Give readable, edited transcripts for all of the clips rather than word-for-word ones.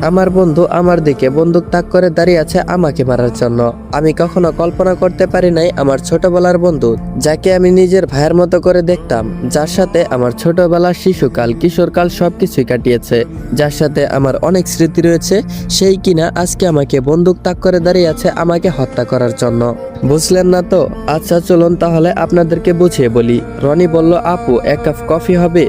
আমার বন্ধু আমার দিকে বন্দুক তাক করে দাঁড়িয়ে আছে আমাকে মারার জন্য। আমি কখনো কল্পনা করতে পারি নাই আমার ছোটবেলার বন্ধু, যাকে আমি নিজের ভাইয়ের মতো করে দেখতাম, যার সাথে আমার ছোটবেলার শিশুকাল কিশোরকাল সবকিছুই কাটিয়েছে, যার সাথে আমার অনেক স্মৃতি রয়েছে, সেই কিনা আজকে আমাকে বন্দুক তাক করে দাঁড়িয়ে আছে আমাকে হত্যা করার জন্য। বুঝলেন না তো? আচ্ছা চলুন তাহলে আপনাদেরকে বুঝিয়ে বলি। রনি বলল, আপু এক কাপ কফি হবে?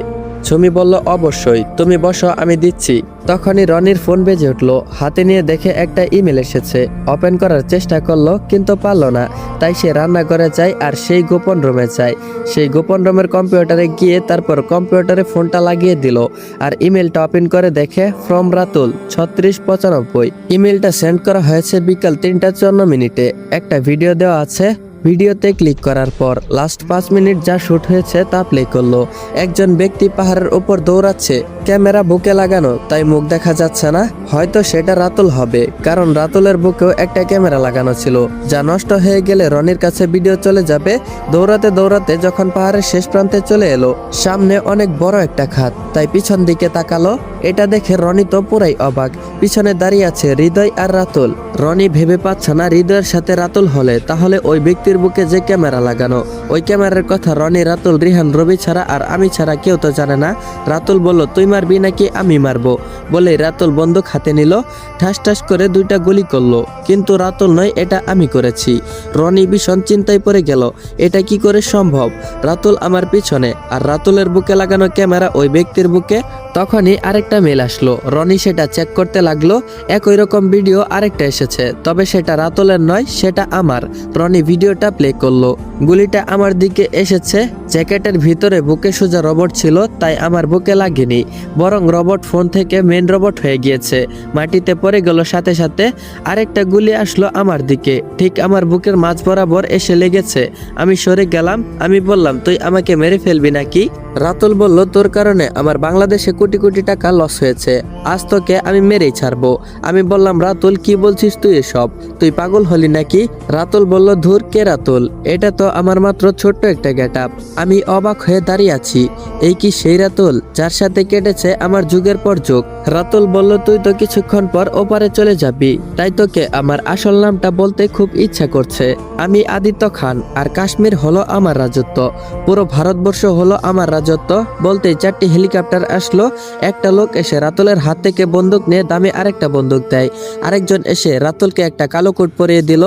সুমি বলল, অবশ্যই, তুমি বসো আমি দিচ্ছি। তখনই রনির ফোন বেজে উঠলো। হাতে নিয়ে দেখে একটা ইমেল এসেছে। ওপেন করার চেষ্টা করলো কিন্তু পারলো না। তাই সে রান্নাঘরে যায় আর সেই গোপন রুমে যায়। সেই গোপন রুমের কম্পিউটারে গিয়ে তারপর কম্পিউটারে ফোনটা লাগিয়ে দিল আর ইমেলটা ওপেন করে দেখে ফ্রম রাতুল 3695। ইমেলটা সেন্ড করা হয়েছে বিকাল 3:54 একটা ভিডিও দেওয়া আছে। ভিডিওতে ক্লিক করার পর লাস্ট 5 মিনিট যা শুট হয়েছে তা প্লে করলো। একজন ব্যক্তি পাহাড়ের উপর দৌড়াচ্ছে, ক্যামেরা বুকে লাগানো, তাই মুখ দেখা যাচ্ছে না। হয়তো সেটা রাতুল হবে, কারণ রাতুলের বুকেও একটা ক্যামেরা লাগানো ছিল, যা নষ্ট হয়ে গেলে রনির কাছে ভিডিও চলে যাবে। দৌড়াতে দৌড়াতে যখন পাহাড়ের শেষ প্রান্তে চলে এলো, সামনে অনেক বড় একটা খাদ, তাই পিছন দিকে তাকালো। এটা দেখে রনি তো পুরাই অবাক। পিছনে দাঁড়িয়ে আছে হৃদয় আর রাতুল। রনি ভেবে পাচ্ছে না হৃদয়ের সাথে রাতুল হলে তাহলে ওই ব্যক্তির বুকে যে ক্যামেরা লাগানো, ওই ক্যামেরার কথা রনি, রাতুল, রিহান, রবি ছাড়া আর আমি ছাড়া কেউ তো জানে না। রাতুল বলল, তুই মারবি নাকি আমি মারবো? বলে রাতুল বন্দুক হাতে নিল, ঠাস ঠাস করে 2টা গুলি করলো। কিন্তু রাতুল নয়, এটা আমি করেছি। রনি ভীষণ চিন্তায় পড়ে গেল, এটা কি করে সম্ভব? রাতুল আমার পিছনে আর রাতুলের বুকে লাগানো ক্যামেরা ওই ব্যক্তির বুকে। তখনই আরেকটা মেল আসলো। রনি সেটা চেক করতে লাগলো। একই রকম ভিডিও আরেকটা এসেছে, তবে সেটা রাতুলের নয়, সেটা আমার। রনি ভিডিওটা প্লে করলো। গুলিটা আমার দিকে এসেছে। জ্যাকেটের ভিতরে বুকে সোজা রবট ছিল, তাই আমার বুকে লাগেনি, বরং রবট ফোন থেকে মেন রবট হয়ে গিয়েছে, মাটিতে পড়ে গেল। সাথে সাথে আরেকটা গুলি আসলো আমার দিকে, ঠিক আমার বুকের মাঝ বরাবর এসে লেগেছে। আমি সরে গেলাম। আমি বললাম, তুই আমাকে মেরে ফেলবি নাকি? রাতুল বলল, তোর কারণে আমার বাংলাদেশে কোটি কোটি টাকা লস হয়েছে, আজ তোকে আমি মেরেই ছাড়বো। আমি বললাম, রাতুল কি বলছিস তুই এসব? তুই পাগল হলি নাকি? রাতুল বলল, ধুর, কে রাতুল? এটা তো আমার মাত্র ছোট্ট একটা গেটআপ। আমি অবাক হয়ে দাঁড়িয়ে আছি। এই কি সেই রাতুল যার সাথে কেটেছে আমার যুগের পর যুগ? রাতুল বলল, তুই তো কিছুক্ষণ পর ওপারে চলে যাবি, তাই তোকে আমার আসল নামটা বলতে খুব ইচ্ছা করছে। আমি আদিত্য খান, আর কাশ্মীর হলো আমার রাজত্ব, পুরো ভারতবর্ষ হলো আমার রাজত্ব। বলতেই 4টি হেলিকপ্টার আসলো। একটা লোক এসে রাতুলের হাত থেকে বন্দুক নিয়ে দামে আরেকটা বন্দুক দেয়। আরেকজন এসে রাতুলকে একটা কালো কোট পরিয়ে দিল।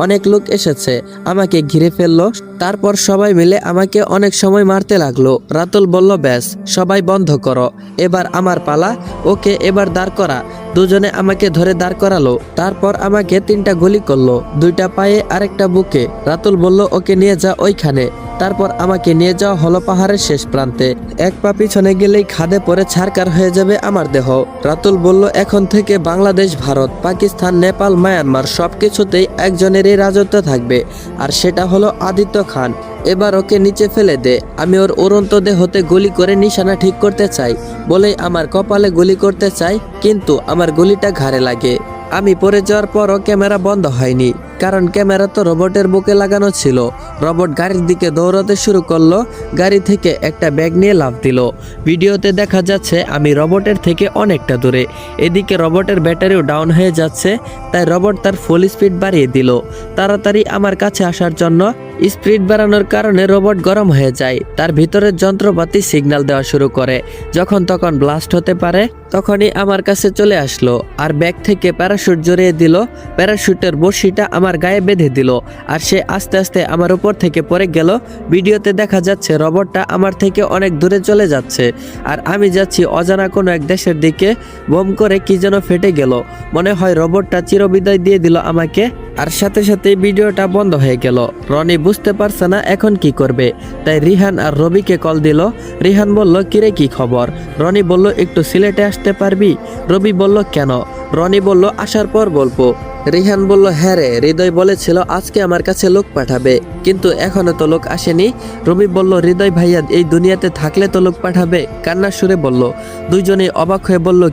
অনেক লোক এসেছে, আমাকে ঘিরে ফেললো। তারপর সবাই মিলে আমাকে অনেক সময় মারতে লাগলো। রাতুল বলল, ব্যাস, সবাই বন্ধ করো, এবার আমার পালা। ওকে এবার দাঁড় করা। দুজনে আমাকে ধরে দাঁড় করালো। তারপর আমাকে 3টা গুলি করলো, 2টা পায়ে আরেকটা বুকে। রাতুল বলল, ওকে নিয়ে যা ওইখানে। তারপর আমাকে নিয়ে যাওয়া হলো পাহাড়ের শেষ প্রান্তে। এক পা পিছনে গেলেই খাদে পড়ে ছারকার হয়ে যাবে আমার দেহ। রাতুল বলল, এখন থেকে বাংলাদেশ, ভারত, পাকিস্তান, নেপাল, মায়ানমার সবকিছুতেই একজনেরই রাজত্ব থাকবে, আর সেটা হলো আদিত্য খান। এবার ওকে নিচে ফেলে দে। আমি ওর উড়ন্ত দেহতে গুলি করে নিশানা ঠিক করতে চাই। বলেই আমার কপালে গুলি করতে চাই, কিন্তু আমার গুলিটা ঘাড়ে লাগে। আমি পড়ে যাওয়ার পরও ক্যামেরা বন্ধ হয়নি, কারণ ক্যামেরা তো রবটের বুকে লাগানো ছিল। রবট গাড়ির দিকে দৌড়াতে শুরু করলো। গাড়ি থেকে একটা ব্যাগ নিয়ে লাফ দিল। ভিডিওতে দেখা যাচ্ছে আমি রবটের থেকে অনেকটা দূরে। এদিকে রবটের ব্যাটারিও ডাউন হয়ে যাচ্ছে, তাই রবট তার ফুল স্পিড বাড়িয়ে দিল তাড়াতাড়ি আমার কাছে আসার জন্য। স্পিড বাড়ানোর কারণে রবট গরম হয়ে যায়, তার ভিতরের যন্ত্রপাতি সিগন্যাল দেওয়া শুরু করে, যখন তখন ব্লাস্ট হতে পারে। তখনই আমার কাছে চলে আসলো আর ব্যাগ থেকে প্যারাশুট জড়িয়ে দিল। প্যারাশুটের বড়শিটা আমার গায়ে বেঁধে দিল, আর সে আস্তে আস্তে আমার উপর থেকে পড়ে গেল। ভিডিওতে দেখা যাচ্ছে রবটটা আমার থেকে অনেক দূরে চলে যাচ্ছে, আর আমি যাচ্ছি অজানা কোনো এক দেশের দিকে। বোম করে কি যেন ফেটে গেল, মনে হয় রবটটা চিরবিদায় দিয়ে দিল আমাকে। আর সাথে সাথে ভিডিওটা বন্ধ হয়ে গেল। রনি বুঝতে পারছে না এখন কি করবে, তাই রিহান আর রবিকে কল দিল। রিহান বলল, কিরে কি খবর? রনি বলল, একটু সিলেটে আসতে পারবি? রবি বলল, কেন? রনি বলল, আসার পর বলবো। রিহান বলল, হ্যাঁ রে, হৃদয় বলেছিল আজকে আমার কাছে লোক পাঠাবে, কিন্তু এখনো তো লোক আসেনি। রবি বলল, হৃদয় ভাইয়া এই দুনিয়াতে থাকলে তো লোক পাঠাবে, কান্নার সুরে বলল। দুইজনেই অবাক হয়ে বলল,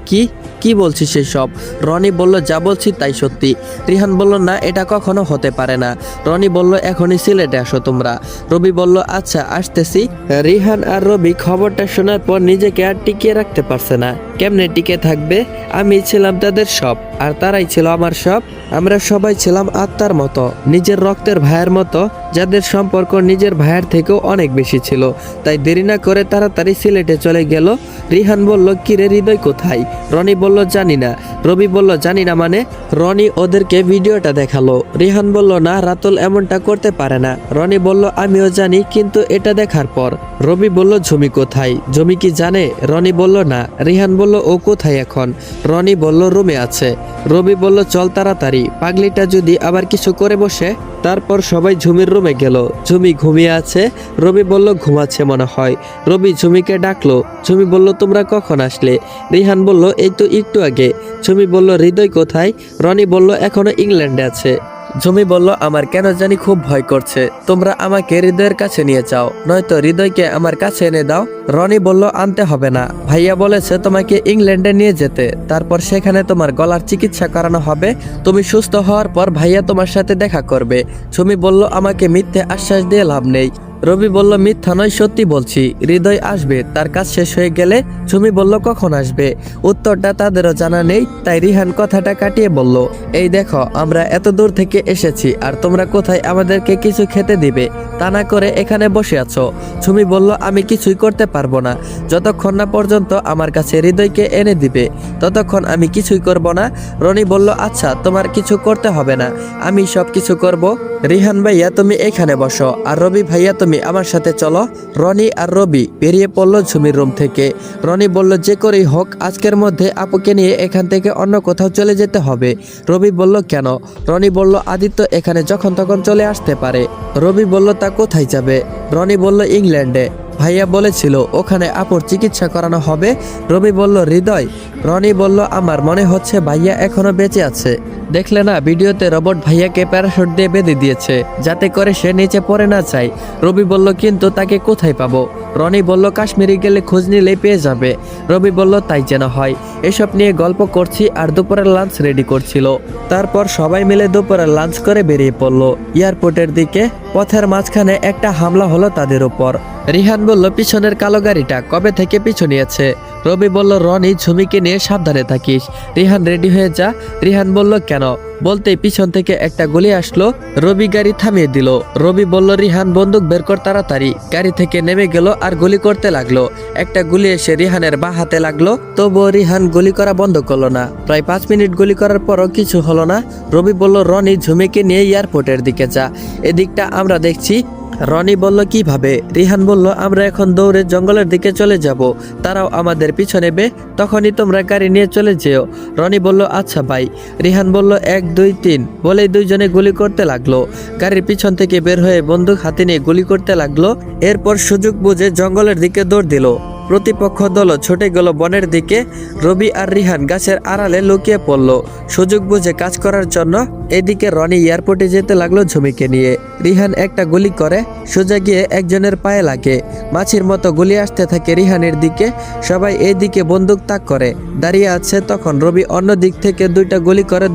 কি বলছিস সেসব? রনি বলল, যা বলছি তাই সত্যি। রিহান বলল, না, এটা কখনো হতে পারে না। রনি বলল, এখনই সিলেটে আসো তোমরা। রবি বলল, আচ্ছা আসতেছি। রিহান আর রবি খবরটা শোনার পর নিজেকে আর টিকিয়ে রাখতে পারছে না। কেমনে টিকে থাকবে? আমি ছিলাম তাদের সব, আর তারাই ছিল আমার সব। আমরা সবাই ছিলাম আত্মার মতো, নিজের রক্তের ভাইয়ের মতো, যাদের সম্পর্ক নিজের ভাইয়ের থেকেও অনেক বেশি ছিল। তাই দেরি না করে তাড়াতাড়ি সিলেটে চলে গেল। রিহান বলল, কিরে হৃদয় কোথায়? রনি বলল, জানি না। রবি বলল, জানি না মানে? রনি ওদেরকে ভিডিওটা দেখালো। রিহান বলল, না, রাতুল এমনটা করতে পারে না। রনি বলল, আমিও জানি, কিন্তু এটা দেখার পর। রবি বলল, ঝুমি কোথায়? ঝুমি কি জানে? রনি বলল, না। রিহান বলল, ও কোথায় এখন? রনি বলল, রুমে আছে। রবি বলল, চল তাড়াতাড়ি, পাগলিটা যদি আবার কিছু করে বসে। তারপর সবাই ঝুমির রুমে গেল। ঝুমি ঘুমিয়ে আছে। রবি বলল, ঘুমাচ্ছে মনে হয়। রবি ঝুমিকে ডাকলো। ঝুমি বলল, তোমরা কখন আসলে? রিহান বলল, এই তো একটু আগে। ঝুমি বলল, হৃদয় কোথায়? রনি বলল, এখনো ইংল্যান্ডে আছে। ঝুমি বলল, আমার কেন জানি খুব ভয় করছে, তোমরা আমাকে হৃদয়ের কাছে নিয়ে যাও, নয়তো হৃদয়কে আমার কাছে এনে দাও। রনি বলল, আনতে হবে না, ভাইয়া বলেছে তোমাকে ইংল্যান্ডে নিয়ে যেতে, তারপর সেখানে তোমার গলার চিকিৎসা করানো হবে। তুমি সুস্থ হওয়ার পর ভাইয়া তোমার সাথে দেখা করবে। ঝুমি বলল, আমাকে মিথ্যে আশ্বাস দিয়ে লাভ নেই। রবি বলল, মিথ্যা নয়, সত্যি বলছি, হৃদয় আসবে, তার কাজ শেষ হয়ে গেলে। ঝুমি বলল, কখন আসবে? উত্তরটা তাদেরও জানা নেই, তাই রিহান কথাটা কাটিয়ে বলল, এই দেখো, আমরা এত দূর থেকে এসেছি, আর তোমরা কোথায় আমাদেরকে কিছু খেতে দিবে, তা না করে এখানে বসে আছো। ঝুমি বলল, আমি কিছুই করতে পারবো না, যতক্ষণ না পর্যন্ত আমার কাছে হৃদয়কে এনে দিবে, ততক্ষণ আমি কিছুই করব না। রনি বলল, আচ্ছা, তোমার কিছু করতে হবে না, আমি সব কিছু করব। রিহান ভাইয়া তুমি এখানে বসো, আর রবি ভাইয়া তুমি আমার সাথে চলো। রনি আর রবি বেরিয়ে পড়লো ঝুমির রুম থেকে। রনি বলল, যে করেই হোক আজকের মধ্যে আপুকে নিয়ে এখান থেকে অন্য কোথাও চলে যেতে হবে। রবি বলল, কেন? রনি বলল, আদিত্য এখানে যখন তখন চলে আসতে পারে। রবি বলল, তা কোথায় যাবে? রনি বলল, ইংল্যান্ডে, ভাইয়া বলেছিল ওখানে আপুর চিকিৎসা করানো হবে। রবি বলল, হৃদয়? রনি বলল, আমার মনে হচ্ছে ভাইয়া এখনো বেঁচে আছে। দেখলে না, ভিডিওতে রবট ভাইয়াকে প্যারাশুট দিয়ে বেঁধে দিয়েছে, যাতে করে সে নিচে পড়ে না যায়। রবি বলল, কিন্তু তাকে কোথায় পাবো? রনি বলল, কাশ্মীরে গেলে খোঁজ নিলেই পেয়ে যাবে। রবি বলল, তাই যেন হয়। এসব নিয়ে গল্প করছি আর দুপুরের লাঞ্চ রেডি করছিল। তারপর সবাই মিলে দুপুরের লাঞ্চ করে বেরিয়ে পড়লো এয়ারপোর্টের দিকে। পথের মাঝখানে একটা হামলা হলো তাদের উপর। রিহান বলল, পিছনের কালো গাড়িটা কবে থেকে পিছু নিয়েছে? রবি বলল, রনি ঝুমিকে নিয়ে সাবধানে থাকিস। রিহান, রেডি হয়ে যা। রিহান বলল, কেন? বলতেই পিছন থেকে একটা গুলি আসলো। রবি গাড়ি থামিয়ে দিল। রবি বলল, রিহান বন্দুক বের কর তাড়াতাড়ি। গাড়ি থেকে নেমে গেল আর গুলি করতে লাগলো। একটা গুলি এসে রিহানের বাঁ হাতে লাগলো, তবুও রিহান গুলি করা বন্ধ করলো না। প্রায় 5 মিনিট গুলি করার পরও কিছু হলো না। রবি বলল, রনি ঝুমিকে নিয়ে এয়ারপোর্টের দিকে যা, এদিকটা আমরা দেখছি। রনি বলল, কিভাবে? রিহান বলল, আমরা এখন দৌড়ে জঙ্গলের দিকে চলে যাব, তারাও আমাদের পিছনে নেবে, তখনই তোমরা গাড়ি নিয়ে চলে যেও। রনি বলল, আচ্ছা ভাই। রিহান বলল, 1 2 3 বলেই দুইজনে গুলি করতে লাগলো। গাড়ির পিছন থেকে বের হয়ে বন্দুক হাতে নিয়ে গুলি করতে লাগলো। এরপর সুযোগ বুঝে জঙ্গলের দিকে দৌড় দিল। প্রতিপক্ষ দল ছুটে গেল বনের দিকে। রবি আর রিহান গাছের আড়ালে লুকিয়ে পড়ল সুযোগ বুঝে কাজ করার জন্য। এদিকে রনি এয়ারপোর্টে যেতে লাগলো ঝুমিকে নিয়ে। রিহান একটা গুলি করে সোজা গিয়ে একজনের পায়ে লাগে। মাছির মতো গুলি আসতে থাকে রিহানের দিকে। সবাই এই দিকে বন্দুক তাক করে দাঁড়িয়ে আছে। তখন রবি অন্য দিক থেকে 2টা গুলি করে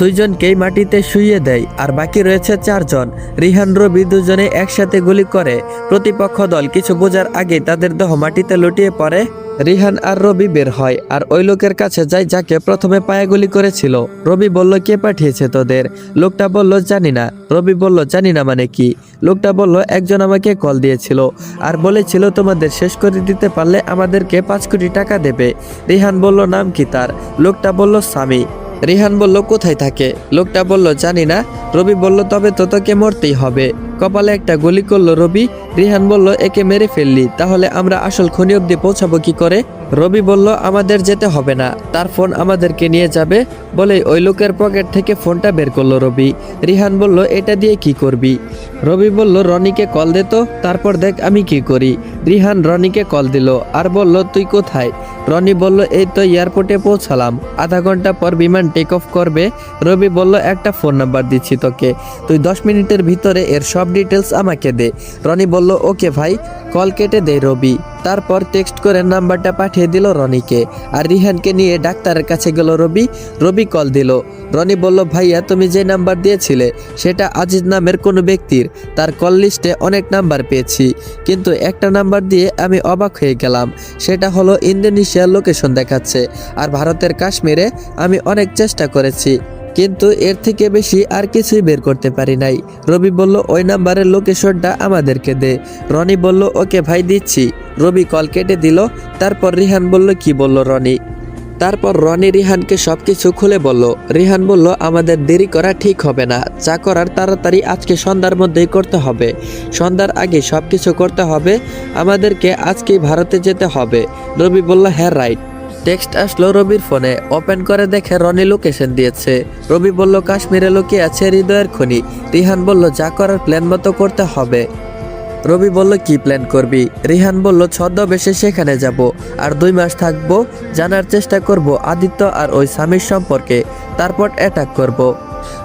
দুইজনকেই মাটিতে শুইয়ে দেয়, আর বাকি রয়েছে 4 জন। রিহান রবি দুজনে একসাথে গুলি করে। প্রতিপক্ষ দল কিছু বোঝার আগে তাদের দেহ মাটিতে লুটিয়ে পড়ে। রিহান আর রবি বের হয় আর ওই লোকের কাছে যায় যাকে প্রথমে পায়ে গুলি করেছিল। রবি বলল, কে পাঠিয়েছে তোদের? লোকটা বলল, জানি না। রবি বলল, জানি না মানে কি? লোকটা বলল, একজন আমাকে কল দিয়েছিল আর বলেছিল তোমাদের শেষ করে দিতে পারলে আমাদেরকে 5 কোটি টাকা দেবে। রিহান বলল, নাম কি তার? লোকটা বলল, সামি। রিহান বলল, কোথায় থাকে? লোকটা বলল, জানি না। রবি বলল, তবে তো তোকে মরতেই হবে। কপালে একটা গুলি করলো রবি। রিহান বলল, একে মেরে ফেললি, তাহলে আমরা আসল খনি অব্দি পৌঁছাবো কি করে? রবি বলল, আমাদের যেতে হবে না, তার ফোন আমাদেরকে নিয়ে যাবে। বলে ওই লোকের পকেট থেকে ফোনটা বের করলো রবি। রিহান বলল, এটা দিয়ে কি করবি? রবি বলল, রনিকে কল দে তো, তারপর দেখ আমি কি করি। রিহান রনিকে কল দিল আর বলল, তুই কোথায়? রনি বলল, এই তো এয়ারপোর্টে পৌঁছালাম, আধা ঘন্টা পর বিমান টেক অফ করবে। রবি বলল, একটা ফোন নাম্বার দিচ্ছি তোকে, তুই 10 মিনিটের ভিতরে এর সব ডিটেলস আমাকে দে। রনি বলল, ওকে ভাই। কল কেটে দে রবি। তারপর টেক্সট করে নাম্বারটা পাঠিয়ে দিল রনিকে। আর রিহানকে নিয়ে ডাক্তারের কাছে গেল রবি। রবি কল দিল। রনি বলল, ভাইয়া তুমি যে নাম্বার দিয়েছিলে সেটা আজিজ নামের কোনো ব্যক্তির। তার কল লিস্টে অনেক নাম্বার পেয়েছি, কিন্তু একটা নাম্বার দিয়ে আমি অবাক হয়ে গেলাম। সেটা হলো ইন্দোনেশিয়ার লোকেশন দেখাচ্ছে, আর ভারতের কাশ্মীরে আমি অনেক চেষ্টা করেছি, কিন্তু এর থেকে বেশি আর কিছুই বের করতে পারি নাই। রবি বলল, ওই নাম্বারের লোকেশনটা আমাদেরকে দে। রনি বলল, ওকে ভাই দিচ্ছি। রবি কল কেটে দিল। তারপর রিহান বলল, কি বলল রনি? তারপর রনি রিহানকে সবকিছু খুলে বলল। রিহান বলল, আমাদের দেরি করা ঠিক হবে না, যা করার তাড়াতাড়ি আজকে সন্ধ্যার মধ্যেই করতে হবে। সন্ধ্যার আগে সবকিছু করতে হবে, আমাদেরকে আজকেই ভারতে যেতে হবে। রবি বলল, হ্যাঁ রাইট। টেক্সট আসলো রবির ফোনে। ওপেন করে দেখে রনি লোকেশন দিয়েছে। রবি বলল, কাশ্মীরে লুকিয়ে আছে হৃদয়ের খনি। রিহান বলল, যা করার প্ল্যান মতো করতে হবে। রবি বলল, কি প্ল্যান করবি? রিহান বলল, ছদ্মবেশে সেখানে যাব, আর 2 মাস থাকবো, জানার চেষ্টা করব আদিত্য আর ওই স্বামীর সম্পর্কে, তারপর অ্যাটাক করব।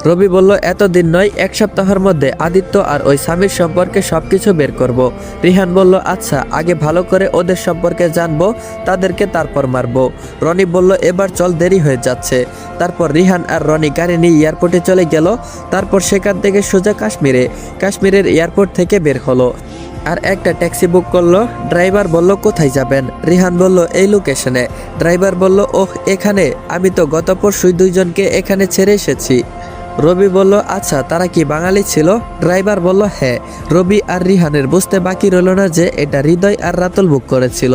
রবি বলল, এতদিন নয়, 1 সপ্তাহের মধ্যে আদিত্য আর ওই স্বামীর সম্পর্কে সবকিছু বের করব। রিহান বলল, আচ্ছা, আগে ভালো করে ওদের সম্পর্কে জানবো, তাদেরকে তারপর মারবো। রনি বলল, এবার চল, দেরি হয়ে যাচ্ছে। তারপর রিহান আর রনি গাড়ি নিয়ে এয়ারপোর্টে চলে গেল। তারপর সেখান থেকে সোজা কাশ্মীরের এয়ারপোর্ট থেকে বের হলো আর একটা ট্যাক্সি বুক করলো। ড্রাইভার বলল, কোথায় যাবেন? রিহান বলল, এই লোকেশনে। ড্রাইভার বলল, ওহ, এখানে? আমি তো গত পরশুই 2 জনকে এখানে ছেড়ে এসেছি। রবি বলল, আচ্ছা, তারা কি বাঙালি ছিল? ড্রাইভার বলল, হ্যাঁ। রবি আর রিহানের বুঝতে বাকি রইল না যে এটা হৃদয় আর রাতুল বুক করেছিল,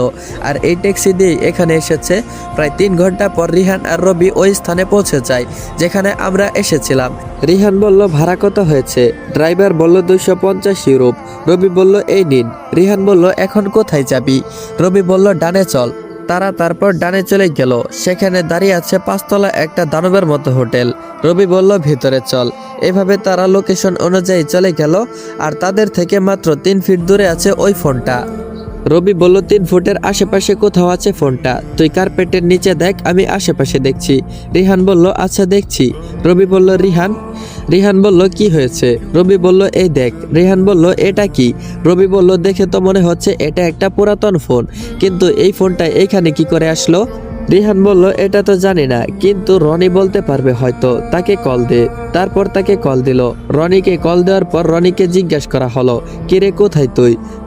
আর এই ট্যাক্সি দিয়ে এখানে এসেছে। প্রায় 3 ঘন্টা পর রিহান আর রবি ওই স্থানে পৌঁছে যায় যেখানে আমরা এসেছিলাম। রিহান বলল, ভাড়া কত হয়েছে? ড্রাইভার বলল, 250 ইউরো। রবি বলল, এই নিন। রিহান বলল, এখন কোথায় যাবি? রবি বলল, ডানে চল। তারা তারপর ডানে চলে গেল। সেখানে দাঁড়িয়ে আছে 5 তলা একটা দানবের মতো হোটেল। রবি বলল, ভিতরে চল। এভাবে তারা লোকেশন অনুযায়ী চলে গেল, আর তাদের থেকে মাত্র 3 ফিট দূরে আছে ওই ফোনটা। রবি বলল, 3 ফুটের আশেপাশে কোথাও আছে ফোনটা, তুই কার্পেটের নিচে দেখ, আমি আশেপাশে দেখছি। রিহান বলল, আচ্ছা, দেখছি। রবি বলল, রিহান বলল, কি হয়েছে? রবি বলল, এই দেখ। রিহান বলল, এটা কি? রবি বলল, দেখে তো মনে হচ্ছে এটা একটা পুরাতন ফোন, কিন্তু এই ফোনটা এখানে কি করে আসলো? রিহান বলল, এটা তো জানি না, কিন্তু রনি বলতে পারবে হয়তো, তাকে কল দে। তারপর তাকে কল দিল। রনিকে কল দেওয়ার পর রনিকে জিজ্ঞাসা করা হলো, কিরে, কোথায়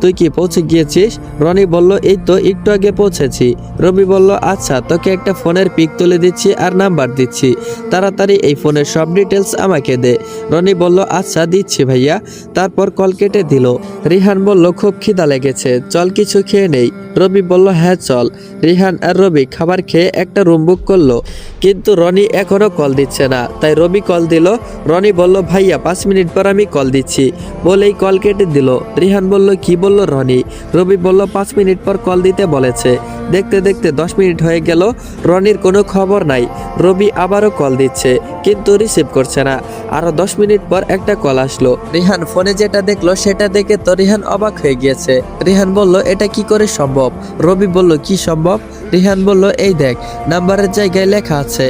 তুই কি পৌঁছে গিয়েছিস? রনি বলল, এই তো একটু আগে পৌঁছেছি। রবি বলল, আচ্ছা, তোকে একটা ফোনের পিক তুলে দিচ্ছি আর নাম্বার দিচ্ছি, তাড়াতাড়ি এই ফোনের সব ডিটেলস আমাকে দে। রনি বলল, আচ্ছা, দিচ্ছি ভাইয়া। তারপর কল কেটে দিল। রিহান বলল, খুব খিদা লেগেছে, চল কিছু খেয়ে নেই। রবি বলল, হ্যাঁ চল। রিহান আর রবি খাবার খেয়ে একটা রুম বুক করলো, কিন্তু রনি এখনো কল দিচ্ছে না, তাই রবি কল দিল। রনি বলল, ভাইয়া 5 মিনিট পর আমি কল দিচ্ছি, বলেই কল কেটে দিল। রিহান বলল, কি বলল রনি? রবি বলল, 5 মিনিট পর কল দিতে বলেছে। দেখতে দেখতে 10 মিনিট হয়ে গেল, রনির কোনো খবর নাই। রবি আবারও কল দিচ্ছে, কিন্তু রিসিভ করছে না। আরো 10 মিনিট পর একটা কল আসলো। রিহান ফোনে যেটা দেখলো সেটা দেখে তো রিহান অবাক হয়ে গিয়েছে। রিহান বলল, এটা কি করে সম্ভব? রবি বলল, কি সম্ভব? রিহান বলল, এই দেখ, নাম্বারের জায়গায় লেখা আছে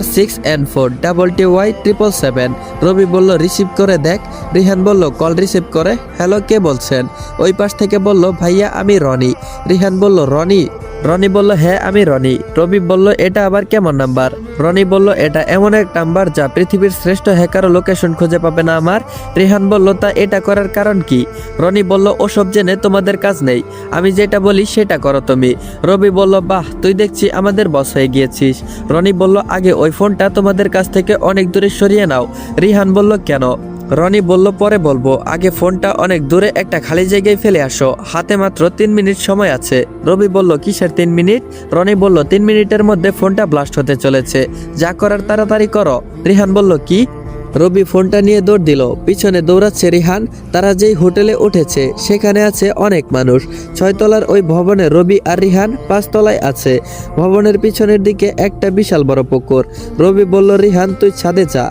R6N4TTY777। রবি বলল, রিসিভ করে দেখ। রিহান বলল, কল রিসিভ করে, হ্যালো, কে বলছেন? ওই পাশ থেকে বলল, ভাইয়া আমি রনি। রিহান বলল, রনি? রনি বলল, হ্যাঁ আমি রনি। রবি বলল, এটা আবার কেমন নাম্বার? রনি বলল, এটা এমন এক নাম্বার যা পৃথিবীর শ্রেষ্ঠ হ্যাকারও লোকেশন খুঁজে পাবে না আমার। রিহান বলল, তা এটা করার কারণ কি? রনি বলল, ওসব জেনে তোমাদের কাজ নেই, আমি যেটা বলি সেটা করো তুমি। রবি বলল, বাহ, তুই দেখছি আমাদের বস হয়ে গিয়েছিস। রনি বলল, আগে ওই ফোনটা তোমাদের কাছ থেকে অনেক দূরে সরিয়ে নাও। রিহান বলল, কেন? রনি বলল, পরে বলবো, আগে ফোনটা অনেক দূরে একটা খালি জায়গায় ফেলে আসো, হাতে মাত্র 3 মিনিট সময় আছে। রবি বলল, কিসের 3 মিনিট? রনি বলল, 3 মিনিটের মধ্যে ফোনটা ব্লাস্ট হতে চলেছে, যা করার তাড়াতাড়ি করো। রিহান বলল, কি? রবি ফোনটা নিয়ে দৌড় দিল। পিছনে দৌড়াচ্ছে রিহান। তারা যেই হোটেলে উঠেছে সেখানে আছে অনেক মানুষ। 6 তলার ওই ভবনে রবি আর রিহান 5 তলায় আছে। ভবনের পিছনের দিকে একটা বিশাল বড় পুকুর। রবি বলল, রিহান তুই ছাদে যা,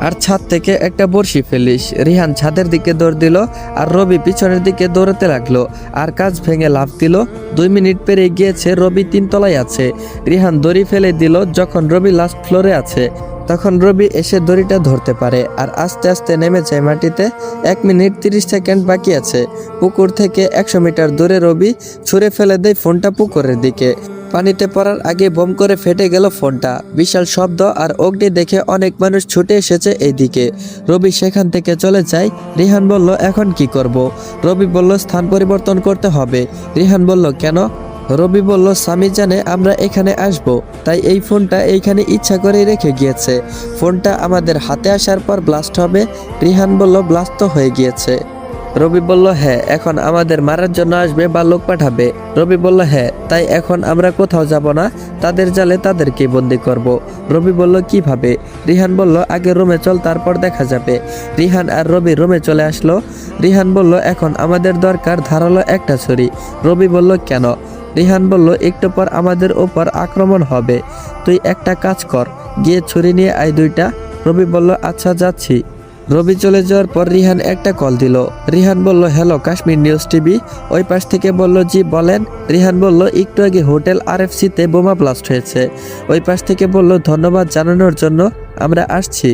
আর ছাদ থেকে একটা বড়শি ফেলিস। রিহান ছাদের দিকে দৌড় দিল, আর রবি পিছনের দিকে দৌড়াতে লাগলো, আর কাজ ভেঙে লাফ দিল। 2 মিনিট পেরিয়ে গিয়েছে, রবি 3 তলায় আছে। রিহান দড়ি ফেলে দিল যখন রবি লাস্ট ফ্লোরে আছে। তখন রবি এসে দড়িটা ধরতে পারে আর আস্তে আস্তে নেমে যায় মাটিতে। 1 মিনিট 30 সেকেন্ড বাকি আছে। পুকুর থেকে 100 মিটার দূরে রবি ছুঁড়ে ফেলে দেয় ফোনটা পুকুরের দিকে। পানিতে পড়ার আগে বোম করে ফেটে গেল ফোনটা। বিশাল শব্দ আর অগ্নি দেখে অনেক মানুষ ছুটে এসেছে এইদিকে। রবি সেখান থেকে চলে যায়। রিহান বলল, এখন কি করব? রবি বলল, স্থান পরিবর্তন করতে হবে। রিহান বলল, কেন? রবি বলল, স্বামী জানে আমরা এখানে আসব, তাই এই ফোনটা এইখানে ইচ্ছা করে রেখে গিয়েছে। ফোনটা আমাদের হাতে আসার পর ব্লাস্ট হবে। রিহান বলল, ব্লাস্ট তো হয়ে গিয়েছে। রবি বলল, হ্যাঁ, এখন আমাদের মারার জন্য আসবে বা লোক পাঠাবে। রবি বলল, হ্যাঁ, তাই এখন আমরা কোথাও যাব না, তাদের জালে তাদেরকে বন্দি করব। রবি বলল, কিভাবে? রিহান বলল, আগে রুমে চল, তারপর দেখা যাবে। রিহান আর রবি রুমে চলে আসলো। রিহান বলল, এখন আমাদের দরকার ধারালো একটা ছুরি। রবি বলল, কেন? রিহান বলল, একটু পর আমাদের ওপর আক্রমণ হবে, তুই একটা কাজ কর, গিয়ে ছুরি নিয়ে আয় 2টা। রবি বলল, আচ্ছা, যাচ্ছি। রবি চলে যাওয়ার পর রিহান একটা কল দিল। রিহান বলল, হ্যালো, কাশ্মীর নিউজ টিভি। ওই পাশ থেকে বলল, জি বলেন। রিহান বলল, একটু আগে হোটেল RFC-তে বোমা ব্লাস্ট হয়েছে। ওই পাশ থেকে বলল, ধন্যবাদ জানানোর জন্য, আমরা আসছি।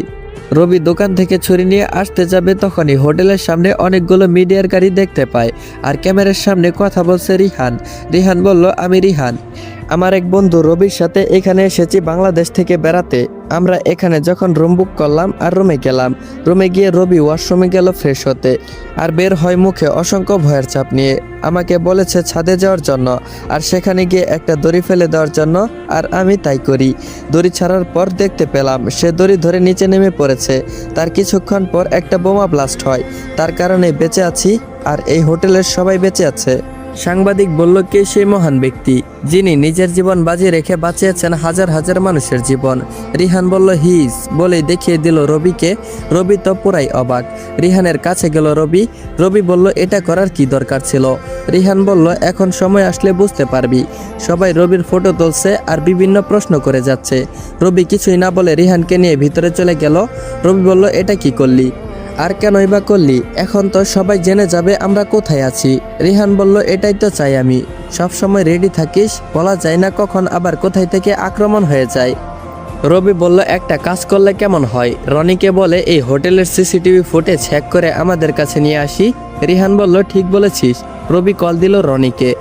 রবি দোকান থেকে ছুরি নিয়ে আসতে যাবে, তখনই হোটেলের সামনে অনেকগুলো মিডিয়ার গাড়ি দেখতে পায় আর ক্যামেরার সামনে কথা বলছে রিহান। রিহান বলল, আমি রিহান, আমার এক বন্ধু রবির সাথে এখানে এসেছি বাংলাদেশ থেকে বেড়াতে। আমরা এখানে যখন রুম বুক করলাম আর রুমে গেলাম। রুমে গিয়ে রবি ওয়াশরুমে গেল ফ্রেশ হতে আর বের হয় মুখে অসংখ্য ভয়ের চাপ নিয়ে। আমাকে বলেছে ছাদে যাওয়ার জন্য আর সেখানে গিয়ে একটা দড়ি ফেলে দেওয়ার জন্য, আর আমি তাই করি। দড়ি ছাড়ার পর দেখতে পেলাম সে দড়ি ধরে নিচে নেমে পড়েছে। তার কিছুক্ষণ পর একটা বোমা ব্লাস্ট হয়, তার কারণে বেঁচে আছি আর এই হোটেলের সবাই বেঁচে আছে। সাংবাদিক বলল, কে সেই মহান ব্যক্তি যিনি নিজের জীবন বাজি রেখে বাঁচিয়েছেন হাজার হাজার মানুষের জীবন? রিহান বলল, হিজ, বলেই দেখিয়ে দিল রবিকে। রবি তো পুরাই অবাক। রিহানের কাছে গেল রবি। রবি বলল, এটা করার কি দরকার ছিল? রিহান বলল, এখন সময় আসলে বুঝতে পারবি। সবাই রবির ফটো তুলছে আর বিভিন্ন প্রশ্ন করে যাচ্ছে। রবি কিছুই না বলে রিহানকে নিয়ে ভিতরে চলে গেল। রবি বলল, এটা কি করলি আর কেনই বা করলি? এখন তো সবাই জেনে যাবে আমরা কোথায় আছি। রিহান বলল, এটাই তো চাই আমি, সব সময় রেডি থাকিস, বলা যায় না কখন আবার কোথায় থেকে আক্রমণ হয়ে যায়। রবি বলল, একটা কাজ করলে কেমন হয়? রনিকে বলে এই হোটেলের CCTV ফুটেজ হ্যাক করে আমাদের কাছে নিয়ে আসি। রিহান বলল, ঠিক বলেছিস। রবি কল দিল রনিকে।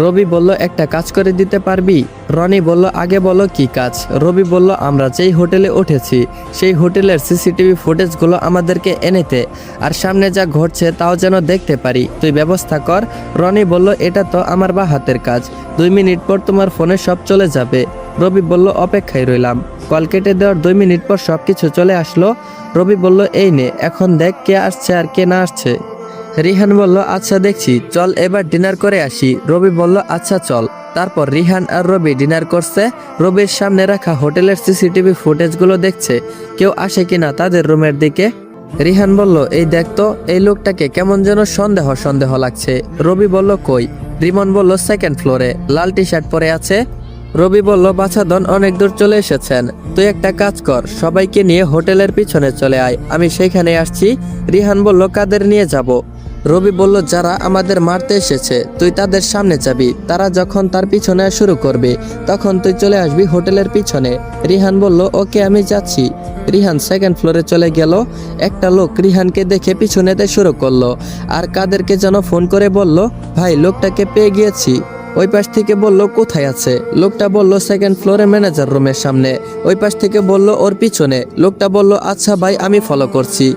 রবি বলল, একটা কাজ করে দিতে পারবি? রনি বলল, আগে বলো কি কাজ। রবি বলল, আমরা যেই হোটেলে উঠেছি সেই হোটেলের CCTV ফুটেজগুলো আমাদেরকে এনেতে, আর সামনে যা ঘটছে তাও যেন দেখতে পারি, তুই ব্যবস্থা কর। রনি বলল, এটা তো আমার বা হাতের কাজ, 2 মিনিট পর তোমার ফোনে সব চলে যাবে। রবি বলল, অপেক্ষায় রইলাম। কল কেটে দেওয়ার 2 মিনিট পর সবকিছু চলে আসলো। রবি বলল, এই নে, এখন দেখ কে আসছে আর কে না আসছে। রিহান বলল, আচ্ছা দেখছি, চল এবার ডিনার করে আসি। রবি বলল, আচ্ছা চল। তারপর রিহান আর রবি ডিনার করছে। রবির সামনে রাখা হোটেলের CCTV ফুটেজগুলো দেখছে, কেউ আসে কিনা তাদের রুমের দিকে। রিহান বলল, এই দেখতো, এই লোকটাকে কেমন যেন সন্দেহ সন্দেহ লাগছে। রবি বলল, কই? রিমন বলল, 2nd ফ্লোরে, লাল টি-শার্ট পরে আছে। রবি বলল, বাছাধন অনেক দূর চলে এসেছেন, তুই একটা কাজ কর, সবাইকে নিয়ে হোটেলের পিছনে চলে আয়, আমি সেইখানে আসছি। রিহান বলল, কাদের নিয়ে যাব? রবি বলল, যারা আমাদের মারতে এসেছে, তুই তাদের সামনে যাবি, তারা যখন তার পিছনে শুরু করবে তখন তুই চলে আসবি হোটেলের পিছনে। রিহান বলল, ওকে, আমি যাচ্ছি। রিহান 2nd ফ্লোরে চলে গেল। একটা লোক রিহানকে দেখে পিছনেতে শুরু করলো আর কাদেরকে যেন ফোন করে বলল, ভাই, লোকটাকে পেয়ে গিয়েছি। ওই পাশ থেকে বলল, কোথায় আছে? লোকটা বলল, 2nd ফ্লোরে ম্যানেজার রুমের সামনে। ওই পাশ থেকে বলল, ওর পিছনে। লোকটা বলল, আচ্ছা ভাই, আমি ফলো করছি।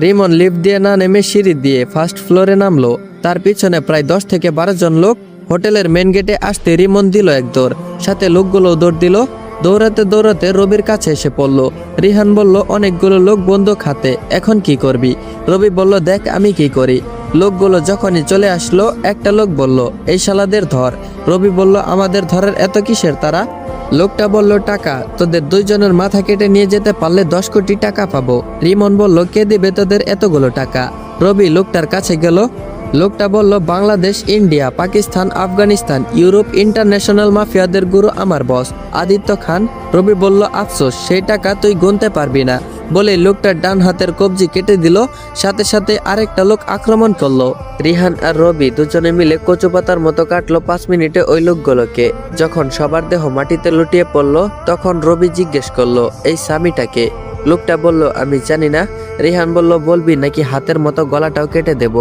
রিমন লিফট দিয়ে না নেমে সিঁড়ি দিয়ে 1st ফ্লোরে নামলো। তার পিছনে প্রায় 10 থেকে 12 জন লোক। হোটেলের মেন গেটে আসতে রিমন দিল এক দৌড়, সাথে লোকগুলো দৌড় দিল। দৌড়াতে দৌড়াতে রবির কাছে এসে পড়ল। রিহান বলল, অনেকগুলো লোক বন্দুক হাতে, এখন কি করবি? রবি বলল, দেখ আমি কি করি। লোকগুলো যখনই চলে আসলো, একটা লোক বলল, এই শালাদের ধর। রবি বলল, আমাদের ধরার এত কিসের তারা? লোকটা বলল, টাকা, তোদের 2 জনের মাথা কেটে নিয়ে যেতে পারলে 10 কোটি টাকা পাবো। রিমন বলল, কে দিবে তোদের এতগুলো টাকা? রবি লোকটার কাছে গেল। লোকটা বলল, Bangladesh, India, Pakistan, Afghanistan, Europe, international মাফিয়াদের গুরু আমার বস আদিত্য খান। রবি বলল, আফসোস, সেই টাকা তুই গুনতে পারবি না। বলে লোকটার ডান হাতের কবজি কেটে দিল। সাথে সাথে আরেকটা লোক আক্রমণ করলো। রিহান আর রবি দুজনে মিলে কচু পাতার মতো কাটলো 5 মিনিটে ওই লোকগুলোকে। যখন সবার দেহ মাটিতে লুটিয়ে পড়লো, তখন রবি জিজ্ঞেস করলো, এই স্বামীটাকে? লোকটা বলল, আমি জানি না। রিহান বলল, বলবি নাকি হাতের মতো গলাটাও কেটে দেব?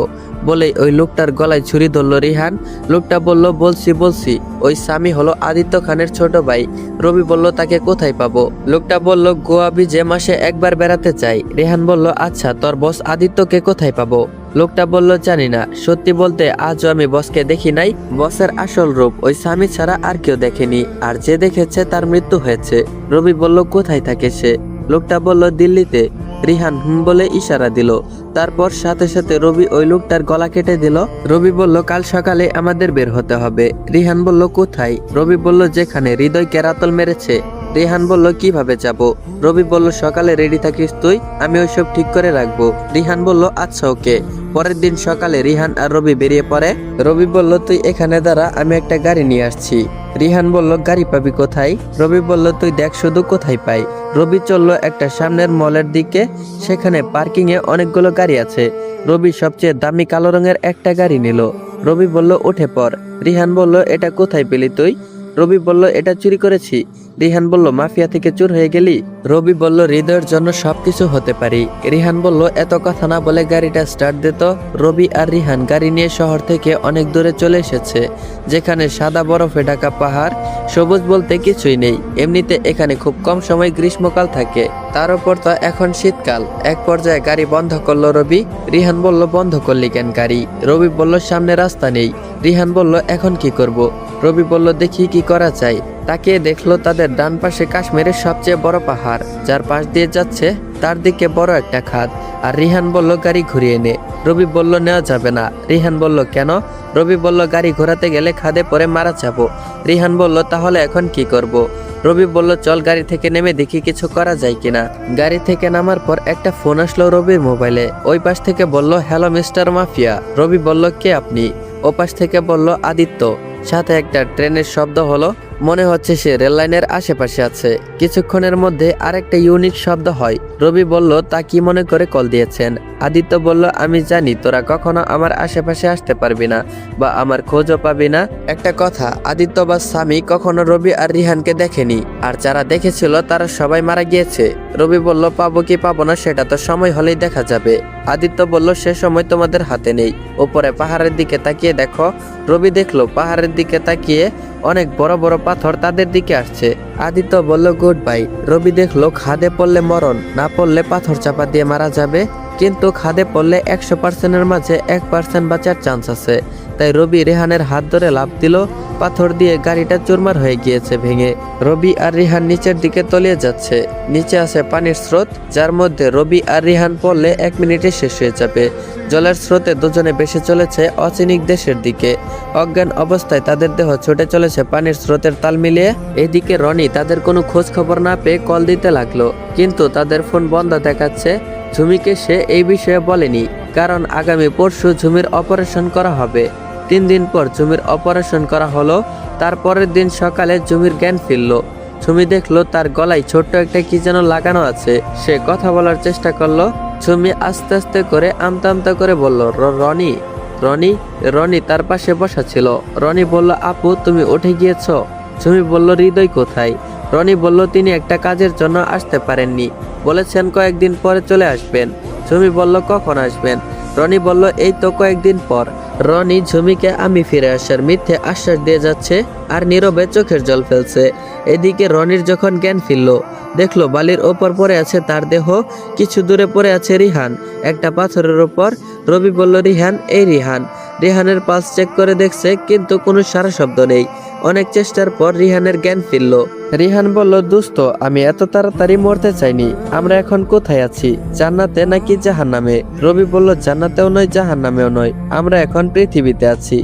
বলে ওই লোকটার গলায় ছুরি ধরলো রিহান। লোকটা বলল, বলছি। ওই স্বামী হলো আদিত্য খানের ছোট ভাই। রবি বলল, তাকে কোথায় পাবো? লোকটা বলল, গোয়া বিচে মাসে একবার বেড়াতে চাই। রিহান বলল, আচ্ছা, তোর বস আদিত্যকে কোথায় পাবো? লোকটা বলল, জানি না। সত্যি বলতে আজও আমি বসকে দেখি নাই। বসের আসল রূপ ওই স্বামী ছাড়া আর কেউ দেখেনি, আর যে দেখেছে তার মৃত্যু হয়েছে। রবি বলল, কোথায় থাকে সে? লোকটা বলল, দিল্লিতে। রিহান বলে ইশারা দিল। তারপর সাথে সাথে রবি ওই লোকটার গলা কেটে দিল। রবি বলল, কাল সকালে আমাদের বের হতে হবে। রিহান বলল, কোথায়? রবি বলল, যেখানে হৃদয় কেরাতল মেরেছে। রিহান বলল, কিভাবে যাব? রবি বলল, সকালে রেডি থাকিস তুই, আমি ওইসব ঠিক করে রাখবো। রিহান বলল, আচ্ছা, ওকে। পরের দিন সকালে রিহান আর রবি বেরিয়ে পড়ে। রবি বলল, তুই এখানে দাঁড়া, আমি একটা গাড়ি নিয়ে আসছি। রিহান বলল, গাড়ি পাবি কোথায়? রবি বলল, তুই দেখ শুধু কোথায় পাই। রবি চলল একটা সামনের মলের দিকে। সেখানে পার্কিং এ অনেকগুলো গাড়ি আছে। রবি সবচেয়ে দামি কালো রঙের একটা গাড়ি নিল। রবি বলল, উঠে পড়। রিহান বলল, এটা কোথায় পেলি তুই? রবি বলল, এটা চুরি করেছি। রিহান বলল, মাফিয়া থেকে চোর হয়ে গেলি? রবি বলল, হৃদয়ের জন্য সবকিছু হতে পারি। রিহান বলল, এত কথা না বলে গাড়িটা স্টার্ট দিত। রবি আর রিহান গাড়ি নিয়ে শহর থেকে অনেক দূরে চলে এসেছে, যেখানে সাদা বরফে ঢাকা পাহাড়, সবুজ বলতে কিছুই নেই। এমনিতে এখানে খুব কম সময় গ্রীষ্মকাল থাকে, তার উপর তো এখন শীতকাল। এক পর্যায়ে গাড়ি বন্ধ করলো রবি। রিহান বলল, বন্ধ করলি কেন গাড়ি? রবি বলল, সামনে রাস্তা নেই। রিহান বলল, এখন কি করব? রবি বলল, দেখি কি করা যায়। তাকে দেখলো তাদের ডান পাশে কাশ্মীরের সবচেয়ে বড় পাহাড়, যার পাশ দিয়ে যাচ্ছে তার দিকে বড় একটা খাদ। আর রিহান বলল, গাড়ি ঘুরিয়ে নে। রবি বলল, নেওয়া যাবে না। রিহান বলল, কেন? রবি বলল, গাড়ি ঘোরাতে গেলে খাদে পরে মারা যাবো। রিহান বলল, তাহলে এখন কি করব? রবি বলল, চল গাড়ি থেকে নেমে দেখি কিছু করা যায় কিনা। গাড়ি থেকে নামার পর একটা ফোন আসলো রবির মোবাইলে। ওই পাশ থেকে বলল, হ্যালো মিস্টার মাফিয়া। রবি বলল, কে আপনি? ও পাশ থেকে বলল, আদিত্য। সাথে একটা ট্রেনের শব্দ হলো। মনে হচ্ছে সে রেল লাইনের আশেপাশে আছে। কিছুক্ষণের মধ্যে আরেকটা ইউনিক শব্দ হয়। রবি বলল, তা কি মনে করে কল দিয়েছেন? আদিত্য বলল, আমি জানি তোরা কখনো আমার আশেপাশে আসতে পারবি না বা আমার খোঁজও পাবি না। একটা কথা, আদিত্য বা স্বামী কখনো রবি আর রিহানকে দেখেনি, আর যারা দেখেছিল তারা সবাই মারা গিয়েছে। রবি বলল, পাবো কি পাবো না সেটা তো সময় হলেই দেখা যাবে। আদিত্য বলল, সে সময় তোমাদের হাতে নেই। উপরে পাহাড়ের দিকে তাকিয়ে দেখো। রবি দেখলো পাহাড়ের দিকে তাকিয়ে অনেক বড় বড় পাথর তাদের দিকে আসছে। আদিত্য বলল, গুড বাই। রবি দেখলো খাদে পড়লে মরণ, না পড়লে পাথর চাপা দিয়ে মারা যাবে। কিন্তু খাদে পড়লে 100%-এর মাঝে 1% বাঁচার চান্স আছে। তাই রবি রেহানের হাত ধরে লাফ দিল। পাথর দিয়ে গাড়িটা চুরমার হয়ে গিয়েছে ভেঙে। রবি আর রিহান নিচের দিকে তলিয়ে যাচ্ছে। নিচে আছে পানির স্রোত, যার মধ্যে রবি আর রিহান পড়লে 1 মিনিটে শেষ হয়ে যাবে। জলের স্রোতে দুজনে ভেসে চলেছে অচিনিক দেশের দিকে। অজ্ঞান অবস্থায় তাদের দেহ ছুটে চলেছে পানির স্রোতের তাল মিলিয়ে। এদিকে রনি তাদের কোনো খোঁজ খবর না পেয়ে কল দিতে লাগলো, কিন্তু তাদের ফোন বন্ধ দেখাচ্ছে। ঝুমিকে সে এই বিষয়ে বলেনি, কারণ আগামী পরশু ঝুমির অপারেশন করা হবে। 3 দিন পর ঝুমির অপারেশন করা হলো। তারপরের দিন সকালে ঝুমির জ্ঞান ফিরল। ঝুমি দেখলো তার গলায় ছোট্ট একটা কি যেন লাগানো আছে। সে কথা বলার চেষ্টা করলো। ঝুমি আস্তে আস্তে করে আমতা আমতা করে বলল, রনি। রনি রনি তার পাশে বসা ছিল। রনি বলল, আপু তুমি উঠে গিয়েছ? ঝুমি বলল, হৃদয় কোথায়? রনি বলল, তিনি একটা কাজের জন্য আসতে পারেননি, বলেছেন কয়েকদিন পরে চলে আসবেন। ঝুমি বলল, কখন আসবেন? রনি বলল, এই তো কয়েকদিন পর। রনি ঝুমিকে আমি ফিরে আসার মিথ্যে আশ্বাস দিয়ে যাচ্ছে আর নীরবে চোখের জল ফেলছে। এদিকে রনির যখন জ্ঞান ফিরল, দেখলো বালির ওপর পড়ে আছে তার দেহ। কিছু দূরে পড়ে আছে রিহান একটা পাথরের ওপর। রবি বলল, রিহান, এই রিহান। রিহানের পালস চেক করে দেখছে, কিন্তু কোনো সারা শব্দ নেই। অনেক চেষ্টার পর রিহানের জ্ঞান ফিরল। রিহান বলল, দোস্ত, আমি এত তাড়াতাড়ি মরতে চাইনি। আমরা এখন কোথায় আছি, জান্নাতে নাকি জাহান্নামে? রবি বলল, জান্নাতেও নয় জাহান্নামেও নয়, আমরা এখন পৃথিবীতে আছি।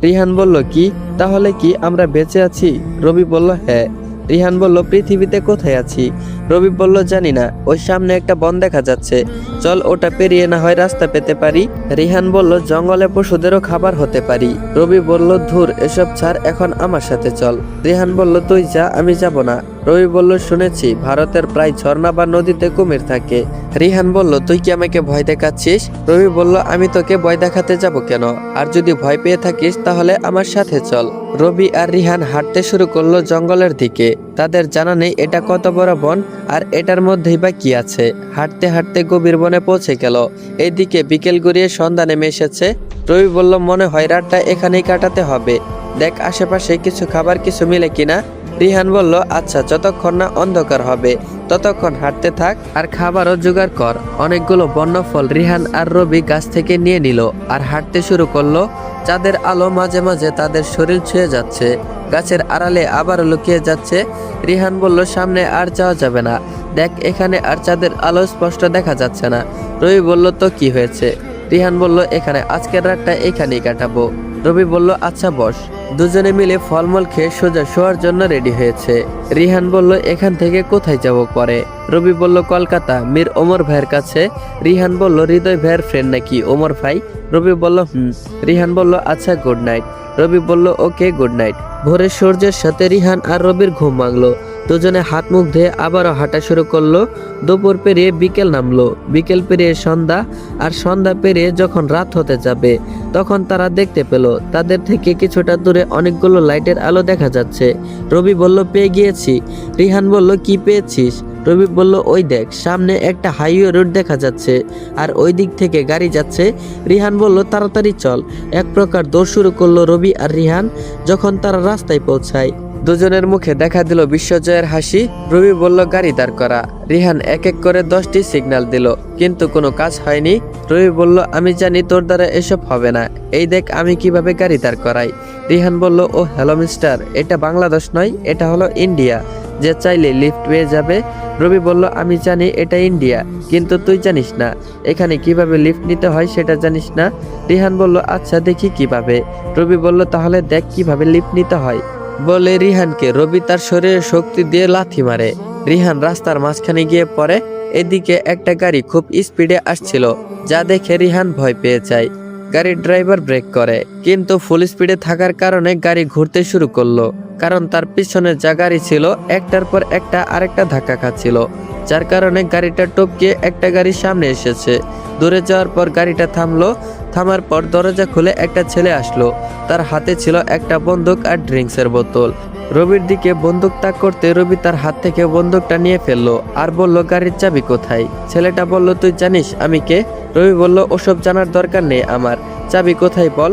রিহান বলল, কি তাহলে কি আমরা বেঁচে আছি? রবি বলল, হ্যাঁ। রিহান বলল পৃথিবীতে কোথায় আছি। রবি বলল জানি না, ওই সামনে একটা বন দেখা যাচ্ছে, চল ওটা পেরিয়ে না হয় রাস্তা পেতে পারি। রিহান বলল জঙ্গলে পশুদেরও খাবার হতে পারি। রবি বলল ধুর এসব ছাড়, এখন আমার সাথে চল। রিহান বলল তুই যা, আমি যাব না। রবি বলল শুনেছি ভারতের প্রায় ঝর্ণা বা নদীতে কুমির থাকে। রিহান বলল তুই কি আমাকে ভয় দেখাচ্ছিস? রবি বলল আমি তোকে ভয় দেখাতে যাব কেন, আর যদি ভয় পেয়ে থাকিস তাহলে আমার সাথে চল। রবি আর রিহান হাঁটতে শুরু করলো জঙ্গলের দিকে। তাদের জানা নেই এটা কত বড় বন আর এটার মধ্যেই বা কি আছে। হাঁটতে হাঁটতে গভীর বনে পৌঁছে গেল। এইদিকে বিকেল গড়িয়ে সন্ধ্যা নেমে এসেছে। রবি বলল মনে হয় রাতটা এখানেই কাটাতে হবে, দেখ আশেপাশে কিছু খাবার কিছু মিলে কিনা। রিহান বলল আচ্ছা, যতক্ষণ না অন্ধকার হবে ততক্ষণ হাঁটতে থাক আর খাবারও জোগাড় কর। অনেকগুলো বন্যফল রিহান আর রবি গাছ থেকে নিয়ে নিল আর হাঁটতে শুরু করলো। চাঁদের আলো মাঝে মাঝে তাদের শরীর ছুঁয়ে যাচ্ছে, গাছের আড়ালে আবার লুকিয়ে যাচ্ছে। রিহান বলল সামনে আর যাওয়া যাবে না, দেখ এখানে আর চাঁদের আলো স্পষ্ট দেখা যাচ্ছে না। রবি বলল তো কি হয়েছে? রিহান বলল এখানে আজকের রাতটা এখানেই কাটাবো। রবি বলল আচ্ছা বস। দুজনে মিলে ফলমূল খেয়ে সোজা শোয়ার জন্য রেডি হয়েছে। রিহান বলল এখান থেকে কোথায় যাব পরে? রবি বলল কলকাতা, মীর ওমর ভাইয়ের কাছে। রিহান বলল হৃদয় ভাইয়ের ফ্রেন্ড নাকি ওমর ভাই? রবি বলল রিহান বলল আচ্ছা গুড নাইট। রবি বলল ওকে গুড নাইট। ভোরের সূর্যের সাথে রিহান আর রবির ঘুম ভাঙলো। দুজনে হাত মুখ ধুয়ে আবারও হাঁটা শুরু করলো। দুপুর পেরিয়ে বিকেল নামলো, বিকেল পেরিয়ে সন্ধ্যা, আর সন্ধ্যা পেরিয়ে যখন রাত হতে যাবে তখন তারা দেখতে পেল তাদের থেকে কিছুটা দূরে অনেকগুলো লাইটের আলো দেখা যাচ্ছে। রবি বলল পেয়ে গিয়েছি। রিহান বলল কি পেয়েছিস? রবি বলল ওই দেখ সামনে একটা হাইওয়ে রোড দেখা যাচ্ছে আর ওই দিক থেকে গাড়ি যাচ্ছে। রিহান বলল তাড়াতাড়ি চল। এক প্রকার দৌড় শুরু করলো রবি আর রিহান। যখন তারা রাস্তায় পৌঁছায় দুজনের মুখে দেখা দিল বিশ্বজয়ের হাসি। রবি বলল গাড়ি দাঁড় করা। রিহান এক এক করে 10টি সিগন্যাল দিল, কিন্তু কোনো কাজ হয়নি। রবি বলল আমি জানি তোর দ্বারা এসব হবে না, এই দেখ আমি কিভাবে গাড়ি দাঁড় করাই। রিহান বলল ও হ্যালো মিস্টার, এটা বাংলাদেশ নয়, এটা হলো ইন্ডিয়া, যে চাইলে লিফট পেয়ে যাবে। রবি বলল আমি জানি এটা ইন্ডিয়া, কিন্তু তুই জানিস না এখানে কিভাবে লিফট নিতে হয়, সেটা জানিস না। রিহান বলল আচ্ছা দেখি কিভাবে। রবি বলল তাহলে দেখ কিভাবে লিফট নিতে হয়। বলে রিহানকে রবি তার শরীরে শক্তি দিয়ে লাথি মারে। রিহান রাস্তার মাঝখানে গিয়ে পড়ে। এদিকে একটা গাড়ি খুব স্পিডে আসছিল, যা দেখে রিহান ভয় পেয়ে যায়। গাড়ির ড্রাইভার ব্রেক করে, কিন্তু ফুল স্পিডে থাকার কারণে গাড়ি ঘুরতে শুরু করলো, কারণ তার পিছনে যা গাড়ি ছিল একটার পর একটা আরেকটা ধাক্কা খাচ্ছিল, যার কারণে গাড়িটা টপকে একটা গাড়ির সামনে এসেছে। দূরে যাওয়ার পর গাড়িটা থামলো। থামার পর দরজা খুলে একটা ছেলে আসলো। তার হাতে ছিল একটা বন্দুক আর ড্রিঙ্কসের বোতল। রবির দিকে বন্দুক তাক করতে রবি তার হাত থেকে বন্দুকটা নিয়ে ফেললো আর বলল গাড়ির চাবি কোথায়? ছেলেটা বলল তুই জানিস আমি কে? রবি বলল ওসব জানার দরকার নেই আমার, চাবি কোথায় বল।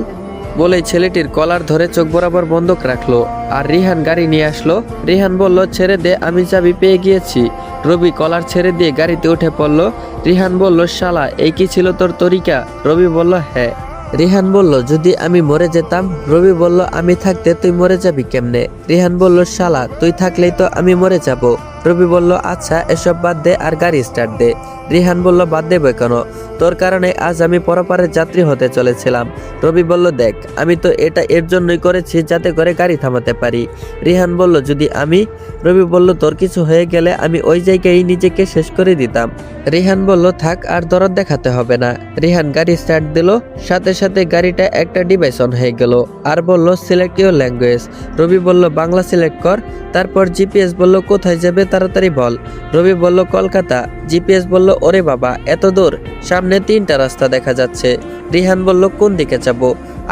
বলে ছেলেটির কলার ধরে চোখ বরাবর বন্দুক রাখলো আর রিহান গাড়ি নিয়ে আসলো। রিহান বলল ছেড়ে দে, আমি চাবি পেয়ে গিয়েছি। রবি কলার ছেড়ে দিয়ে গাড়িতে উঠে পড়ল। রিহান বলল শালা এই কি ছিল তোর তরিকা? রবি বলল হ্যাঁ। রিহান বলল যদি আমি মরে যেতাম? রবি বলল আমি থাকতে তুই মরে যাবি কেমনে? রিহান বলল শালা তুই থাকলেই তো আমি মরে যাব। রবি বলল আচ্ছা এসব বাদ দে আর গাড়ি স্টার্ট দে। রিহান বলল বাদ দেবে কেন? তোর কারণে আজ আমি পরপারের যাত্রী হতে চলেছিলাম। রবি বলল দেখ আমি তো এটা এর জন্যই করেছি যাতে করে গাড়ি থামাতে পারি। রিহান বলল যদি আমি? রবি বলল তোর কিছু হয়ে গেলে আমি ওই জায়গায় নিজেকে শেষ করে দিতাম। রিহান বলল থাক আর দরদ দেখাতে হবে না। রিহান গাড়ি স্টার্ট দিল, সাথে সাথে গাড়িটা একটা ডিভাইস অন হয়ে গেল আর বলল সিলেক্ট ইউর ল্যাঙ্গুয়েজ। রবি বলল বাংলা সিলেক্ট কর। তারপর জিপিএস বলল কোথায় যাবে তাড়াতাড়ি বল। রবি বলল কলকাতা। জিপিএস বলল ওরে বাবা এত দূর, সামনে 3টা রাস্তা দেখা যাচ্ছে। রিহান বলল কোন দিকে যাব?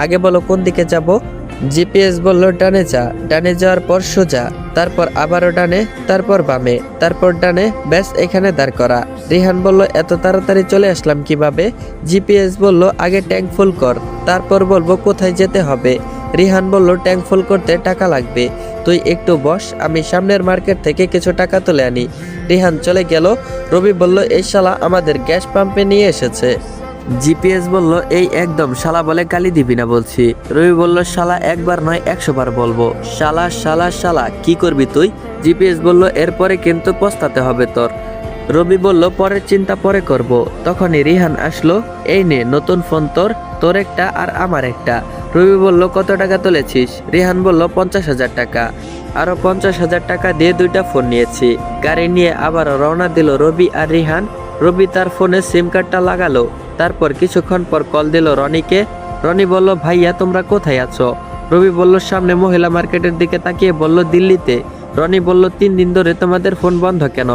আগে বলো কোন দিকে যাব। জিপিএস বলল ডানে যা, ডানে যাওয়ার পর সোজা, তারপর আবারও ডানে, তারপর বামে, তারপর ডানে, ব্যাস এখানে দাঁড় করা। রিহান বলল এত তাড়াতাড়ি চলে আসলাম কিভাবে? জিপিএস বলল আগে ট্যাঙ্ক ফুল কর, তারপর বলবো কোথায় যেতে হবে। রিহান বলল ট্যাঙ্ক ফুল করতে টাকা লাগবে, তুই একটু বস, আমি সামনের মার্কেট থেকে কিছু টাকা তুলে আনি। রিহান চলে গেল। রবি বলল এই শালা আমাদের গ্যাস পাম্পে নিয়ে এসেছে। জিপিএস বলল এই একদম শালা বলে গালি দিবি না বলছি। রবি বলল শালা একবার নয় 100 বার বলবো। শালা শালা শালা কি করবি তুই? জিপিএস বলল এরপরে কিন্তু পস্তাতে হবে তোর। রবি বলল পরের চিন্তা পরে করব। তখনই রিহান আসলো। এই নে নতুন ফোন তোর, তোর একটা আর আমার একটা। রবি বলল কত টাকা তুলেছিস? রিহান বলল 50,000 টাকা। আরো 50,000 টাকা দিয়ে 2টা ফোন নিয়েছি। গাড়ি নিয়ে আবারও রওনা দিল রবি আর রিহান। রবি তার ফোনে সিম কার্ডটা লাগালো, তারপর কিছুক্ষণ পর কল দিল রনিকে। রনি বলল, ভাইয়া তোমরা কোথায় আছো? রবি বলল, সামনে মহিলা মার্কেটের দিকে তাকিয়ে বলল, দিল্লিতে। রনি বলল, 3 দিন ধরে তোমাদের ফোন বন্ধ কেন?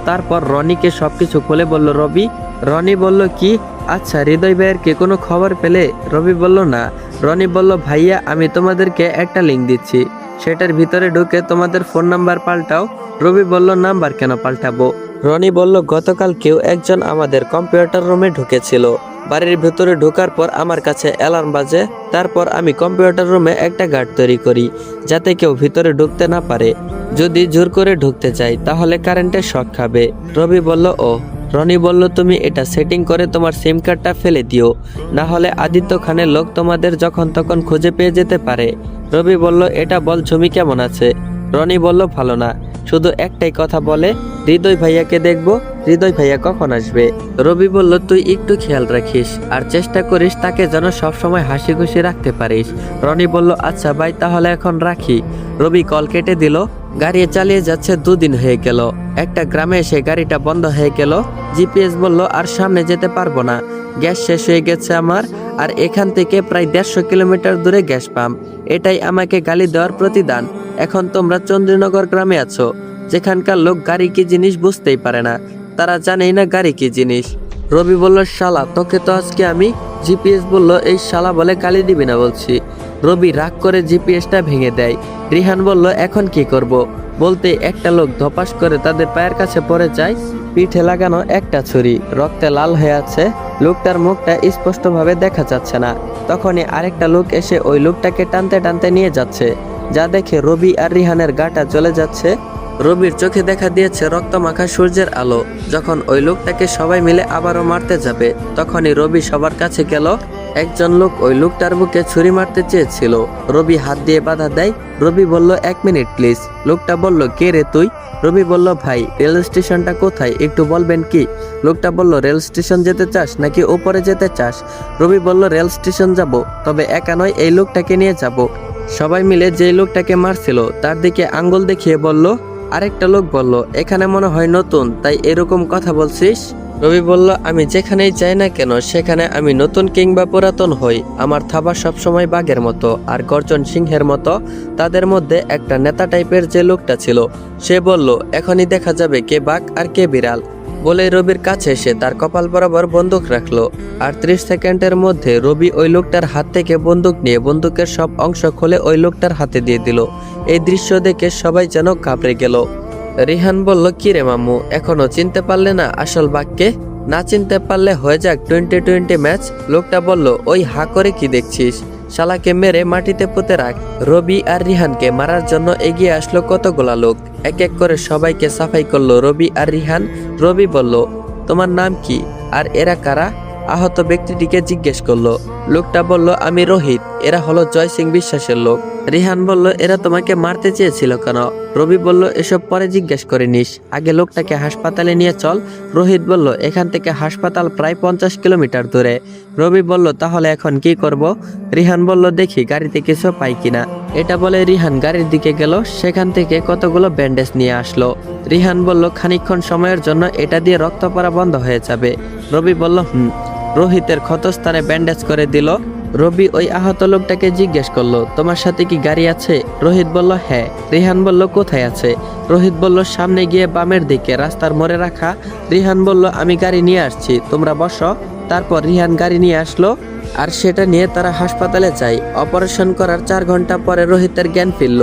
তারপর রনিকে সবকিছু খুলে বলল রবি। রনি বলল, কি? আচ্ছা, হৃদয় ভাইয়ের কি কোনো খবর পেলে? রবি বলল, না। রনি বলল, ভাইয়া আমি তোমাদেরকে একটা লিঙ্ক দিচ্ছি, সেটার ভিতরে ঢুকে তোমাদের ফোন নাম্বার পাল্টাও। রবি বলল, নাম্বার কেন পাল্টাবো? রনি বলল, গতকাল কেউ একজন আমাদের কম্পিউটার রুমে ঢুকেছিল। বাড়ির ভেতরে ঢোকার পর আমার কাছে অ্যালার্ম বাজে। তারপর আমি কম্পিউটার রুমে একটা গার্ড তৈরি করি, যাতে কেউ ভিতরে ঢুকতে না পারে। যদি জোর করে ঢুকতে চাই তাহলে কারেন্টের শক খাবে। রবি বলল, ও। রনি বলল, তুমি এটা সেটিং করে তোমার সিম কার্ডটা ফেলে দিও, না হলে আদিত্য খানের লোক তোমাদের যখন তখন খুঁজে পেয়ে যেতে পারে। রবি বলল, এটা বল ঝুমি কেমন আছে? রনি বলল, ভালো না, শুধু একটাই কথা বলে, হৃদয় ভাইয়াকে দেখবো। হৃদয় ভাইয়া কখন আসবে? রবি বলল, তুই একটু খেয়াল রাখিস আর চেষ্টা করিস তাকে যেন সবসময় হাসি খুশি রাখতে পারিস। রনি বলল, আচ্ছা ভাই, তাহলে এখন রাখি। রবি কল কেটে দিল। গাড়ি চালিয়ে যাচ্ছে, 2 দিন হয়ে গেল। একটা গ্রামে এসে গাড়িটা বন্ধ হয়ে গেল। জিপিএস বলল, আর সামনে যেতে পারবো না, গ্যাস শেষ হয়ে গেছে আমার। আর এখান থেকে প্রায় 150 কিলোমিটার দূরে গ্যাস পাম্প। এটাই আমাকে গালি দেওয়ার প্রতিদান। এখন তোমরা চন্দ্রনগর গ্রামে আছো, যেখানকার লোক গাড়ি কি জিনিস বুঝতেই পারে না, তারা জানেই না গাড়ি কি জিনিস। রবি বলল, শালা, তোকে তো আজকে আমি। জিপিএস বলল, এই শালা বলে গালি দিবি না বলছি। রবি রাগ করে জিপিএসটা ভেঙে দেয়। রিহান বলল, এখন কি করব? বলতে একটা লোক ধপাস করে তাদের পায়ের কাছে পড়ে যায়। পিঠে লাগানো একটা ছুরি রক্তে লাল হয়ে আছে, লোকটার মুখটা স্পষ্টভাবে দেখা যাচ্ছে না। তখনই আরেকটা লোক এসে ওই লোকটাকে টানতে টানতে নিয়ে যাচ্ছে, যা দেখে রবি আর রিহানের গাটা জ্বলে যাচ্ছে। রবির চোখে দেখা দিয়েছে রক্তমাখা সূর্যের আলো। যখন ওই লোকটাকে সবাই মিলে আবারও মারতে যাবে, তখনই রবি সবার কাছে গেল। একজন লোক ওই লোকটার বুকে ছুরি মারতে চেয়েছিল, রবি হাত দিয়ে বাধা দেয়। রবি বলল, 1 মিনিট প্লিজ। লোকটা বলল, কে রে তুই? রবি বলল, ভাই, রেল স্টেশনটা কোথায় একটু বলবেন কি? লোকটা বলল, রেল স্টেশন যেতে চাস নাকি উপরে যেতে চাস? রবি বলল, রেল স্টেশন যাব, তবে একা নয়, এই লোকটাকে নিয়ে যাব। সবাই মিলে যেই লোকটাকে মারছিল তার দিকে আঙ্গুল দেখিয়ে বলল। আরেকটা লোক বলল, এখানে মনে হয় নতুন, তাই এরকম কথা বলছিস? রবি বলল, আমি যেখানেই যাই না কেন সেখানে আমি নতুন কিংবা পুরাতন হই। আমার থাবা সবসময় বাঘের মতো আর গর্জন সিংহের মতো। তাদের মধ্যে একটা নেতা টাইপের যে লোকটা ছিল, সে বলল, এখনই দেখা যাবে কে বাঘ আর কে বিড়াল। বলে রবির কাছে এসে তার কপাল বরাবর বন্দুক রাখলো। আর 30 সেকেন্ডের মধ্যে রবি ওই লোকটার হাত থেকে বন্দুক নিয়ে বন্দুকের সব অংশ খুলে ওই লোকটার হাতে দিয়ে দিল। এই দৃশ্য দেখে সবাই যেন ঘাবড়ে গেল। রিহান বলল, কি রে মামু, এখনো চিনতে পারলে না আসল বাঘকে? না চিনতে পারলে হয়ে যাক 20-20 ম্যাচ। লোকটা বলল, ওই হা করে কি দেখছিস? শালাকে মেরে মাটিতে পুঁতে রাখ। রবি আর রিহানকে মারার জন্য এগিয়ে আসলো কতগুলা লোক। এক এক করে সবাইকে সাফাই করলো রবি আর রিহান। রবি বলল, তোমার নাম কি আর এরা কারা? আহত ব্যক্তিটিকে জিজ্ঞেস করলো। লোকটা বলল, আমি রোহিত, এরা হলো জয় সিং বিশ্বাসের লোক। রিহান বলল, এরা তোমাকে মারতে চেয়েছিল কেন? রবি বলল, এসব পরে জিজ্ঞেস করে নিস, আগে লোকটাকে হাসপাতালে নিয়ে চল। রোহিত বলল, এখান থেকে হাসপাতাল প্রায় 50 কিলোমিটার দূরে। রবি বলল, তাহলে এখন কি করব? রিহান বলল, দেখি গাড়িতে কিছু পাই কিনা। এটা বলে রিহান গাড়ির দিকে গেল, সেখান থেকে কতগুলো ব্যান্ডেজ নিয়ে আসলো। রিহান বলল, খানিকক্ষণ সময়ের জন্য এটা দিয়ে রক্ত পড়া বন্ধ হয়ে যাবে। রবি বলল, রোহিতের ক্ষতস্থানে ব্যান্ডেজ করে দিল। রবি ওই আহত লোকটাকে জিজ্ঞেস করলো, তোমার সাথে কি গাড়ি আছে? রোহিত বলল, হ্যাঁ। রিহান বলল, কোথায় আছে? রোহিত বলল, সামনে গিয়ে বামের দিকে রাস্তার মোড়ে রাখা। রিহান বলল, আমি গাড়ি নিয়ে আসছি, তোমরা বসো। তারপর রিহান গাড়ি নিয়ে আসলো আর সেটা নিয়ে তারা হাসপাতালে যায়। অপারেশন করার 4 ঘন্টা পরে রোহিতের জ্ঞান ফিরল।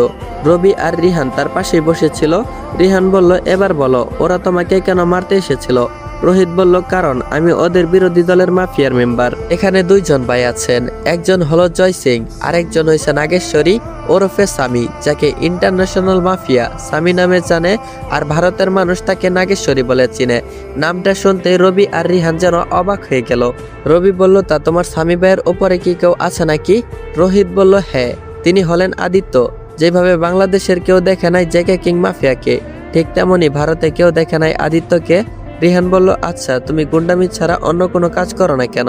রবি আর রিহান তার পাশেই বসেছিল। রিহান বলল, এবার বলো, ওরা তোমাকে কেন মারতে এসেছিল? রোহিত বলল, কারণ আমি ওদের বিরোধী দলের মাফিয়ার মেম্বার। এখানে 2 জন ভাই আছেন, একজন হলো জয় সিং, আরেকজন হয়েছে নাগেশ্বরী ওরফে সামি, যাকে ইন্টারন্যাশনাল মাফিয়া সামি নামে জানে, আর ভারতের মানুষ তাকে নাগেশ্বরী বলে চিনে। নামটা শুনতে রবি আর রিহান যেন অবাক হয়ে গেল। রবি বলল, তা তোমার সামি ভাইয়ের ওপরে কি কেউ আছে নাকি? রোহিত বলল, হ্যাঁ, তিনি হলেন আদিত্য। যেভাবে বাংলাদেশের কেউ দেখে নাই জেকে কিং মাফিয়াকে, ঠিক তেমনি ভারতে কেউ দেখে নাই আদিত্যকে। রিহান বলল, আচ্ছা, তুমি গুন্ডামি ছাড়া অন্য কোনো কাজ করো না কেন?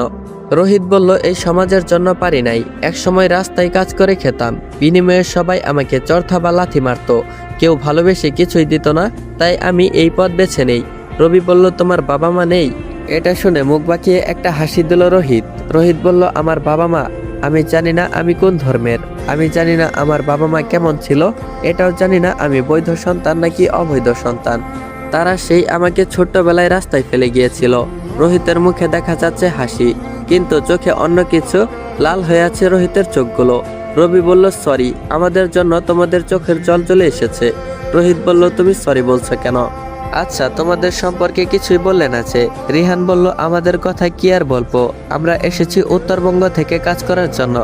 রোহিত বলল, এই সমাজের জন্য পারি নাই, একসময় রাস্তায় কাজ করে খেতাম, বিনিময়ে সবাই আমাকে চরথা বা লাথি মারতো, কেউ ভালোবেসে কিছুই দিত না, তাই আমি এই পথ বেছে নেই। রবি বলল, তোমার বাবা মা নেই? এটা শুনে মুখ বাঁকিয়ে একটা হাসি দিল রোহিত। রোহিত বলল, আমার বাবা মা, আমি জানি না আমি কোন ধর্মের, আমি জানি না আমার বাবা মা কেমন ছিল, এটাও জানি না আমি বৈধ সন্তান নাকি অবৈধ সন্তান। তারা সেই আমাকে ছোট্টবেলায় রাস্তায় ফেলে গিয়েছিল। রোহিতের মুখে দেখা যাচ্ছে হাসি, কিন্তু চোখে অন্য কিছু, লাল হয়ে আছে রোহিতের চোখগুলো। রবি বলল, সরি, আমাদের জন্য তোমাদের চোখের জল চলে এসেছে। রোহিত বলল, তুমি সরি বলছো কেন? আচ্ছা, তোমাদের সম্পর্কে কিছুই বললেন আছে। রিহান বলল, আমাদের কথা কি আর বলবো, আমরা এসেছি উত্তরবঙ্গ থেকে কাজ করার জন্য।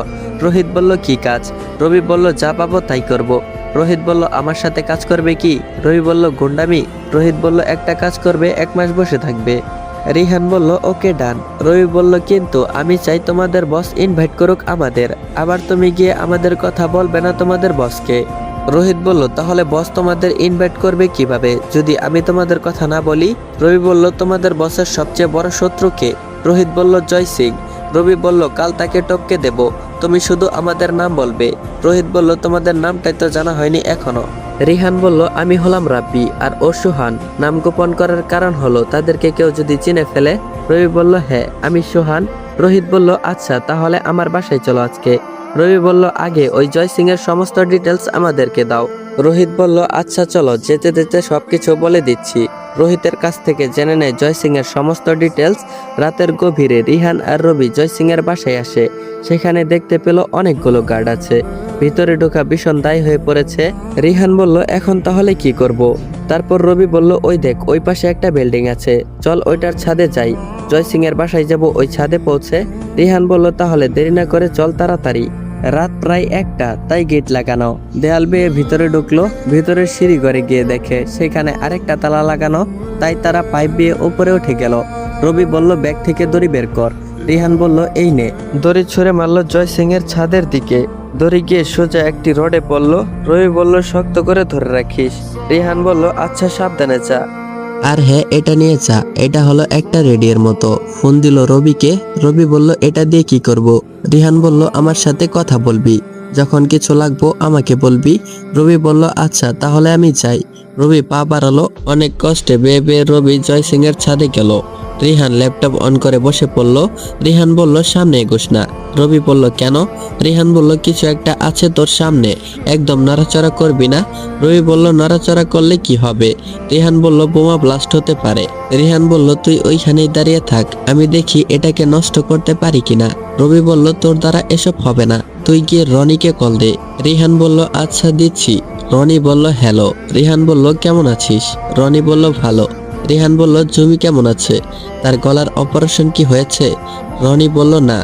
রোহিত বলল, কি কাজ? রবি বলল, যা পাবো তাই করব। রোহিত বলল, আমার সাথে কাজ করবে কি? রবি বলল, গুন্ডামি। রোহিত বলল, একটা কাজ করবে, 1 মাস বসে থাকবে। রিহান বলল, ওকে ডান। রবি বলল, কিন্তু আমি চাই তোমাদের বস ইনভাইট করুক আমাদের, আবার তুমি গিয়ে আমাদের কথা বলবে না তোমাদের বসকে। রোহিত বলল, তাহলে বস তোমাদের ইনভাইট করবে কিভাবে যদি আমি তোমাদের কথা না বলি? রবি বলল, তোমাদের বসের সবচেয়ে বড় শত্রু কে? রোহিত বলল, জয় সিং। রবি বলল, কাল তাকে টপকে দেব, তুমি শুধু আমাদের নাম বলবে। রোহিত বলল, তোমাদের নামটাই তো জানা হয়নি এখনো। রিহান বলল, আমি হলাম রাব্বি আর ও সুহান। নাম গোপন করার কারণ হলো তাদেরকে কেউ যদি চিনে ফেলে। রবি বলল, হ্যাঁ, আমি সুহান। রোহিত বলল, আচ্ছা, তাহলে আমার বাসায় চলো আজকে। রবি বলল, আগে ওই জয় সিং এর সমস্ত ডিটেলস আমাদেরকে দাও। রোহিত বলল, আচ্ছা চলো, যেতে যেতে সবকিছু বলে দিচ্ছি। রোহিতের কাছ থেকে জেনে নেয় জয় সিং এর সমস্ত ডিটেলস। রাতের গভীরে রিহান আর রবি জয় সিং এর বাসায় আসে। সেখানে দেখতে পেল অনেকগুলো গার্ড আছে। ভিতরে ঢোকা ভীষণ দায়ী হয়ে পড়েছে। রিহান বলল, এখন তাহলে কি করব? তারপর রবি বলল, ওই দেখ, ওই পাশে একটা বিল্ডিং আছে, চল ওইটার ছাদে যাই। জয় সিং এর বাসায় যাব। ওই ছাদে পৌঁছে রিহান বলল, তাহলে দেরি না করে চল তাড়াতাড়ি। রাত প্রায় 1টা, তাই গেট লাগানো। দেয়াল বেয়ে ভিতরে ঢুকলো। ভিতরের সিঁড়ি ঘরে গিয়ে দেখে সেখানে আরেকটা তালা লাগানো, তাই তারা পাইপ বেয়ে উপরে উঠে গেল। রবি বলল, ব্যাগ থেকে দড়ি বের কর। রিহান বলল, এই নে। দড়ি ছুঁড়ে মারল জয় সিং এর ছাদের দিকে। দড়ি গিয়ে সোজা একটি রডে পড়ল। রবি বলল, শক্ত করে ধরে রাখিস। রিহান বলল, আচ্ছা, সাবধানে যা। আর হ্যাঁ, এটা নিয়ে যা, এটা হলো একটা রেডিওর মতো। ফোন দিল রবিকে। রবি বলল, এটা দিয়ে কি করব? রিহান বলল, আমার সাথে কথা বলবি, যখন কিছু লাগবো আমাকে বলবি। রবি বলল, আচ্ছা, তাহলে আমি যাই। রবি পা বাড়ালো। অনেক কষ্টে বেয়ে বেয়ে রবি জয় সিং এর ছাদে গেল। রিহান ল্যাপটপ অন করে বসে পড়ল। রিহান বলল, সামনে এগোস না। রবি বলল, কেন? রিহান বলল, কিছু একটা আছে তোর সামনে, একদম নড়াচড়া করবি না। রবি বলল, নড়াচড়া করলে কি হবে? রিহান বলল, বোমা ব্লাস্ট হতে পারে। রিহান বলল, তুই ওইখানেই দাঁড়িয়ে থাক, আমি দেখি এটাকে নষ্ট করতে পারি কিনা। রবি বলল, তোর দ্বারা এসব হবে না, তুই গিয়ে রনিকে কল দে। রিহান বলল, আচ্ছা, দিচ্ছি। রনি বলল, হ্যালো। রিহান বলল, কেমন আছিস? রনি বলল, ভালো। রিহান বলল, জমি কেমন আছে? তার গলার অপারেশন কি হয়েছে? রনি বলল, না,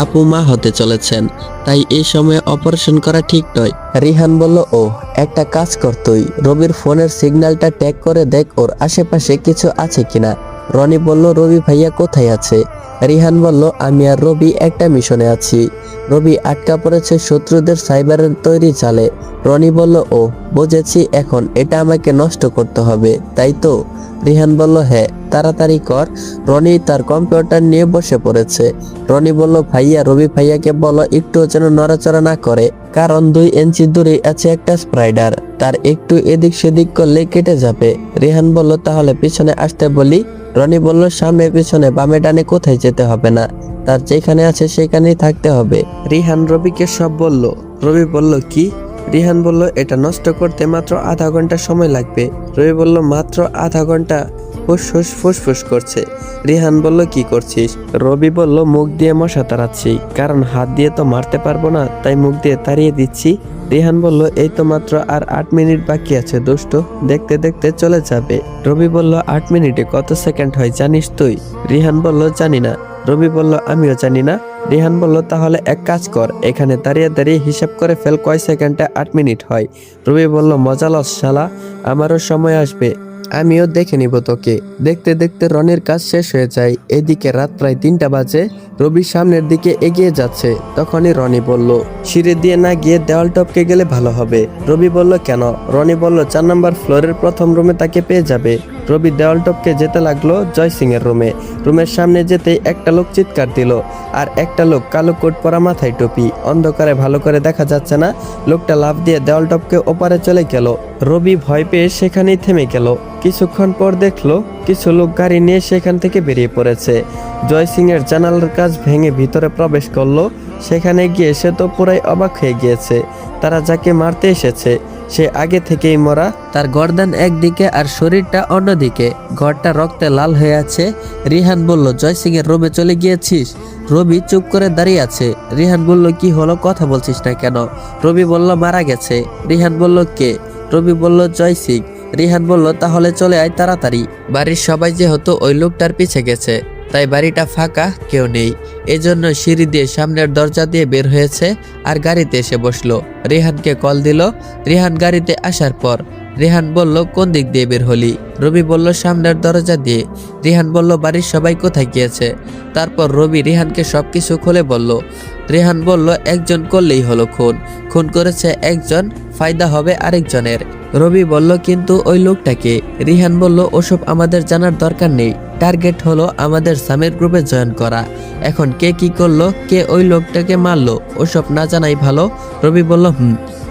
আপু মা হতে চলেছেন, তাই এই সময়ে অপারেশন করা ঠিক নয়। রিহান বলল, ও, একটা কাজ কর, তুই রবির ফোনের সিগন্যালটা ট্যাগ করে দেখ ওর আশেপাশে কিছু আছে কিনা। রনি বলল, রবি ভাইয়া কোথায় আছে? রিহান বলল, আমি আর রবি একটা মিশনে আছি। রবি আটকা পড়েছে শত্রুদের সাইবারের তৈরি জালে। রনি বলল, ও, বুঝেছি, এখন এটা আমাকে নষ্ট করতে হবে, তাই তো? রিহান বলল, হ্যাঁ, তাড়াতাড়ি কর। রনি তার কম্পিউটার নিয়ে বসে পড়েছে। রনি বলল, ভাইয়া, রবি ভাইয়াকে বলো একটু যেন নড়াচড়া না করে, কারণ 2 ইঞ্চি দূরে আছে একটা স্পাইডার, তার একটু এদিক সেদিক করলে কেটে যাবে। রিহান বলল, তাহলে পিছনে আসতে বলি। রনি বলল, সামনে পিছনে বামে ডানে কোথায় যেতে হবে না, তার যেখানে আছে সেখানেই থাকতে হবে। রিহান রবিকে সব বলল। রবি বলল, কি? রিহান বলল, এটা নষ্ট করতে মাত্র আধা ঘন্টা সময় লাগবে। রবি বলল, মাত্র আধা ঘন্টা? ফুসফুস ফুসফুস করছে। রিহান বলল, কি করছিস? রবি বলল, মুখ দিয়ে মশা তাড়াচ্ছি, কারণ হাত দিয়ে তো মারতে পারবো না, তাই মুখ দিয়ে তাড়িয়ে দিচ্ছি। রিহান বলল, এই তো মাত্র আর 8 মিনিট বাকি আছে দোস্ত, দেখতে দেখতে চলে যাবে। রবি বলল, 8 মিনিটে কত সেকেন্ড হয় জানিস তুই? রিহান বলল, জানি না। রবি বলল, আমিও জানি না। রিহান বলল, তাহলে এক কাজ কর, এখানে দাঁড়িয়ে দাঁড়িয়ে হিসাব করে ফেল কয় সেকেন্ডে 8 মিনিট হয়। রবি বলল, মজা লস শালা, আমারও সময় আসবে, আমিও দেখে নিব তোকে। দেখতে দেখতে রনির কাজ শেষ হয়ে যায়। এদিকে রাত প্রায় 3টা বাজে। রবি সামনের দিকে এগিয়ে যাচ্ছে। তখনই রনি বলল, সিঁড়ি দিয়ে না গিয়ে দেওয়াল টপকে গেলে ভালো হবে। রবি বলল, কেন? রনি বলল, 4 নম্বর ফ্লোরের প্রথম রুমে তাকে পেয়ে যাবে। রবি দেওয়াল টপকে যেতে লাগলো জয় সিং এর রুমের সামনে যেতেই একটা লোক চিৎকার দিল, আর একটা লোক কালো কোট পরা, মাথায় টুপি, অন্ধকারে ভালো করে দেখা যাচ্ছে না। লোকটা লাফ দিয়ে দেওয়াল টপকে ওপারে চলে গেল। রবি ভয় পেয়ে সেখানেই থেমে গেল। কিছুক্ষণ পর দেখলো কিছু লোক গাড়ি নিয়ে সেখান থেকে বেরিয়ে পড়েছে। জয় সিং এর জানালার কাঁচ ভেঙে ভিতরে প্রবেশ করলো। সেখানে গিয়ে সে তো পুরাই অবাক হয়ে গিয়েছে। তারা যাকে মারতে এসেছে সে আগে থেকেই মরা, তার গর্দান একদিকে আর শরীরটা অন্যদিকে, ঘরটা রক্তে লাল হয়ে আছে। রিহান বলল, জয় সিং এর রুমে চলে গিয়েছিস? রবি চুপ করে দাঁড়িয়ে আছে। রিহান বলল, কি হলো, কথা বলছিস না কেন? রবি বলল, মারা গেছে। রিহান বলল, কে? রবি বলল, জয় সিং। রিহান বলল, তাহলে চলে আয় তাড়াতাড়ি। বাড়ির সবাই যেহেতু ওই লোকটার পিছে গেছে, তাই বাড়িটা ফাঁকা, কেউ নেই। এজন্য সিঁড়ি দিয়ে সামনের দরজা দিয়ে বের হয়েছে আর গাড়িতে এসে বসলো। রিহানকে কল দিল। রিহান গাড়িতে আসার পর রিহান বলল, কোন দিক দিয়ে বের হলি? রবি বলল, সামনের দরজা দিয়ে। রিহান বলল, বাড়ির সবাই কোথায় গিয়েছে? তারপর রবি রিহানকে সবকিছু খুলে বলল। রিহান বলল, একজন করলেই হলো খুন, খুন করেছে একজন, ফায়দা হবে আরেকজনের। রবি বলল, কিন্তু ওই লোকটাকে? রিহান বলল, ওসব আমাদের জানার দরকার নেই, টার্গেট হলো আমাদের সামির গ্রুপে জয়েন করা। এখন কে কি করলো, কে ওই লোকটাকে মারলো, ওসব না জানাই ভালো। রবি বলল,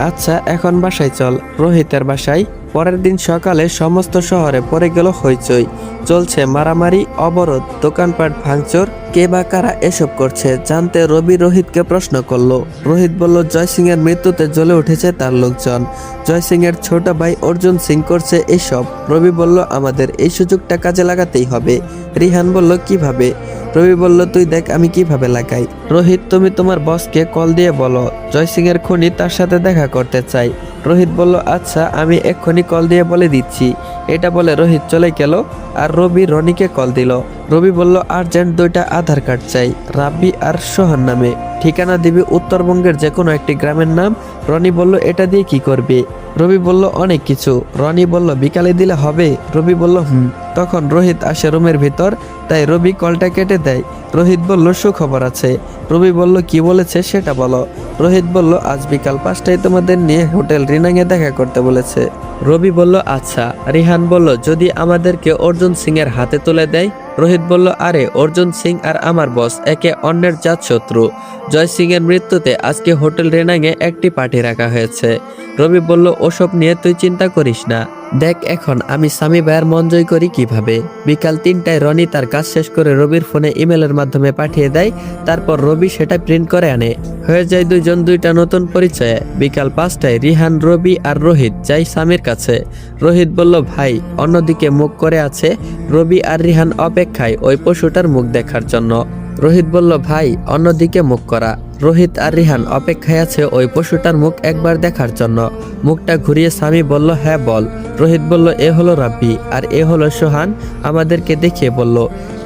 আচ্ছা এখন বাসায় চল, রোহিতের বাসায়। পরের দিন সকালে সমস্ত শহরে পড়ে গেল হইচই। চলছে মারামারি, অবরোধ, দোকানপাট ভাঙচুর। কে বা কারা এসব করছে জানতে রবি রোহিতকে প্রশ্ন করলো। রোহিত বলল, জয় সিং এর মৃত্যুতে জ্বলে উঠেছে তার লোকজন। জয় সিং এর ছোট ভাই অর্জুন সিং করছে এসব। রবি বলল, আমাদের এই সুযোগটা কাজে লাগাতেই হবে। রিহান বলল, কিভাবে? রবি বলল, তুই দেখ আমি কিভাবে লাগাই। রোহিত, তুমি তোমার বসকে কল দিয়ে বলো জয় সিং এর খুনি তার সাথে দেখা করতে চাই। রোহিত বলল, আচ্ছা আমি এক্ষুনি কল দিয়ে বলে দিচ্ছি। এটা বলে রোহিত চলে গেল আর রবি রনিকে কল দিল। রবি বলল, আর্জেন্ট 2টা আধার কার্ড চাই, রাব্বি আর সোহান নামে। ঠিকানা দিবি উত্তরবঙ্গের যে কোনো একটি গ্রামের নাম। রনি বলল, এটা দিয়ে কি করবে? রবি বলল, অনেক কিছু। রনি বলল, বিকালে দিলে হবে? রবি বলল, তখন রোহিত আসে রুমের ভিতর, তাই রবি কলটা কেটে দেয়। রোহিত বলল, সুখবর আছে। রবি বলল, কি বলেছে সেটা বলো। রোহিত বলল, আজ বিকাল 5টায় তোমাদের নিয়ে হোটেল রিনাঙে দেখা করতে বলেছে। রবি বলল, আচ্ছা। রিহান বলল, যদি আমাদেরকে অর্জুন সিং এর হাতে তুলে দেয়? রোহিত বলল, আরে অর্জুন সিং আর আমার বস একে অন্যের জাত শত্রু। জয় সিং এর মৃত্যুতে আজকে হোটেল রেনাঙে একটি পার্টি রাখা হয়েছে। রবি বলল, ওসব নিয়ে তুই চিন্তা করিস না, দেখ এখন আমি সামি ভাইয়ের মন জয় করি কিভাবে। বিকাল 3টায় রনি তার কাজ শেষ করে রবির ফোনে ইমেলের মাধ্যমে পাঠিয়ে দেয়। তারপর রবি সেটা প্রিন্ট করে আনে। হয়ে যায় দুইজন 2টা নতুন পরিচয়ে। বিকাল 5টায় রিহান, রবি আর রোহিত যায় সামির কাছে। রোহিত বলল, ভাই অন্যদিকে মুখ করে আছে। রবি আর রিহান অপেক্ষায় ওই পশুটার মুখ দেখার জন্য। রোহিত বলল, ভাই অন্যদিকে মুখ করা। রোহিত আর রিহান অপেক্ষায় আছে ওই পশুটার মুখ একবার দেখার জন্য। মুখটা ঘুরিয়ে সামি বলল, হ্যাঁ বল। রোহিত বলল, এ হলো রাব্বি আর এ হলো সোহান। আমাদেরকে দেখিয়ে বলল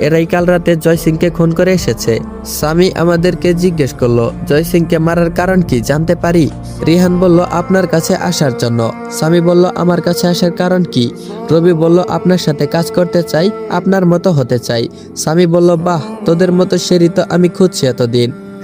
এরাই কাল রাতে জয় সিংকে খুন করে এসেছে। সামি আমাদেরকে জিজ্ঞেস করলো, জয় সিংকে মারার কারণ কি জানতে পারি? রিহান বলল, আপনার কাছে আসার জন্য। সামি বলল, আমার কাছে আসার কারণ কি? রবি বলল, আপনার সাথে কাজ করতে চাই, আপনার মতো হতে চাই। সামি বলল, বাহ, তোদের মতো সেরি তো আমি খুঁজছি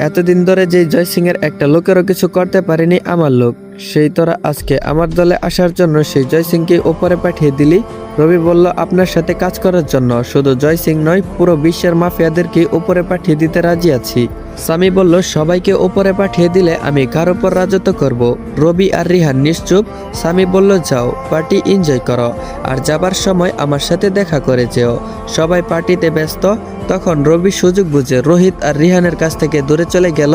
এতদিন ধরে যে জয় সিং এর একটা লোকেরও কিছু করতে পারেনি আমার লোক, সেই তোরা আজকে আমার দলে আসার জন্য সেই জয় সিংকে উপরে পাঠিয়ে দিলি। রবি বলল, আপনার সাথে কাজ করার জন্য শুধু জয় সিং নয়, পুরো বিশ্বের মাফিয়াদেরকে উপরে পাঠিয়ে দিতে রাজি আছি। সামি বলল, সবাইকে উপরে পাঠিয়ে দিলে আমি কার উপর রাজত্ব করব? রবি আর রিহান নিশ্চুপ। সামি বলল, যাও পার্টি এনজয় করো, আর যাবার সময় আমার সাথে দেখা করে যেও। সবাই পার্টিতে ব্যস্ত। তখন রবি সুযোগ বুঝে রোহিত আর রিহানের কাছ থেকে দূরে চলে গেল।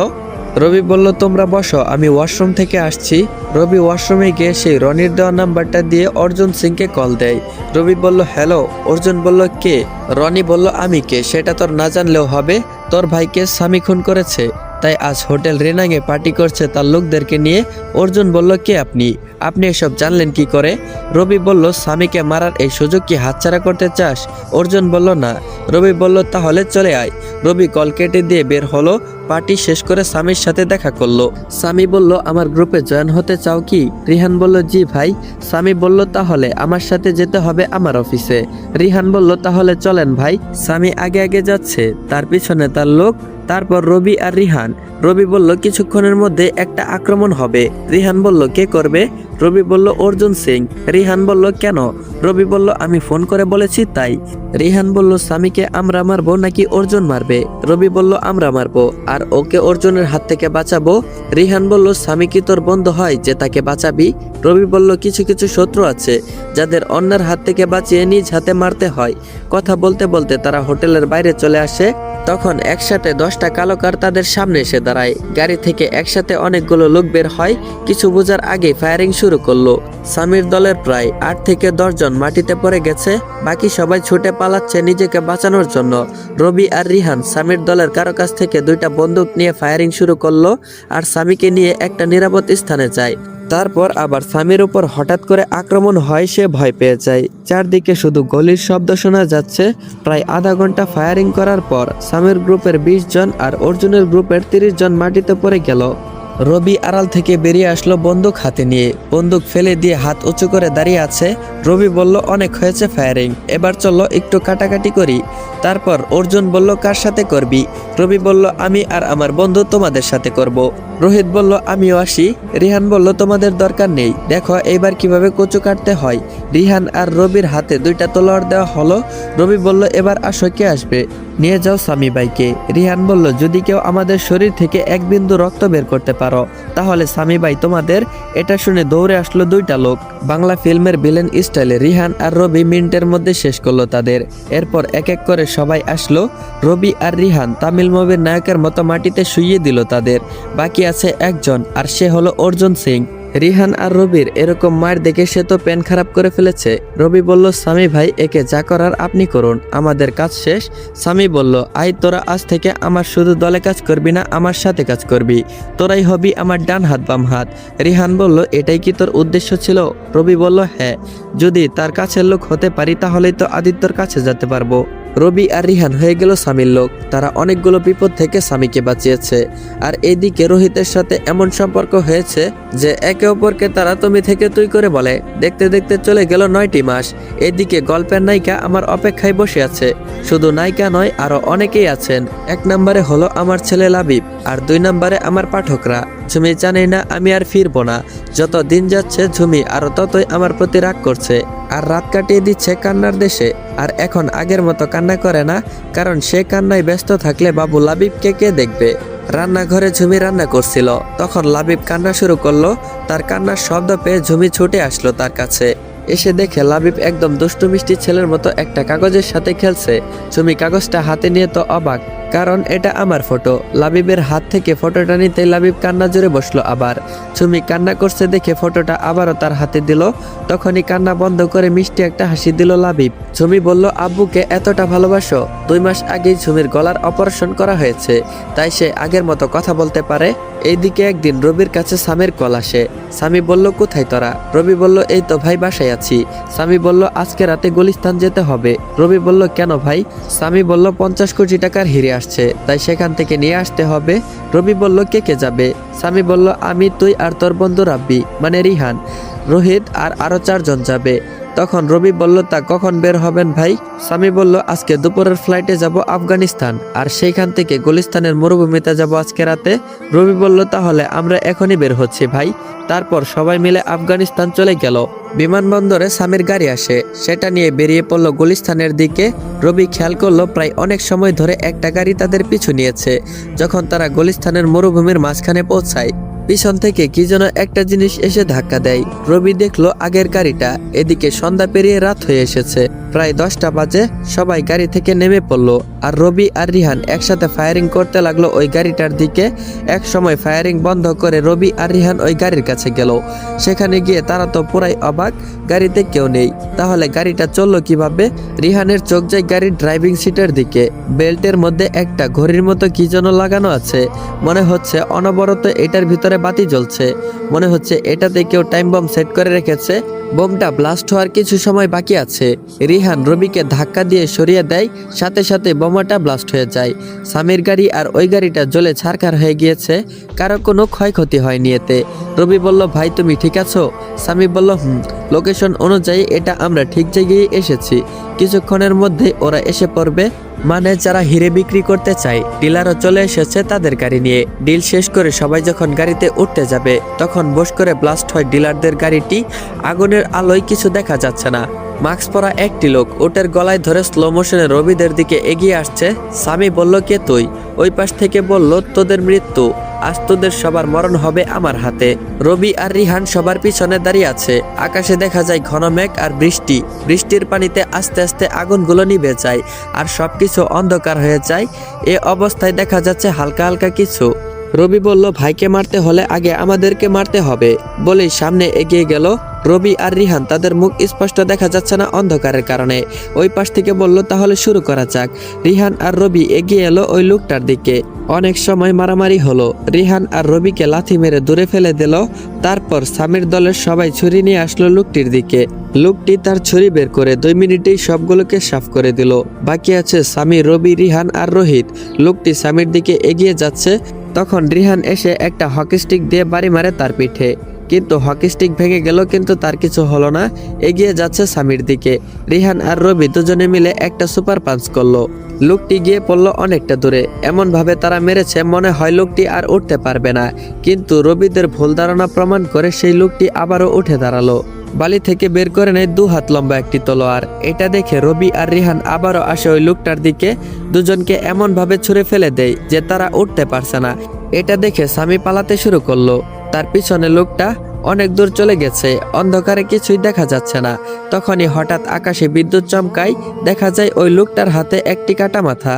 রবি বলল, তোমরা বসো, আমি ওয়াশরুম থেকে আসছি। রবি ওয়াশরুমে গিয়ে সেই রনির দেওয়া নাম্বারটা দিয়ে অর্জুন সিংকে কল দেয়। রবি বলল, হ্যালো। অর্জুন বলল, কে? রনি বলল, আমি কে সেটা তোর না জানলেও হবে। তোর ভাইকে সামি খুন করেছে, তাই আজ হোটেল রেনাঙে পার্টি করছে তার লোকদেরকে নিয়ে। অর্জুন বলল, কে আপনি? আপনি এসব জানলেন কি করে? রবি বলল, স্বামীকে মারার এই সুযোগ কি হাতছাড়া করতে চাস? অর্জুন বলল, না। রবি বলল, তাহলে চলে আয়। রবি কল কেটে দিয়ে বের হলো। পার্টি শেষ করে স্বামীর সাথে দেখা করলো। স্বামী বলল, আমার গ্রুপে জয়েন হতে চাও কি? রিহান বলল, জি ভাই। স্বামী বলল, তাহলে আমার সাথে যেতে হবে আমার অফিসে। রিহান বলল, তাহলে চলেন ভাই। স্বামী আগে আগে যাচ্ছে, তার পিছনে তার লোক। তারপর রবি আর রিহান। রবি বলল কিছুক্ষণের মধ্যে একটা আক্রমণ হবে। রিহান বলল কে করবে? রবি বলল অর্জুন সিং। রিহান বলল কেন? রবি বলল আমি ফোন করে বলেছি তাই। রিহান বলল স্বামীকে আমরা মারবো নাকি অর্জুন মারবে? রবি বলল আমরা মারবো আর ওকে অর্জুনের হাত থেকে বাঁচাবো। রিহান বলল স্বামী কি তোর বন্ধু হয় যে তাকে বাঁচাবি? রবি বলল কিছু কিছু শত্রু আছে যাদের অন্যের হাত থেকে বাঁচিয়ে নিজ হাতে মারতে হয়। কথা বলতে বলতে তারা হোটেলের বাইরে চলে আসে। তখন একসাথে 10টা কালো কার তাদের সামনে এসে দাঁড়ায়। গাড়ি থেকে একসাথে অনেকগুলো লোক বের হয়। কিছু বোঝার আগে ফায়ারিং শুরু করলো। স্বামীর দলের প্রায় 8 থেকে 10 জন মাটিতে পড়ে গেছে। বাকি সবাই ছুটে পালাচ্ছে নিজেকে বাঁচানোর জন্য। রবি আর রিহান স্বামীর দলের কারো কাছ থেকে 2টা বন্দুক নিয়ে ফায়ারিং শুরু করলো আর স্বামীকে নিয়ে একটা নিরাপদ স্থানে যায়। তারপর আবার স্বামীর উপর হঠাৎ করে আক্রমণ হয়, সে ভয় পেয়ে যায়। চারদিকে শুধু গুলির শব্দ শোনা যাচ্ছে। প্রায় আধা ঘন্টা ফায়ারিং করার পর স্বামীর গ্রুপের 20 জন আর অর্জুনের গ্রুপের 30 জন মাটিতে পড়ে গেল। রবি আড়াল থেকে বেরিয়ে আসলো বন্দুক হাতে নিয়ে। বন্দুক ফেলে দিয়ে হাত উঁচু করে দাঁড়িয়ে আছে। রবি বলল অনেক হয়েছে ফায়ারিং, এবার চলো একটু কাটাকাটি করি। তারপর অর্জুন বলল কার সাথে করবি? রবি বলল আমি আর আমার বন্ধু তোমাদের সাথে করব। রোহিত বলল আমিও আসি। রিহান বলল তোমাদের দরকার নেই, দেখো এইবার কিভাবে কচু কাটতে হয়। রিহান আর রবির হাতে 2টা তলোয়ার দেওয়া হলো। রবি বলল এবার আসো, কে আসবে? নিয়ে যাও স্বামী ভাইকে। রিহান বলল যদি কেউ আমাদের শরীর থেকে এক বিন্দু রক্ত বের করতে পারো তাহলে স্বামী ভাই তোমাদের। এটা শুনে দৌড়ে আসলো 2টা লোক। বাংলা ফিল্মের ভিলেন স্টাইলে রিহান আর রবি মিনিটের মধ্যে শেষ করলো তাদের। এরপর এক এক করে সবাই আসলো। রবি আর রিহান তামিল মুভির নায়কের মতো মাটিতে শুইয়ে দিল তাদের। বাকি আছে একজন আর সে হলো অর্জুন সিং। রিহান আর রবির এরকম মার দেখে সে তো পেন খারাপ করে ফেলেছে। রবি বলল স্বামী ভাই একে যা করার আপনি করুন, আমাদের কাজ শেষ। স্বামী বলল আই তোরা আজ থেকে আমার শুধু দলে কাজ করবি না, আমার সাথে কাজ করবি। তোরাই হবি আমার ডান হাত বাম হাত। রিহান বলল এটাই কি তোর উদ্দেশ্য ছিল? রবি বলল হ্যাঁ, যদি তার কাছের লোক হতে পারি তাহলেই তো আদিত্যর কাছে যেতে পারবো। রবি আর রিহান হয়ে গেল স্বামীর লোক। তারা অনেকগুলো বিপদ থেকে স্বামীকে বাঁচিয়েছে। আর এইদিকে রোহিতের সাথে এমন সম্পর্ক হয়েছে যে একে অপরকে তারা তুমি থেকে তুই করে বলে। দেখতে দেখতে চলে গেল 9টি মাস। এদিকে গল্পের নায়িকা আমার অপেক্ষায় বসে আছে। শুধু নায়িকা নয়, আরো অনেকেই আছেন। 1 নম্বরে হলো আমার ছেলে লাবিব আর 2 নম্বরে আমার পাঠকরা। ঝুমি জানে না আমি আর ফিরবো না। যত দিন যাচ্ছে ঝুমি আরো ততই আমার প্রতি রাগ করছে আর রাত কাটিয়ে দিচ্ছে কান্নার দেশে। আর এখন আগের মতো কান্না করে না, কারণ সে কান্নায় ব্যস্ত থাকলে বাবু লাবিবকে কে দেখবে। রান্নাঘরে ঝুমি রান্না করছিল, তখন লাবিব কান্না শুরু করলো। তার কান্নার শব্দ পেয়ে ঝুমি ছুটে আসলো তার কাছে। এসে দেখে লাবিব একদম দুষ্টু মিষ্টি ছেলের মতো একটা কাগজের সাথে খেলছে। ঝুমি কাগজটা হাতে নিয়ে তো অবাক, কারণ এটা আমার ফটো। লাবিবের হাত থেকে ফটোটা নিতে লাবিব কান্না জুড়ে বসলো। আবার ঝুমি কান্না করছে দেখে ফটোটা আবারও তার হাতে দিল। তখনই কান্না বন্ধ করে মিষ্টি একটা হাসি দিল লাবিব। ঝুমি বলল আব্বুকে এতটা ভালোবাসো? 2 মাস আগেই ঝুমির গলার অপারেশন করা হয়েছে, তাই সে আগের মতো কথা বলতে পারে। এইদিকে একদিন রবির কাছে স্বামীর কল আসে। স্বামী বলল কোথায় তোরা? রবি বলল এই তো ভাই বাসায় আছি। স্বামী বলল আজকে রাতে গুলিস্তান যেতে হবে। রবি বলল কেন ভাই? স্বামী বলল 50 কোটি টাকার হিরে আসছে, তাই সেখান থেকে নিয়ে আসতে হবে। রবি বলল কে কে যাবে? স্বামী বলল আমি, তুই আর তোর বন্ধু রাব্বি মানে রিহান, রোহিত আর আরো 4 জন যাবে। তখন রবি বলল তা কখন বের হবেন ভাই? স্বামী বলল আজকে দুপুরের ফ্লাইটে যাব আফগানিস্তান, আর সেইখান থেকে গুলিস্তানের মরুভূমিতে যাব আজকে রাতে। রবি বলল তাহলে আমরা এখনই বের হচ্ছি ভাই। তারপর সবাই মিলে আফগানিস্তান চলে গেল। বিমানবন্দরে স্বামীর গাড়ি আসে, সেটা নিয়ে বেরিয়ে পড়ল গুলিস্তানের দিকে। রবি খেয়াল করলো প্রায় অনেক সময় ধরে একটা গাড়ি তাদের পিছু নিয়েছে। যখন তারা গুলিস্তানের মরুভূমির মাঝখানে পৌঁছায়, পিছন থেকে কি যেন একটা জিনিস এসে ধাক্কা দেয়। রবি দেখলো আগের গাড়িটা। এদিকে সন্ধ্যা পেরিয়ে রাত হয়ে এসেছে, প্রায় 10টা বাজে। সবাই গাড়ি থেকে নেমে পড়লো আর রবি আর রিহান একসাথে ফায়ারিং করতে লাগলো ওই গাড়িটার দিকে। এক সময় ফায়ারিং বন্ধ করে রবি আর রিহান ওই গাড়ির কাছে গেল। সেখানে গিয়ে তারা তো পুরাই অবাক, গাড়িতে কেউ নেই। তাহলে গাড়িটা চললো কিভাবে? রিহানের চোখ যায় গাড়ির ড্রাইভিং সিটের দিকে। বেল্টের মধ্যে একটা ঘড়ির মতো কি যেন লাগানো আছে। মনে হচ্ছে অনবরত এটার ভিতরে বাতি জ্বলছে। মনে হচ্ছে এটাতে কেউ টাইম বম সেট করে রেখেছে। বোমটা ব্লাস্ট হওয়ার কিছু সময় বাকি আছে। রিহান রবিকে ধাক্কা দিয়ে সরিয়ে দেয়, সাথে সাথে বোমাটা ব্লাস্ট হয়ে যায়। স্বামীর গাড়ি আর ওই গাড়িটা জ্বলে ছারখার হয়ে গিয়েছে, কারো কোনো ক্ষয়ক্ষতি হয়নি এতে। রবি বলল ভাই তুমি ঠিক আছো? স্বামী বলল লোকেশন অনুযায়ী এটা আমরা ঠিক জায়গায় এসেছি। কিছুক্ষণের মধ্যে ওরা এসে পড়বে। মানে যারা হিরে বিক্রি করতে চায় ডিলারও চলে এসেছে তাদের গাড়ি নিয়ে। ডিল শেষ করে সবাই যখন গাড়িতে উঠতে যাবে তখন বস করে ব্লাস্ট হয় ডিলারদের গাড়িটি। আগুনের আলোয় কিছু দেখা যাচ্ছে না। মাস্ক পরা একটি লোক ওটের গলায় ধরে স্লো মোশনে রবিদের দিকে এগিয়ে আসছে। সামি বলল, কে তুই? ওই পাশ থেকে বলল, তোদের মৃত্যু, আজ তোদের সবার মরণ হবে আমার হাতে। রবি আর রিহান সবার পিছনে দাঁড়িয়ে আছে। আকাশে দেখা যায় ঘন মেঘ আর বৃষ্টি। বৃষ্টির পানিতে আস্তে আস্তে আগুনগুলো নিভে যায় আর সবকিছু অন্ধকার হয়ে যায়। এ অবস্থায় দেখা যাচ্ছে হালকা হালকা কিছু। রবি বলল, ভাইকে মারতে হলে আগে আমাদেরকে মারতে হবে বলেই সামনে এগিয়ে গেল। রবি আর রিহান, তাদের মুখ স্পষ্ট দেখা যাচ্ছে না অন্ধকারের কারণে। ওই পাশ থেকে বলল, তাহলে শুরু করা যাক। রিহান আর রবি এগিয়ে এলো ওই লোকটার দিকে। অনেক সময় মারামারি হলো। রিহান আর রবিকে লাথি মেরে দূরে ফেলে দিল। তারপর সামির দলের সবাই ছুরি নিয়ে আসলো লোকটির দিকে। লোকটি তার ছুরি বের করে 2 মিনিটেই সবগুলোকে সাফ করে দিল। বাকি আছে সামি, রবি, রিহান আর রোহিত। লোকটি সামির দিকে এগিয়ে যাচ্ছে। তখন রিহান এসে একটা হকি স্টিক দিয়ে বাড়ি মারে তার পিঠে, কিন্তু হকি স্টিক ভেঙে গেল, কিন্তু তার কিছু হলো না। এগিয়ে যাচ্ছে সামির দিকে। রিহান আর রবি দুজনে মিলে একটা সুপার পাঞ্চ করলো। লোকটি গিয়ে পড়লো অনেকটা দূরে। এমন ভাবে তারা মেরেছে মনে হয় লোকটি আর উঠতে পারবে না, কিন্তু রবিদের ভুল ধারণা প্রমাণ করে সেই লোকটি আবারও উঠে দাঁড়ালো। বালি থেকে বের করে নেয় 2 হাত লম্বা একটি তলোয়ার। এটা দেখে রবি আর রিহান আবারও আসে ওই লোকটার দিকে। দুজনকে এমন ভাবে ছুঁড়ে ফেলে দেয় যে তারা উঠতে পারছে না। এটা দেখে সামি পালাতে শুরু করলো। তার পিছনে লোকটা অনেক দূর চলে গেছে। অন্ধকারে কিছুই দেখা যাচ্ছে না। তখনই হঠাৎ আকাশে বিদ্যুৎ চমকায়। দেখা যায় ওই লোকটার হাতে একটি কাটা মাথা।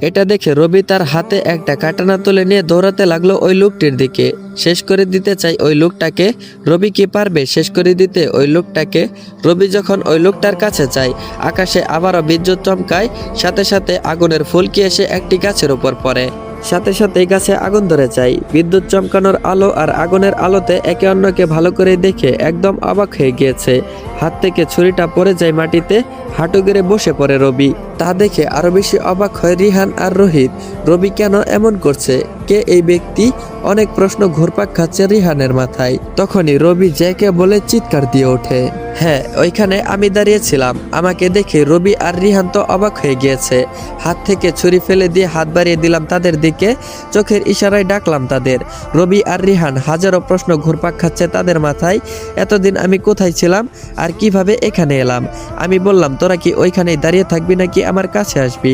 এটা দেখে রবি তার হাতে একটা কাটানা তুলে নিয়ে দৌড়াতে লাগলো ওই লোকটির দিকে। শেষ করে দিতে চাই ওই লোকটাকে। রবি কি পারবে শেষ করে দিতে ওই লোকটাকে? রবি যখন ওই লোকটার কাছে যায়, আকাশে আবারও বিদ্যুৎ চমকায়। সাথে সাথে আগুনের ফুলকি এসে একটি গাছের উপর পড়ে। সাথে সাথে গাছে আগুন ধরে যায়। বিদ্যুৎ চমকানোর আলো আর আগুনের আলোতে একে অন্যকে ভালো করে দেখে একদম অবাক হয়ে গিয়েছে। হাত থেকে ছুরিটা পড়ে যায় মাটিতে। হাঁটু গেড়ে বসে পড়ে রবি। তা দেখে আরো বেশি অবাক হয় রিহান আর রোহিত। রবি কেন এমন করছে? কে এই ব্যক্তি? অনেক প্রশ্ন ঘুরপাক খাচ্ছে রিহানের মাথায়। তখনই রবি জ্যাকে বলে চিৎকার দিয়ে ওঠে। হ্যাঁ, ওইখানে আমি দাঁড়িয়েছিলাম। আমাকে দেখে রবি আর রিহান তো অবাক হয়ে গিয়েছে। হাত থেকে ছুরি ফেলে দিয়ে হাত বাড়িয়ে দিলাম তাদের দিকে। চোখের ইশারায় ডাকলাম তাদের। রবি আর রিহান হাজারো প্রশ্ন ঘুরপাক খাচ্ছে তাদের মাথায়। এতদিন আমি কোথায় ছিলাম আর কিভাবে এখানে এলাম? আমি বললাম, তোরা কি ওইখানেই দাঁড়িয়ে থাকবি নাকি আমার কাছে আসবি?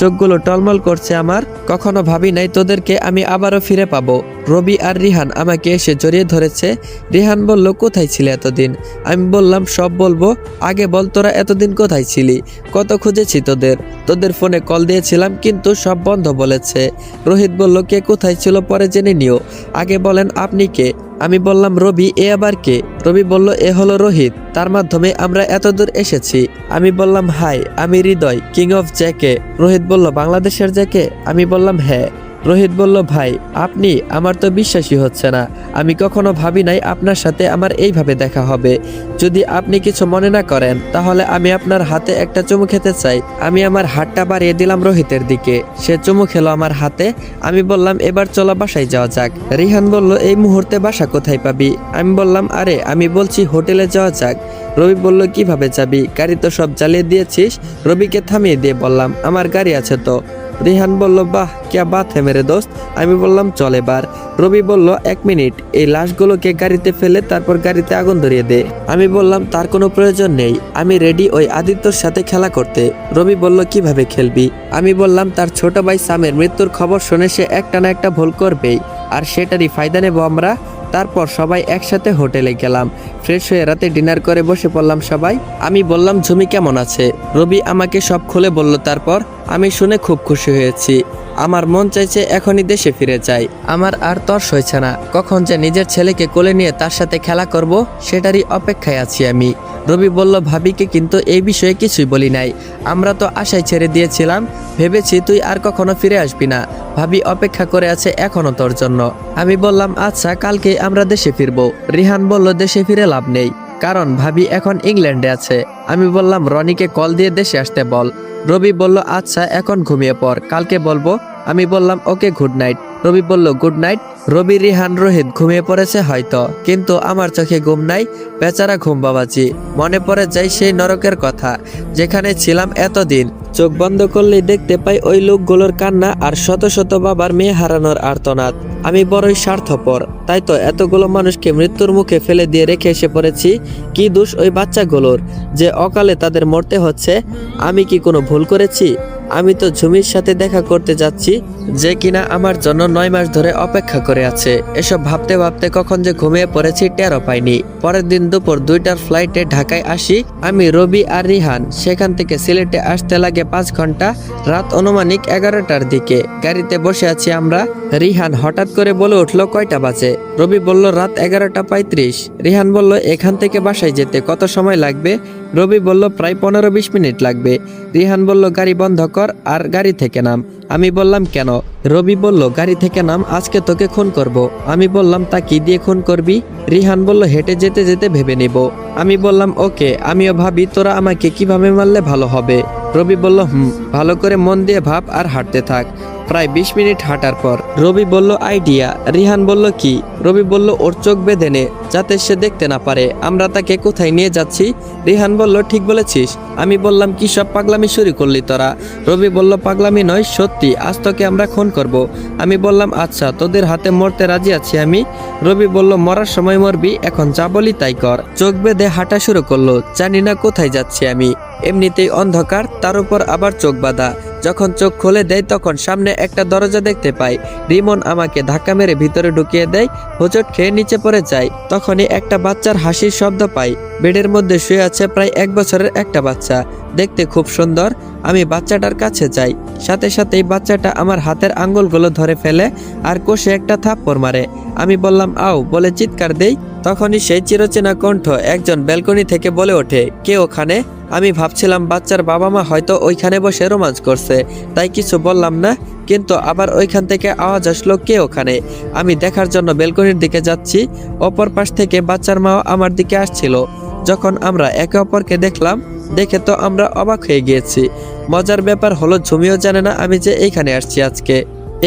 চোখগুলো টলমল করছে আমার। কখনো ভাবি নাই তোদেরকে আমি আবারও ফিরে পাবো। রবি আর রিহান আমাকে এসে জড়িয়ে ধরেছে। রিহান বলল, কোথায় ছিলে এতদিন? আমি বললাম, সব বলবো, আগে বল তোরা এতদিন কোথায় ছিলি? কত খুঁজেছি তোদের ফোনে কল দিয়েছিলাম, কিন্তু সব বন্ধ বলেছে। রোহিত বলল, কে কোথায় ছিল পরে জেনে নিও, আগে বলেন আপনি কে? আমি বললাম, রবি। এ আবার কে? রবি বলল, এ হলো রোহিত, তার মাধ্যমে আমরা এতদূর এসেছি। আমি বললাম, হাই, আমি হৃদয়, কিং অফ জ্যাকে। রোহিত বলল, বাংলাদেশের জ্যাকে? আমি বললাম, হ্যাঁ। রোহিত বলল, ভাই আপনি? আমার তো বিশ্বাসই হচ্ছে না। আমি কখনো ভাবি নাই আপনার সাথে আমার এইভাবে দেখা হবে। যদি আপনি কিছু মনে না করেন তাহলে আমি আপনার হাতে একটা চুমু খেতে চাই। আমি আমার হাতটা বাড়িয়ে দিলাম রোহিতের দিকে। সে চুমু খেলো আমার হাতে। আমি বললাম, এবার চলো বাসায় যাওয়া যাক। রিহান বলল, এই মুহূর্তে বাসা কোথায় পাবি? আমি বললাম, আরে আমি বলছি হোটেলে যাওয়া যাক। রবি বলল, কিভাবে যাবি? গাড়ি তো সব জ্বালিয়ে দিয়েছিস। রবিকে থামিয়ে দিয়ে বললাম, আমার গাড়ি আছে তো। রিহান বলল, বাহ ক্যা বাত হে মেরে দোস্ত। আমি বললাম, চল এবার। রবি বলল, 1 মিনিট, এই লাশগুলোকে গাড়িতে ফেলে তারপর গাড়িতে আগুন ধরিয়ে দে। আমি বললাম, তার কোনো প্রয়োজন নেই, আমি রেডি ওই আদিত্যর সাথে খেলা করতে। রবি বলল, কিভাবে খেলবি? আমি বললাম, তার ছোট ভাই সামের মৃত্যুর খবর শুনে সে একটা না একটা ভুল করবেই, আর সেটারই ফায়দা নেব আমরা। তারপর সবাই একসাথে হোটেলে গেলাম। ফ্রেশ হয়ে রাতে ডিনার করে বসে পড়লাম সবাই। আমি বললাম, ঝুমি কেমন আছে? রবি আমাকে সব খুলে বলল। তারপর আমি শুনে খুব খুশি হয়েছি। আমার মন চাইছে এখনই দেশে ফিরে যাই। আমার আর তর্স হয়েছে না, কখন যে নিজের ছেলেকে কোলে নিয়ে তার সাথে খেলা করব সেটারই অপেক্ষায় আছি আমি। রবি বলল, ভাবিকে কিন্তু এই বিষয়ে কিছুই বলি নাই। আমরা তো আশায় ছেড়ে দিয়েছিলাম, ভেবেছি তুই আর কখনো ফিরে আসবি না। ভাবি অপেক্ষা করে আছে এখনো তোর জন্য। আমি বললাম, আচ্ছা কালকে আমরা দেশে ফিরবো। রিহান বলল, দেশে ফিরে লাভ নেই, কারণ ভাবি এখন ইংল্যান্ডে আছে। আমি বললাম, রনিকে কল দিয়ে দেশে আসতে বল। রবি বলল, আচ্ছা এখন ঘুমিয়ে পড়, কালকে বলবো। আমি বললাম, ওকে গুড নাইট। রবি বলল গুড নাইট। রবি, রিহান, রোহিত ঘুমিয়ে পড়েছে হয়তো, কিন্তু আমার চোখে ঘুম নাই। বেচারা ঘুম বাবাজি। মনে পড়ে যায় সেই নরকের কথা যেখানে ছিলাম এতদিন। চোখ বন্ধ করলেই দেখতে পাই ওই লোকগুলোর কান্না আর শত শত বাবার মেয়ে হারানোর আর্তনাদ। আমি বড়ই স্বার্থপর, তাই তো এতগুলো মানুষকে মৃত্যুর মুখে ফেলে দিয়ে রেখে এসে পড়েছি। কি দোষ ওই বাচ্চাগুলোর যে অকালে তাদের মরতে হচ্ছে? আমি কি কোনো ভুল করেছি? আমি তো ঝুমির সাথে দেখা করতে যাচ্ছি, যে কিনা আমার জন্য 9 মাস ধরে অপেক্ষা করে আছে। এসব ভাবতে ভাবতে কখন যে ঘুমিয়ে পড়েছি টেরও পাইনি। পরের দিন দুপুর 2টার ফ্লাইটে ঢাকায় আসি আমি, রবি আর রিহান। সেখান থেকে সিলেটে আসতে লাগে 5 ঘন্টা। রাত অনুমানিক 11টার দিকে গাড়িতে বসে আছি আমরা। রিহান হঠাৎ করে বলে উঠলো কয়টা বাজে। রবি বলল রাত 11টা 35। রিহান বলল এখান থেকে বাসায় যেতে কত সময় লাগবে? রবি বলল প্রায় 15-20 মিনিট লাগবে। রিহান বলল গাড়ি বন্ধ কর আর গাড়ি থেকে নাম। আমি বললাম কেন? রবি বলল গাড়ি থেকে নাম, আজকে তোকে খুন করব। আমি বললাম তা কি দিয়ে খুন করবি? রিহান বলল হেঁটে যেতে যেতে ভেবে নিব। আমি বললাম ওকে, আমিও ভাবি তোরা আমাকে কিভাবে মারলে ভালো হবে। রবি বলল ভালো করে মন দিয়ে ভাব আর হাঁটতে থাক। প্রায় 20 মিনিট হাঁটার পর রবি বলল আইডিয়া। রিহান বলল কি? রবি বলল ওর চোখ বেঁধে নে, যাতে সে দেখতে না পারে আমরা তাকে কোথায় নিয়ে যাচ্ছি। রিহান বলল ঠিক বলেছিস। আমি বললাম কি সব পাগলামি শুরু করলি তোরা? রবি বলল পাগলামি নয়, সত্যি, আজ তোকে আমরা খুন করব। আমি বললাম আচ্ছা, তোদের হাতে মরতে রাজি আছি আমি। রবি বলল মরার সময় মরবি, এখন যা বলি তাই কর। চোখ বেঁধে হাঁটা শুরু করলো। জানি না কোথায় যাচ্ছি আমি। এমনিতেই অন্ধকার, তার উপর আবার চোখ বাঁধা। যখন চোখ খুলে দেয় তখন সামনে একটা দরজা দেখতে পাই। রিমন আমাকে ধাক্কা মেরে ভিতরে ঢুকিয়ে দেয়। হোঁচট খেয়ে নিচে পড়ে যায়। তখনই একটা বাচ্চার হাসির শব্দ পাই। বেডের মধ্যে শুয়ে আছে প্রায় 1 বছরের একটা বাচ্চা, দেখতে খুব সুন্দর। আমি বাচ্চাটার কাছে যাই, সাথে সাথেই বাচ্চাটা আমার হাতের আঙ্গুলগুলো ধরে ফেলে আর কষে একটা থাপ্পড় মারে। আমি বললাম আও বলে চিৎকার দেই। তখনই সেই চিরচেনা কণ্ঠ একজন ব্যালকনি থেকে বলে ওঠে কে ওখানে? আমি ভাবছিলাম বাচ্চার বাবা মা হয়তো ওইখানে বসে রোমাঞ্চ করছে, তাই কিছু বললাম না। কিন্তু আবার ওইখান থেকে আওয়াজ আসলো কে ওখানে। আমি দেখার জন্য ব্যালকনির দিকে যাচ্ছি। অপর পাশ থেকে বাচ্চার মাও আমার দিকে আসছিল। যখন আমরা একে অপরকে দেখলাম, দেখে তো আমরা অবাক হয়ে গিয়েছি। মজার ব্যাপার হলো ঝুমিও জানে না আমি যে এইখানে আসছি আজকে।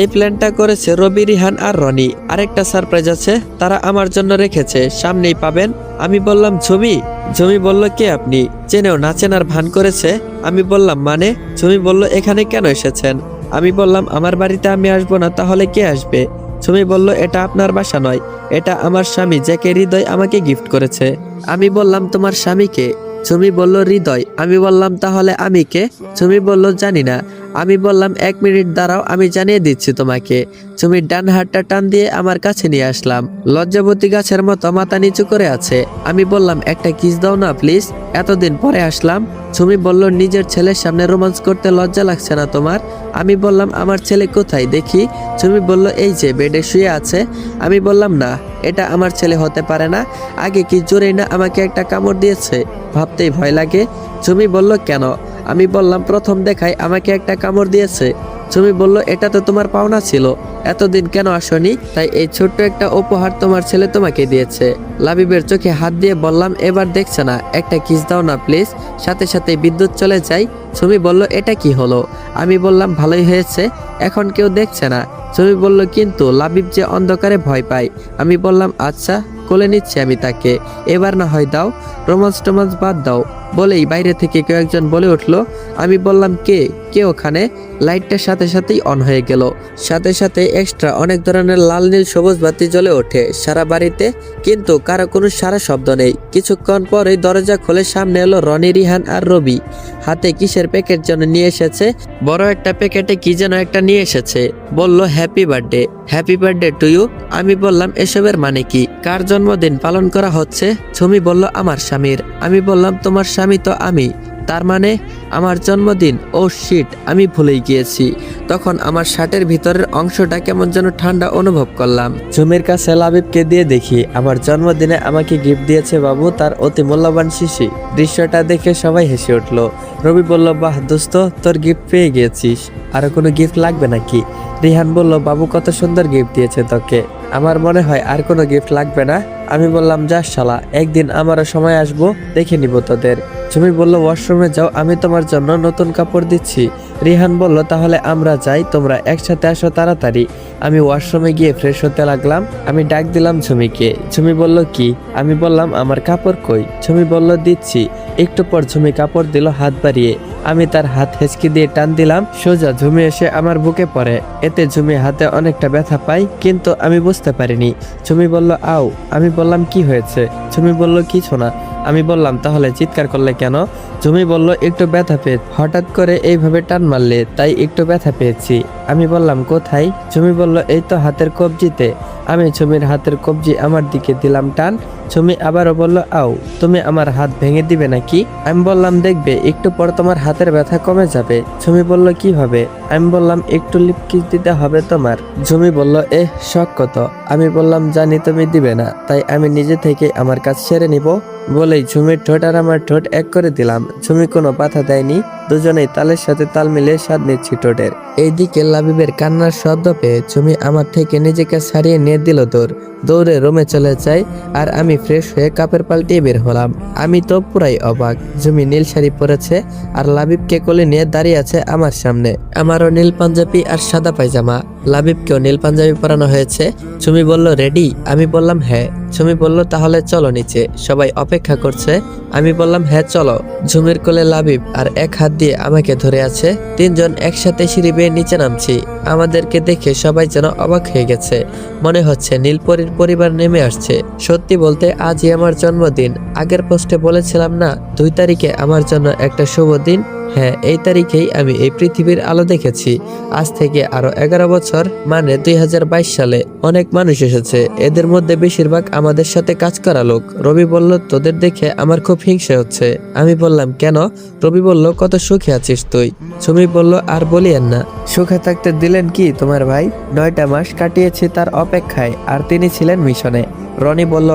এই প্ল্যানটা করেছে রবি, রিহান আর রনি। আরেকটা সারপ্রাইজ আছে, তারা আমার জন্য রেখেছে, সামনেই পাবেন। আমি বললাম ঝুমি। ঝুমি বলল কে আপনি? চেনেও না চেনার ভান করেছে। আমি বললাম মানে? ঝুমি বলল এখানে কেন এসেছেন? আমি বললাম আমার বাড়িতে আমি আসবো না, তাহলে কে আসবে? ঝুমি বলল এটা আপনার বাসা নয়, এটা আমার স্বামী যাকে হৃদয় আমাকে গিফট করেছে। আমি বললাম তোমার স্বামীকে? ঝুমি বলল হৃদয়। আমি বললাম তাহলে আমি কে? ঝুমি বলল জানি না। আমি বললাম 1 মিনিট দাঁড়াও, আমি জানিয়ে দিচ্ছি তোমাকে। ঝুমির ডান হাতটা টান দিয়ে আমার কাছে নিয়ে আসলাম। লজ্জাবতী গাছের মতো মাথা নিচু করে আছে। আমি বললাম একটা কিস দাও না প্লিজ, এতদিন পরে আসলাম। ঝুমি বলল নিজের ছেলের সামনে রোমান্স করতে লজ্জা লাগছে না তোমার? আমি বললাম আমার ছেলে কোথায় দেখি। ঝুমি বলল এই যে বেডে শুয়ে আছে। আমি বললাম না, এটা আমার ছেলে হতে পারে না। আগে কি জোরেই না আমাকে একটা কামড় দিয়েছে, ভাবতেই ভয় লাগে। ঝুমি বলল কেন? আমি বললাম প্রথম দেখায় আমাকে একটা কামড় দিয়েছে। ঝুমি বলল এটা তো তোমার পাওনা ছিল, এতদিন কেন আসনি? তাই এই ছোট্ট একটা উপহার তোমার ছেলে তোমাকে দিয়েছে। লাবিবের চোখে হাত দিয়ে বললাম এবার দেখছে না, একটা কিস দাও না প্লিজ। সাথে সাথে বিদ্যুৎ চলে যায়। ঝুমি বলল এটা কি হলো? আমি বললাম ভালোই হয়েছে, এখন কেউ দেখছে না। ঝুমি বলল কিন্তু লাবিব যে অন্ধকারে ভয় পায়। আমি বললাম আচ্ছা, কোলে নিচ্ছি আমি তাকে, এবার না হয় দাও, রোমান্স টোমান্স বাদ দাও। বলেই বাইরে থেকে কেউ একজন বলে উঠলো। আমি বললাম কে কে ওখানে? লাইটটার সাথে সাথেই অন হয়ে গেল। সাথে সাথে এক্সট্রা অনেক ধরনের লাল নীল সবুজ বাতি জ্বলে ওঠে সারা বাড়িতে, কিন্তু কারো কোনো সারা শব্দ নেই। কিছুক্ষণ পরেই দরজা খুলে সামনে এলো রনি, রিহান আর রবি। হাতে কিসের প্যাকেট যেন নিয়ে এসেছে, বড় একটা প্যাকেটে কি যেন একটা নিয়ে এসেছে। বলল happy birthday, happy birthday to you. আমি বললাম এসবের মানে কি, কার জন্মদিন পালন করা হচ্ছে? ঝুমি বলল আমার স্বামীর। আমি বললাম তোমার স্বামী তো আমি, তার মানে আমার জন্মদিন? ও শিট, আমি ভুলেই গিয়েছি। তখন আমার শার্টের ভিতরের অংশটা কেমন যেন ঠান্ডা অনুভব করলাম। ঝুমির কাছে লাবিবকে দিয়ে দেখি আমার জন্মদিনে আমাকে গিফট দিয়েছে বাবু, তার অতি মূল্যবান শিশি। দৃশ্যটা দেখে সবাই হেসে উঠলো। রবি বলল বাহ দোস্ত, তোর গিফট পেয়ে গিয়েছিস, আরো কোনো গিফট লাগবে নাকি? রিহান বলল বাবু কত সুন্দর গিফট দিয়েছে তোকে, আমার মনে হয় আর কোনো গিফট লাগবে না। আমি বললাম যা শালা, একদিন আমারও সময় আসবো, দেখে নিব তোদের। ঝুমি বলল ওয়াশরুমে যাও, আমি তোমার জন্য নতুন কাপড় দিচ্ছি। রিহান বলল তাহলে আমরা যাই, তোমরা একসাথে আসো তাড়াতাড়ি। আমি ওয়াশরুমে গিয়ে ফ্রেশ হতে লাগলাম। আমি ডাক দিলাম ঝুমিকে। ঝুমি বলল কি? আমি বললাম আমার কাপড় কই? ঝুমি বলল দিচ্ছি। একটু পর ঝুমি কাপড় দিল হাত বাড়িয়ে। আমি তার হাত হেঁচকি দিয়ে টান দিলাম, সোজা ঝুমি এসে আমার বুকে পড়ে। এতে ঝুমি হাতে অনেকটা ব্যথা পাই, কিন্তু আমি বুঝতে পারিনি। ঝুমি বলল আউ। আমি বললাম কি হয়েছে? ঝুমি বলল কিছু না। আমি বললাম তাহলে চিৎকার করলে কেন? ঝুমি বলল একটু ব্যথা পেয়ে, হঠাৎ করে এইভাবে টান মারলে তাই একটু ব্যথা পেয়েছি। আমি বললাম কোথায়? ঝুমি বলল এই তো হাতের কবজিতে। আমি ঝুমির হাতের কবজি আমার দিকে দিলাম টান। ঝুমি আবারও বলল আউ। তুমি আমার হাত ভেঙে দিবে নাকি? আমি বললাম দেখবে একটু পর তোমার হাতের ব্যথা কমে যাবে। ঝুমি বলল কিভাবে? আমি বললাম একটু লিপ কিস দিতে হবে তোমার। ঝুমি বলল শখ কত? আমি বললাম জানি তুমি দিবে না, তাই আমি নিজে থেকে আমার কাজ সেরে নিব। বলেই ঝুমির ঠোঁট আর আমার ঠোঁট এক করে দিলাম। ঝুমি কোনো বাধা দেয়নি, দুজনেই তালের সাথে তাল মিলিয়ে স্বাদ নিচ্ছি ঠোঁটের। এইদিকে লাবিবের কান্নার শব্দ পেয়ে ঝুমি আমার থেকে নিজেকে ছাড়িয়ে নিয়ে দিল দৌড়ে রুমে চলে যায়। আর আমি ফ্রেশ হয়ে কাপড় পাল্টিয়ে বের হলাম। আমি তো পুরাই অবাক। ঝুমি নীল শাড়ি পরেছে আর লাবিবকে কোলে নিয়ে দাঁড়িয়ে আছে আমার সামনে। আমারও নীল পাঞ্জাবি আর সাদা পায়জামা। লাবিবকেও নীল পাঞ্জাবি পরানো হয়েছে। ঝুমি বলল রেডি? আমি বললাম হ্যাঁ। ঝুমি বলল তাহলে চলো নিচে, সবাই অপেক্ষা করছে। আমি বললাম হ্যাঁ চলো। ঝুমির কোলে লাবিব আর এক হাত দিয়ে আমাকে ধরে আছে। তিনজন একসাথে সিঁড়ি বেয়ে নিচে নামছি। আমাদেরকে দেখে সবাই যেন অবাক হয়ে গেছে। মনে হচ্ছে নীলপরীর পরিবার নেমে আসছে। সত্যি বলতে আজই আমার জন্মদিন। আগের পোস্টে বলেছিলাম না 2 তারিখে আমার জন্য একটা শুভ দিন? হ্যাঁ, এই তারিখেই আমি এই পৃথিবীর আলো দেখেছি। আজ থেকে আরো 11 বছর, মানে 2022 সালে। অনেক মানুষ এসেছে, এদের মধ্যে বেশিরভাগ আমাদের সাথে কাজ করা লোক। রবি বলল তোদের দেখে আমার খুব হিংসে হচ্ছে। আমি বললাম কেন? রবি বলল কত সুখে আছিস তুই। ঝুমি বলল আর বলিয়েন না, সুখে থাকতে দিলেন কি তোমার ভাই? 9টা মাস কাটিয়েছি তার অপেক্ষায়, আর তিনি ছিলেন মিশনে। রনি বলল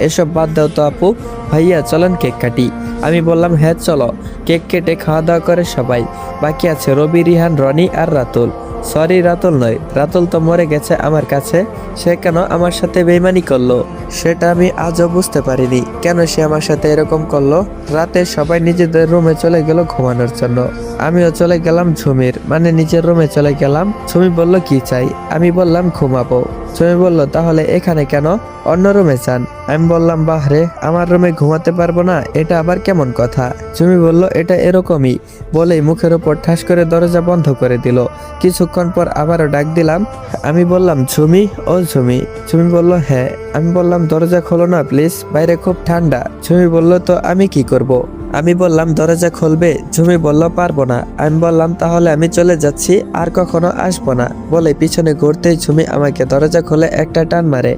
এসব বাদ দাও তো আপু, ভাইয়া চলেন কেক কাটি। আমি বললাম হ্যাঁ চলো। কেক কেটে খাওয়া দাওয়া করে সবাই। বাকি আছে রবি, রিহান, রনি আর রাতুল। সরি রাতুল নয়, রাতুল তো মরে গেছে আমার কাছে। সে কেন আমার সাথে বেইমানি করলো সেটা আমি আজও বুঝতে পারিনি। কেন সে আমার সাথে এরকম করলো? রাতে সবাই নিজেদের রুমে চলে গেল ঘুমানোর জন্য। আমিও চলে গেলাম ঝুমির, মানে নিজের রুমে চলে গেলাম। ঝুমি বলল কি চাই? আমি বললাম ঘুমাবো। ঝুমি বলল তাহলে এখানে কেন? অন্য রুমে চান? আমি বললাম বাহরে, আমার রুমে ঘুমাতে পারবো না, এটা আবার কেমন কথা? ঝুমি বলল এটা এরকমই। বলেই মুখের উপর ঠাস করে দরজা বন্ধ করে দিল। কিছুক্ষণ পর আবারও ডাক দিলাম। আমি বললাম ঝুমি, ও ঝুমি। ঝুমি বলল হ্যাঁ। আমি বললাম দরজা খোলো না প্লিজ, বাইরে খুব ঠান্ডা। ঝুমি বলল তো আমি কি করব? আমি বললাম দরজা খুলবে। ঝুমি বলল পারবো না। আমি বললাম তাহলে আমি চলে যাচ্ছি, আর কখনো আসবো না। বলে পিছনে ঘুরতেই ঝুমি আমাকে দরজা খুলে একটা টান মারে,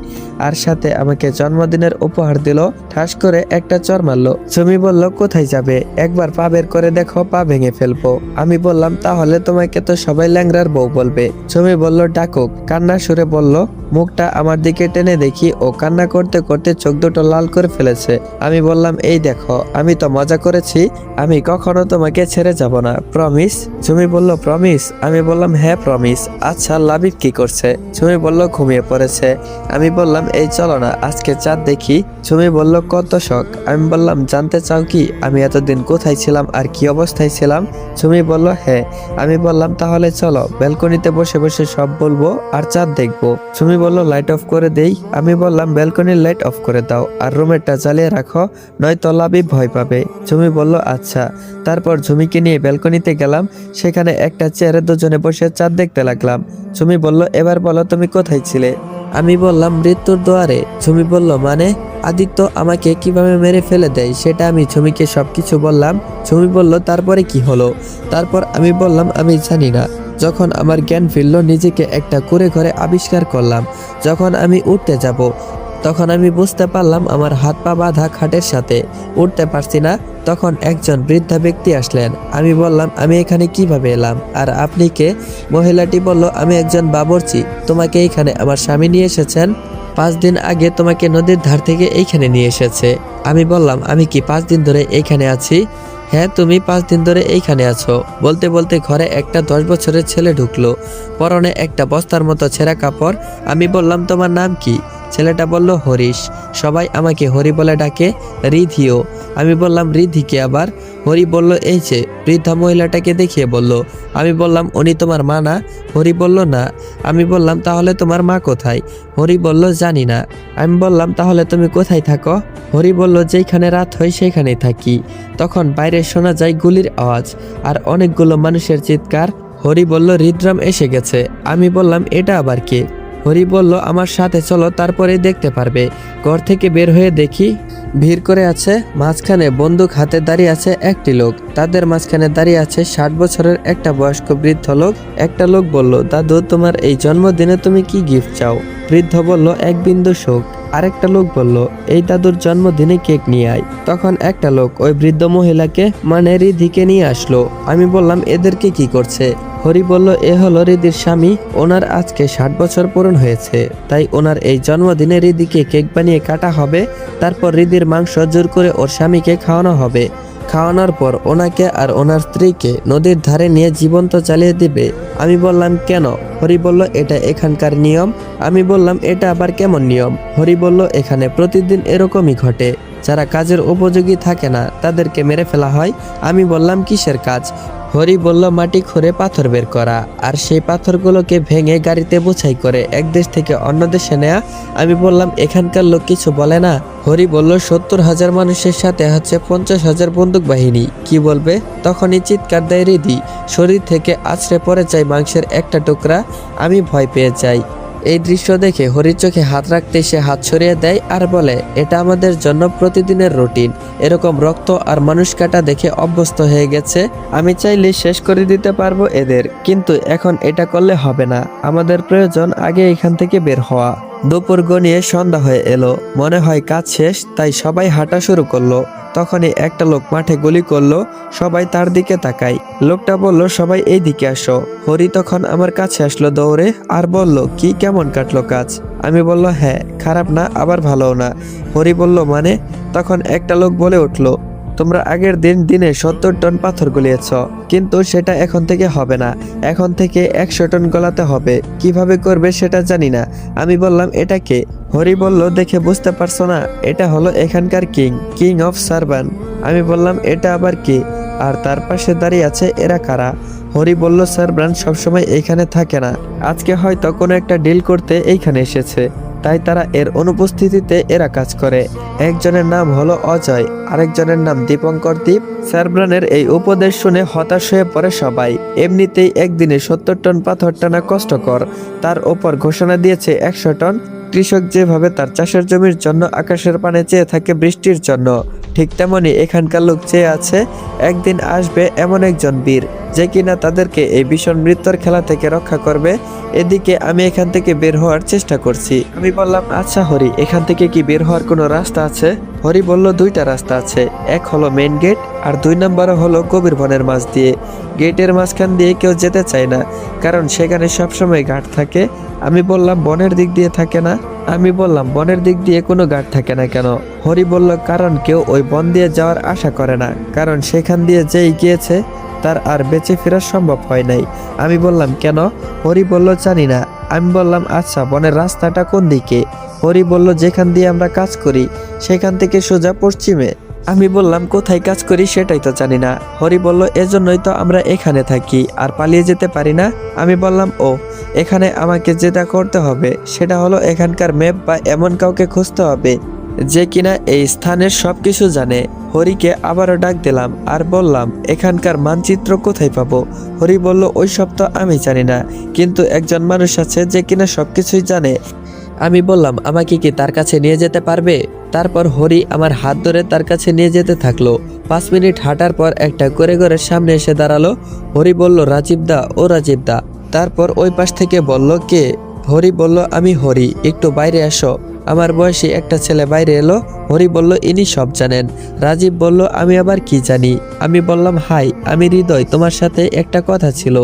আর সাথে আমাকে জন্মদিনের উপহার দিল। ঠাস করে একটা চর মারলো। ঝুমি বলল কোথায় যাবে? একবার পা বের করে দেখো, পা ভেঙে ফেলবো। আমি বললাম তাহলে তোমাকে তো সবাই ল্যাংড়ার বউ বলবে। ঝুমি বলল ডাকুক। কান্না সুরে বলল, মুখটা আমার দিকে টেনে দেখি ও কান্না করতে করতে চোখ দুটো লাল করে ফেলেছে। আমি বললাম এই দেখো, আমি তো মজা করেছি, আমি কখনো তোমাকে ছেড়ে যাব না, প্রমিস। ঝুমি বলল প্রমিস? আমি বললাম হ্যাঁ প্রমিস। আচ্ছা লাবিব কি করছে? ঝুমি বলল ঘুমিয়ে পড়েছে। আমি বললাম এই চলো না আজকে চাঁদ দেখি। ঝুমি বলল কত শখ। আমি বললাম জানতে চাও কি আমি এতদিন কোথায় ছিলাম আর কি অবস্থায় ছিলাম? ঝুমি বলল হ্যাঁ। আমি বললাম তাহলে চলো, ব্যালকনিতে বসে বসে সব বলবো আর চাঁদ দেখবো। ঝুমি বলল লাইট অফ করে দেই। আমি বললাম ব্যালকনির লাইট অফ করে দাও আর রুমেরটা জ্বালিয়ে রাখো, নয়তো লাবিব ভয় পাবে। ঝুমি বলল আচ্ছা। তারপর ঝুমিকে নিয়ে ব্যালকনিতে গেলাম। সেখানে একটা চেয়ারে দুজনে বসে চাঁদ দেখতে লাগলাম। ঝুমি বলল এবার বলো তুমি কোথায় ছিলে? আমি বললাম মৃত্যুর দুয়ারে। ঝুমি বলল মানে? আদিত্য আমাকে কিভাবে মেরে ফেলে দেয় সেটা আমি ঝুমিকে সবকিছু বললাম। ঝুমি বলল তারপরে কি হলো? তারপর আমি বললাম আমি জানি না। যখন আমার জ্ঞান ফিরল নিজেকে একটা কুঁড়ে ঘরে আবিষ্কার করলাম। যখন আমি উঠতে যাব তখন আমি বুঝতে পারলাম আমার হাত পা বাঁধা খাটের সাথে, উঠতে পারছি না। তখন একজন বৃদ্ধা ব্যক্তি আসলেন। আমি বললাম আমি এখানে কিভাবে এলাম, আর আপনি কে? মহিলাটি বলল আমি একজন বাবুর্চি, তোমাকে এইখানে আমার স্বামী নিয়ে এসেছেন। 5 দিন আগে তোমাকে নদীর ধার থেকে এইখানে নিয়ে এসেছে। আমি বললাম আমি কি 5 দিন ধরে এইখানে আছি? হ্যাঁ তুমি 5 দিন ধরে এইখানে আছো। বলতে বলতে ঘরে একটা 10 বছরের ছেলে ঢুকলো, পরনে একটা বস্তার মতো ছেঁড়া কাপড়। আমি বললাম তোমার নাম কি? ছেলেটা বলল হরিশ। সবাই আমাকে হরি বলে ডাকে। রিধিও। আমি বললাম রিধিকে আবার? হরি বলল এই যে বৃদ্ধা মহিলাটাকে দেখিয়ে বলল। আমি বললাম উনি তোমার মা না? হরি বলল না। আমি বললাম তাহলে তোমার মা কোথায়? হরি বলল জানি না। আমি বললাম তাহলে তুমি কোথায় থাকো? হরি বলল যেখানে রাত হয় সেখানেই থাকি। তখন বাইরে শোনা যায় গুলির আওয়াজ আর অনেকগুলো মানুষের চিৎকার। হরি বলল হৃদরাম এসে গেছে। আমি বললাম এটা আবার কে? হরি বলল আমার সাথে চলো, তারপরেই দেখতে পারবে। ঘর থেকে বের হয়ে দেখি ভিড় করে আছে। মাঝখানে বন্দুক হাতে দাঁড়িয়ে আছে একটি লোক। তাদের মাঝখানে দাঁড়িয়ে আছে 60 বছরের একটা বয়স্ক বৃদ্ধ লোক। একটা লোক বলল দাদু তোমার এই জন্মদিনে তুমি কি গিফট চাও? বৃদ্ধ বলল এক বিন্দু শোক। আরেকটা লোক বলল এই দাদুর জন্মদিনে কেক নিয়ে আয়। তখন একটা লোক ওই বৃদ্ধ মহিলাকে মানে রিধিকে নিয়ে আসলো। আমি বললাম এদেরকে কি করছে? হরি বলল এ হলো রিদির স্বামী, ওনার আজকে 60 বছর পূরণ হয়েছে, তাই ওনার এই জন্মদিনে রিদিকে কেক বানিয়ে কাটা হবে। তারপর রিদির মাংস জোর করে ওর স্বামীকে খাওয়ানো হবে। খাওয়ানোর পর ওনাকে আর ওনার স্ত্রীকে নদীর ধারে নিয়ে জীবন্ত জ্বালিয়ে দিবে। আমি বললাম কেন? হরি বলল এটা এখানকার নিয়ম। আমি বললাম এটা আবার কেমন নিয়ম? হরি বলল এখানে প্রতিদিন এরকমই ঘটে। যারা কাজের উপযোগী থাকে না তাদেরকে মেরে ফেলা হয়। আমি বললাম কিসের কাজ? হরি বলল মাটি খুঁড়ে পাথর বের করা, আর সেই পাথরগুলোকে ভেঙে গাড়িতে বোঝাই করে এক দেশ থেকে অন্য দেশে নেয়া। আমি বললাম এখানকার লোক কিছু বলে না? হরি বলল 70,000 মানুষের সাথে হচ্ছে 50,000 বন্দুক বাহিনী, কি বলবে? তখনই চিৎকার দেয় রিদি। শরীর থেকে আছড়ে পড়ে যায় মাংসের একটা টুকরা। আমি ভয় পেয়ে যাই। এই দৃশ্য দেখে হরির চোখে হাত রাখতে সে হাত সরিয়ে দেয় আর বলে এটা আমাদের জন্য প্রতিদিনের রুটিন। এরকম রক্ত আর মানুষ কাটা দেখে অভ্যস্ত হয়ে গেছে। আমি চাইলে শেষ করে দিতে পারবো এদের, কিন্তু এখন এটা করলে হবে না। আমাদের প্রয়োজন আগে এখান থেকে বের হওয়া। দুপুর গনিয়ে সন্ধ্যা হয়ে এলো। মনে হয় কাজ শেষ, তাই সবাই হাঁটা শুরু করলো। তখনই একটা লোক মাঠে গুলি করলো। সবাই তার দিকে তাকায়। লোকটা বলল সবাই এই দিকে আসো। হরি তখন আমার কাছে আসলো দৌড়ে আর বলল কি কেমন কাটলো কাজ? আমি বলল হ্যাঁ, খারাপ না আবার ভালোও না। হরি বলল মানে? তখন একটা লোক বলে উঠলো তোমরা আগের দিনে 70 টন পাথর গলিয়েছ, কিন্তু সেটা এখন থেকে হবে না। এখন থেকে 100 টন গলাতে হবে। কিভাবে করবে সেটা জানি না। আমি বললাম এটা কে? হরি বলল দেখে বুঝতে পারছো না? এটা হলো এখানকার কিং অফ সার্বান। আমি বললাম এটা আবার কে? আর তার পাশে দাঁড়িয়ে আছে এরা কারা? হরি বলল সার্বান সবসময় এইখানে থাকে না, আজকে হয়তো কোনো একটা ডিল করতে এইখানে এসেছে, তাই তারা এর অনুপস্থিতিতে এরা কাজ করে। একজনের নাম হলো অজয়, আরেকজনের নাম দীপঙ্কর দীপ। সারব্রানের এই উপদেশ শুনে হতাশ হয়ে পড়ে সবাই। এমনিতেই একদিনে 70 টন পাথর টানা কষ্টকর, তার ওপর ঘোষণা দিয়েছে 100 টন। কৃষক যেভাবে তার চাষের জমির জন্য আকাশের পানে চেয়ে থাকে বৃষ্টির জন্য, ঠিক তেমনি এখানকার লোক চেয়ে আছে একদিন আসবে এমন একজন বীর যে কিনা তাদেরকে এই ভীষণ মৃত্যুর খেলা থেকে রক্ষা করবে। এদিকে আমি এখান থেকে বের হওয়ার চেষ্টা করছি। আমি বললাম আচ্ছা হরি, এখান থেকে কি বের হওয়ার কোনো রাস্তা আছে? হরি বলল 2টা রাস্তা আছে, এক হলো মেইন গেট আর 2 নম্বর হলো গভীর বনের মাঝ দিয়ে। গেটের মাঝখান দিয়ে কেউ যেতে চায় না, কারণ সেখানে সবসময় গার্ড থাকে। আমি বললাম বনের দিক দিয়ে থাকে না? আমি বললাম বনের দিক দিয়ে কোনো গার্ড থাকে না কেন? হরি বলল কারণ কেউ ওই বন দিয়ে যাওয়ার আশা করে না, কারণ সেখান দিয়ে যেই গিয়েছে তার আর বেঁচে ফেরা সম্ভব হয় নাই। আমি বললাম কেন? হরি বলল জানি না। আমি বললাম আচ্ছা বনের রাস্তাটা কোন দিকে? হরি বলল যেখান দিয়ে আমরা কাজ করি সেখান থেকে সোজা পশ্চিমে। আমি বললাম কোথায় কাজ করি সেটাই তো জানি না। হরি বলল এজন্যই তো আমরা এখানে থাকি আর পালিয়ে যেতে পারি না। আমি বললাম ও, এখানে আমাকে যেটা করতে হবে সেটা হলো এখানকার ম্যাপ বা এমন কাউকে খুঁজতে হবে যে কিনা এই স্থানের সবকিছু জানে। হরিকে আবারও ডাক দিলাম আর বললাম এখানকার মানচিত্র কোথায় পাবো? হরি বলল ওইসব তো আমি জানি না, কিন্তু একজন মানুষ আছে যে কিনা সবকিছুই জানে। আমি বললাম আমাকে কি তার কাছে নিয়ে যেতে পারবে? তারপর হরি আমার হাত ধরে তার কাছে নিয়ে যেতে থাকলো। 5 মিনিট হাঁটার পর একটা করে সামনে এসে দাঁড়ালো। হরি বলল রাজীব দা, ও রাজীব দা। তারপর ওই পাশ থেকে বলল কে? হরি বলল আমি হরি, একটু বাইরে আসো। আমার বয়সী একটা ছেলে বাইরে এলো। হরি বলল ইনি সব জানেন। রাজীব বলল আমি আবার কি জানি? আমি বললাম হাই, আমি হৃদয়, তোমার সাথে একটা কথা ছিল,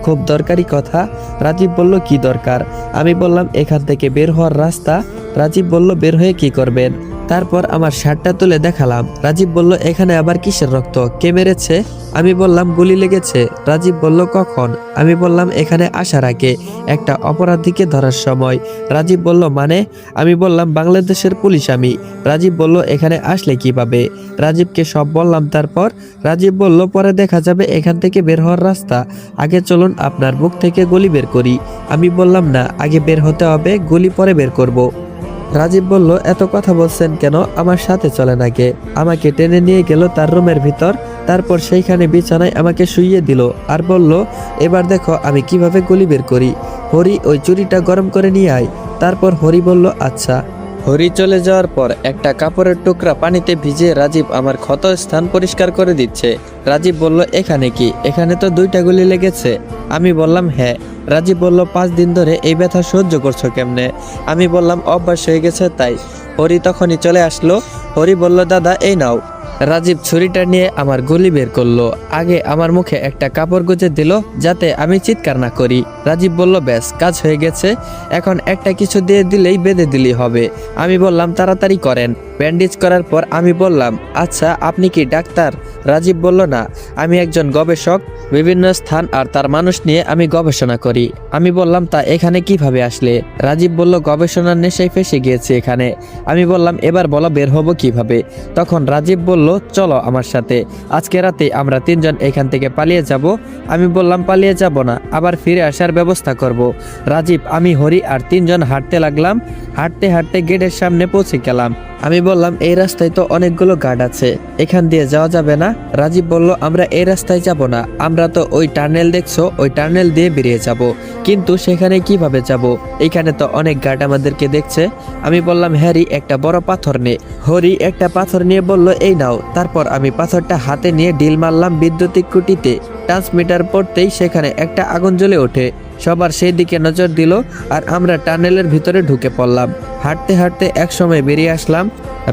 খুব দরকারি কথা। রাজীব বলল কি দরকার? আমি বললাম এখান থেকে বের হওয়ার রাস্তা। রাজীব বলল বের হয়ে কি করবেন? তারপর আমার শার্টটা তুলে দেখালাম। রাজীব বলল, এখানে আবার কিসের রক্ত, কে মেরেছে? আমি বললাম, গুলি লেগেছে। রাজীব বলল, কখন? আমি বললাম, এখানে আসার আগে, একটা অপরাধীকে ধরার সময়। রাজীব বলল, মানে? আমি বললাম, বাংলাদেশের পুলিশ আমি। রাজীব বলল, এখানে আসলে কিভাবে? রাজীবকে সব বললাম। তারপর রাজীব বলল, পরে দেখা যাবে, এখান থেকে বের হওয়ার রাস্তা। আগে চলুন আপনার বুক থেকে গুলি বের করি। আমি বললাম, না, আগে বের হতে হবে, গুলি পরে বের করব। রাজীব বলল, এত কথা বলছেন কেন? আমার সাথে চলেন আগে। আমাকে টেনে নিয়ে গেল তার রুমের ভিতর। তারপর সেইখানে বিছানায় আমাকে শুইয়ে দিল আর বলল, এবার দেখো আমি কিভাবে গুলি বের করি। হরি, ওই চুরিটা গরম করে নিয়ে আয়। তারপর হরি বলল, আচ্ছা। হরি চলে যাওয়ার পর একটা কাপড়ের টুকরা পানিতে ভিজিয়ে রাজীব আমার ক্ষত স্থান পরিষ্কার করে দিচ্ছে। রাজীব বলল, এখানে কি? এখানে তো 2টা গুলি লেগেছে। আমি বললাম, হ্যাঁ। রাজীব বলল, 5 দিন ধরে এই ব্যথা সহ্য করছো কেমনে? আমি বললাম, অভ্যাস হয়ে গেছে তাই। হরি তখনই চলে আসলো। হরি বলল, দাদা এই নাও। রাজীব ছুরিটা নিয়ে আমার গুলি বের করলো। আগে আমার মুখে একটা কাপড় গুজে দিল যাতে আমি চিৎকার না করি। রাজীব বলল, ব্যাস, কাজ হয়ে গেছে, এখন একটা কিছু দিয়ে দিলেই বেঁধে দিলেই হবে। আমি বললাম, তাড়াতাড়ি করেন। ব্যান্ডেজ করার পর আমি বললাম, আচ্ছা আপনি কি ডাক্তার? রাজীব বলল, না, আমি একজন গবেষক, বিভিন্ন স্থান আর তার মানুষ নিয়ে আমি গবেষণা করি। আমি বললাম, তা এখানে কিভাবে আসলে? রাজীব বলল, গবেষণার নেশায় ফেসে গিয়েছে এখানে। আমি বললাম, এবার বলো বের হব কিভাবে? তখন রাজীব বলল, চলো আমার সাথে, আজকে রাতে আমরা 3 জন এখান থেকে পালিয়ে যাব। আমি বললাম, পালিয়ে যাব না, আবার ফিরে আসার ব্যবস্থা করব। রাজীব, আমি, হরি আর 3 জন হাঁটতে লাগলাম। হাঁটতে হাঁটতে গেটের সামনে পৌঁছে গেলাম। আমি বললাম, এই রাস্তায় তো অনেকগুলো গার্ড আছে, এখান দিয়ে যাওয়া যাবে না? রাজীব বলল, আমরা এই রাস্তায় যাব না, আমরা তো ওই টার্নেল দেখছো, ওই টার্নেল দিয়ে বেরিয়ে যাব। কিন্তু সেখানে কিভাবে যাব? এখানে তো অনেক গার্ড আমাদেরকে দেখছে। আমি বললাম, হ্যারি, একটা বড় পাথর নে। হরি একটা পাথর নিয়ে বলল, এই নাও। তারপর আমি পাথরটা হাতে নিয়ে ডিল মারলাম বিদ্যুতিক খুঁটিতে। ট্রান্সমিটার পড়তেই সেখানে একটা আগুন জ্বলে ওঠে। সবার সেই দিকে নজর দিল আর আমরা টানেলের ভিতরে ঢুকে পড়লাম। হাঁটতে হাঁটতে একসময় বেরিয়ে আসলাম।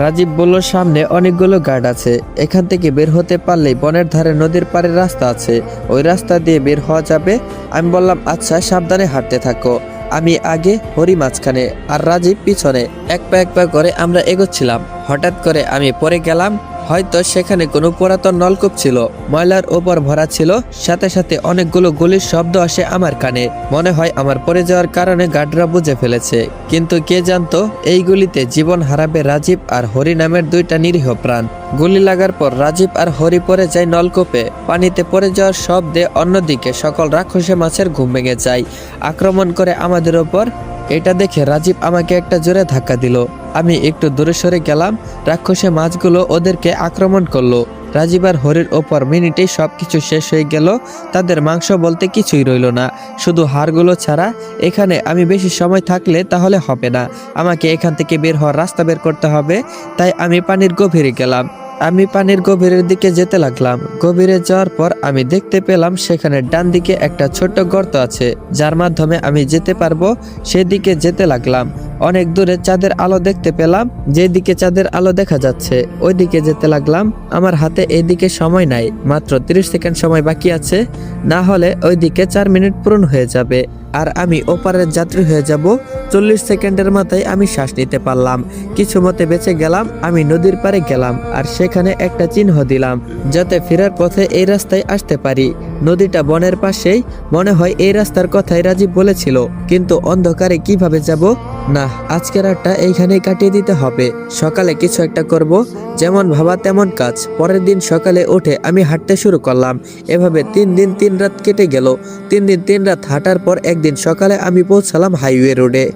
রাজীব বলল, সামনে অনেকগুলো গার্ড আছে, এখান থেকে বের হতে পারলেই বনের ধারে নদীর পাড়ের রাস্তা আছে, ওই রাস্তা দিয়ে বের হওয়া যাবে। আমি বললাম, আচ্ছা, সাবধানে হাঁটতে থাকো। আমি আগে, হরি মাঝখানে আর রাজীব পিছনে। এক পা করে আমরা এগোচ্ছিলাম। হঠাৎ করে আমি পড়ে গেলাম। হয়তো সেখানে কোনো পুরাতন নলকূপ ছিল, ময়লার ওপর ভরা ছিল। সাথে সাথে অনেকগুলো গুলির শব্দ আসে আমার কানে। মনে হয় আমার পড়ে যাওয়ার কারণে গার্ডরা বুঝে ফেলেছে। কিন্তু কে জানতো এই গুলিতে জীবন হারাবে রাজীব আর হরি নামের 2টা নিরীহ প্রাণ। গুলি লাগার পর রাজীব আর হরি পড়ে যায় নলকূপে। পানিতে পড়ে যাওয়ার শব্দে অন্যদিকে সকল রাক্ষসে মাছের ঘুম ভেঙে যায়, আক্রমণ করে আমাদের ওপর। এটা দেখে রাজীব আমাকে একটা জোরে ধাক্কা দিল। আমি একটু দূরে সরে গেলাম। রাক্ষসে মাছগুলো ওদেরকে আক্রমণ করলো। রাজীব আর হরির ওপর মিনিটেই সবকিছু শেষ হয়ে গেল। তাদের মাংস বলতে কিছুই রইল না, শুধু হাড়গুলো ছাড়া। এখানে আমি বেশি সময় থাকলে তাহলে হবে না, আমাকে এখান থেকে বের হওয়ার রাস্তা বের করতে হবে। তাই আমি পানির গভীরে গেলাম। আমি পানির গভীরের দিকে যেতে লাগলাম। গভীরে যাওয়ার পর আমি দেখতে পেলাম সেখানে ডান দিকে একটা ছোট্ট গর্ত আছে, যার মাধ্যমে আমি যেতে পারবো। সেদিকে যেতে লাগলাম। অনেক দূরে চাঁদের আলো দেখতে পেলাম। যেদিকে চাঁদের আলো দেখা যাচ্ছে ওই দিকে যেতে লাগলাম। আমার হাতে এইদিকে সময় নাই, মাত্র 30 সেকেন্ড সময় বাকি আছে, না হলে ওইদিকে 4 মিনিট পূরণ হয়ে যাবে আর আমি ওপারের যাত্রী হয়ে যাব। 40 সেকেন্ডের মাথায় আমি শ্বাস নিতে পারলাম। কিছু মতে বেঁচে গেলাম। আমি নদীর পাড়ে গেলাম আর সেখানে একটা চিহ্ন দিলাম যাতে ফেরার পথে এই রাস্তায় আসতে পারি। নদীটা বনের পাশেই, মনে হয় এই রাস্তার কথাই রাজীব বলেছিল। কিন্তু অন্ধকারে কিভাবে যাব? না, আজকের রাতটা এইখানেই কাটিয়ে দিতে হবে। সকালে কিছু একটা করব, যেমন ভাবা তেমন কাজ। পরের দিন সকালে উঠে আমি হাঁটতে শুরু করলাম। এভাবে 3 দিন 3 রাত কেটে গেল। 3 দিন 3 রাত হাঁটার পর একদিন সকালে আমি পৌঁছালাম হাইওয়ে রোডে।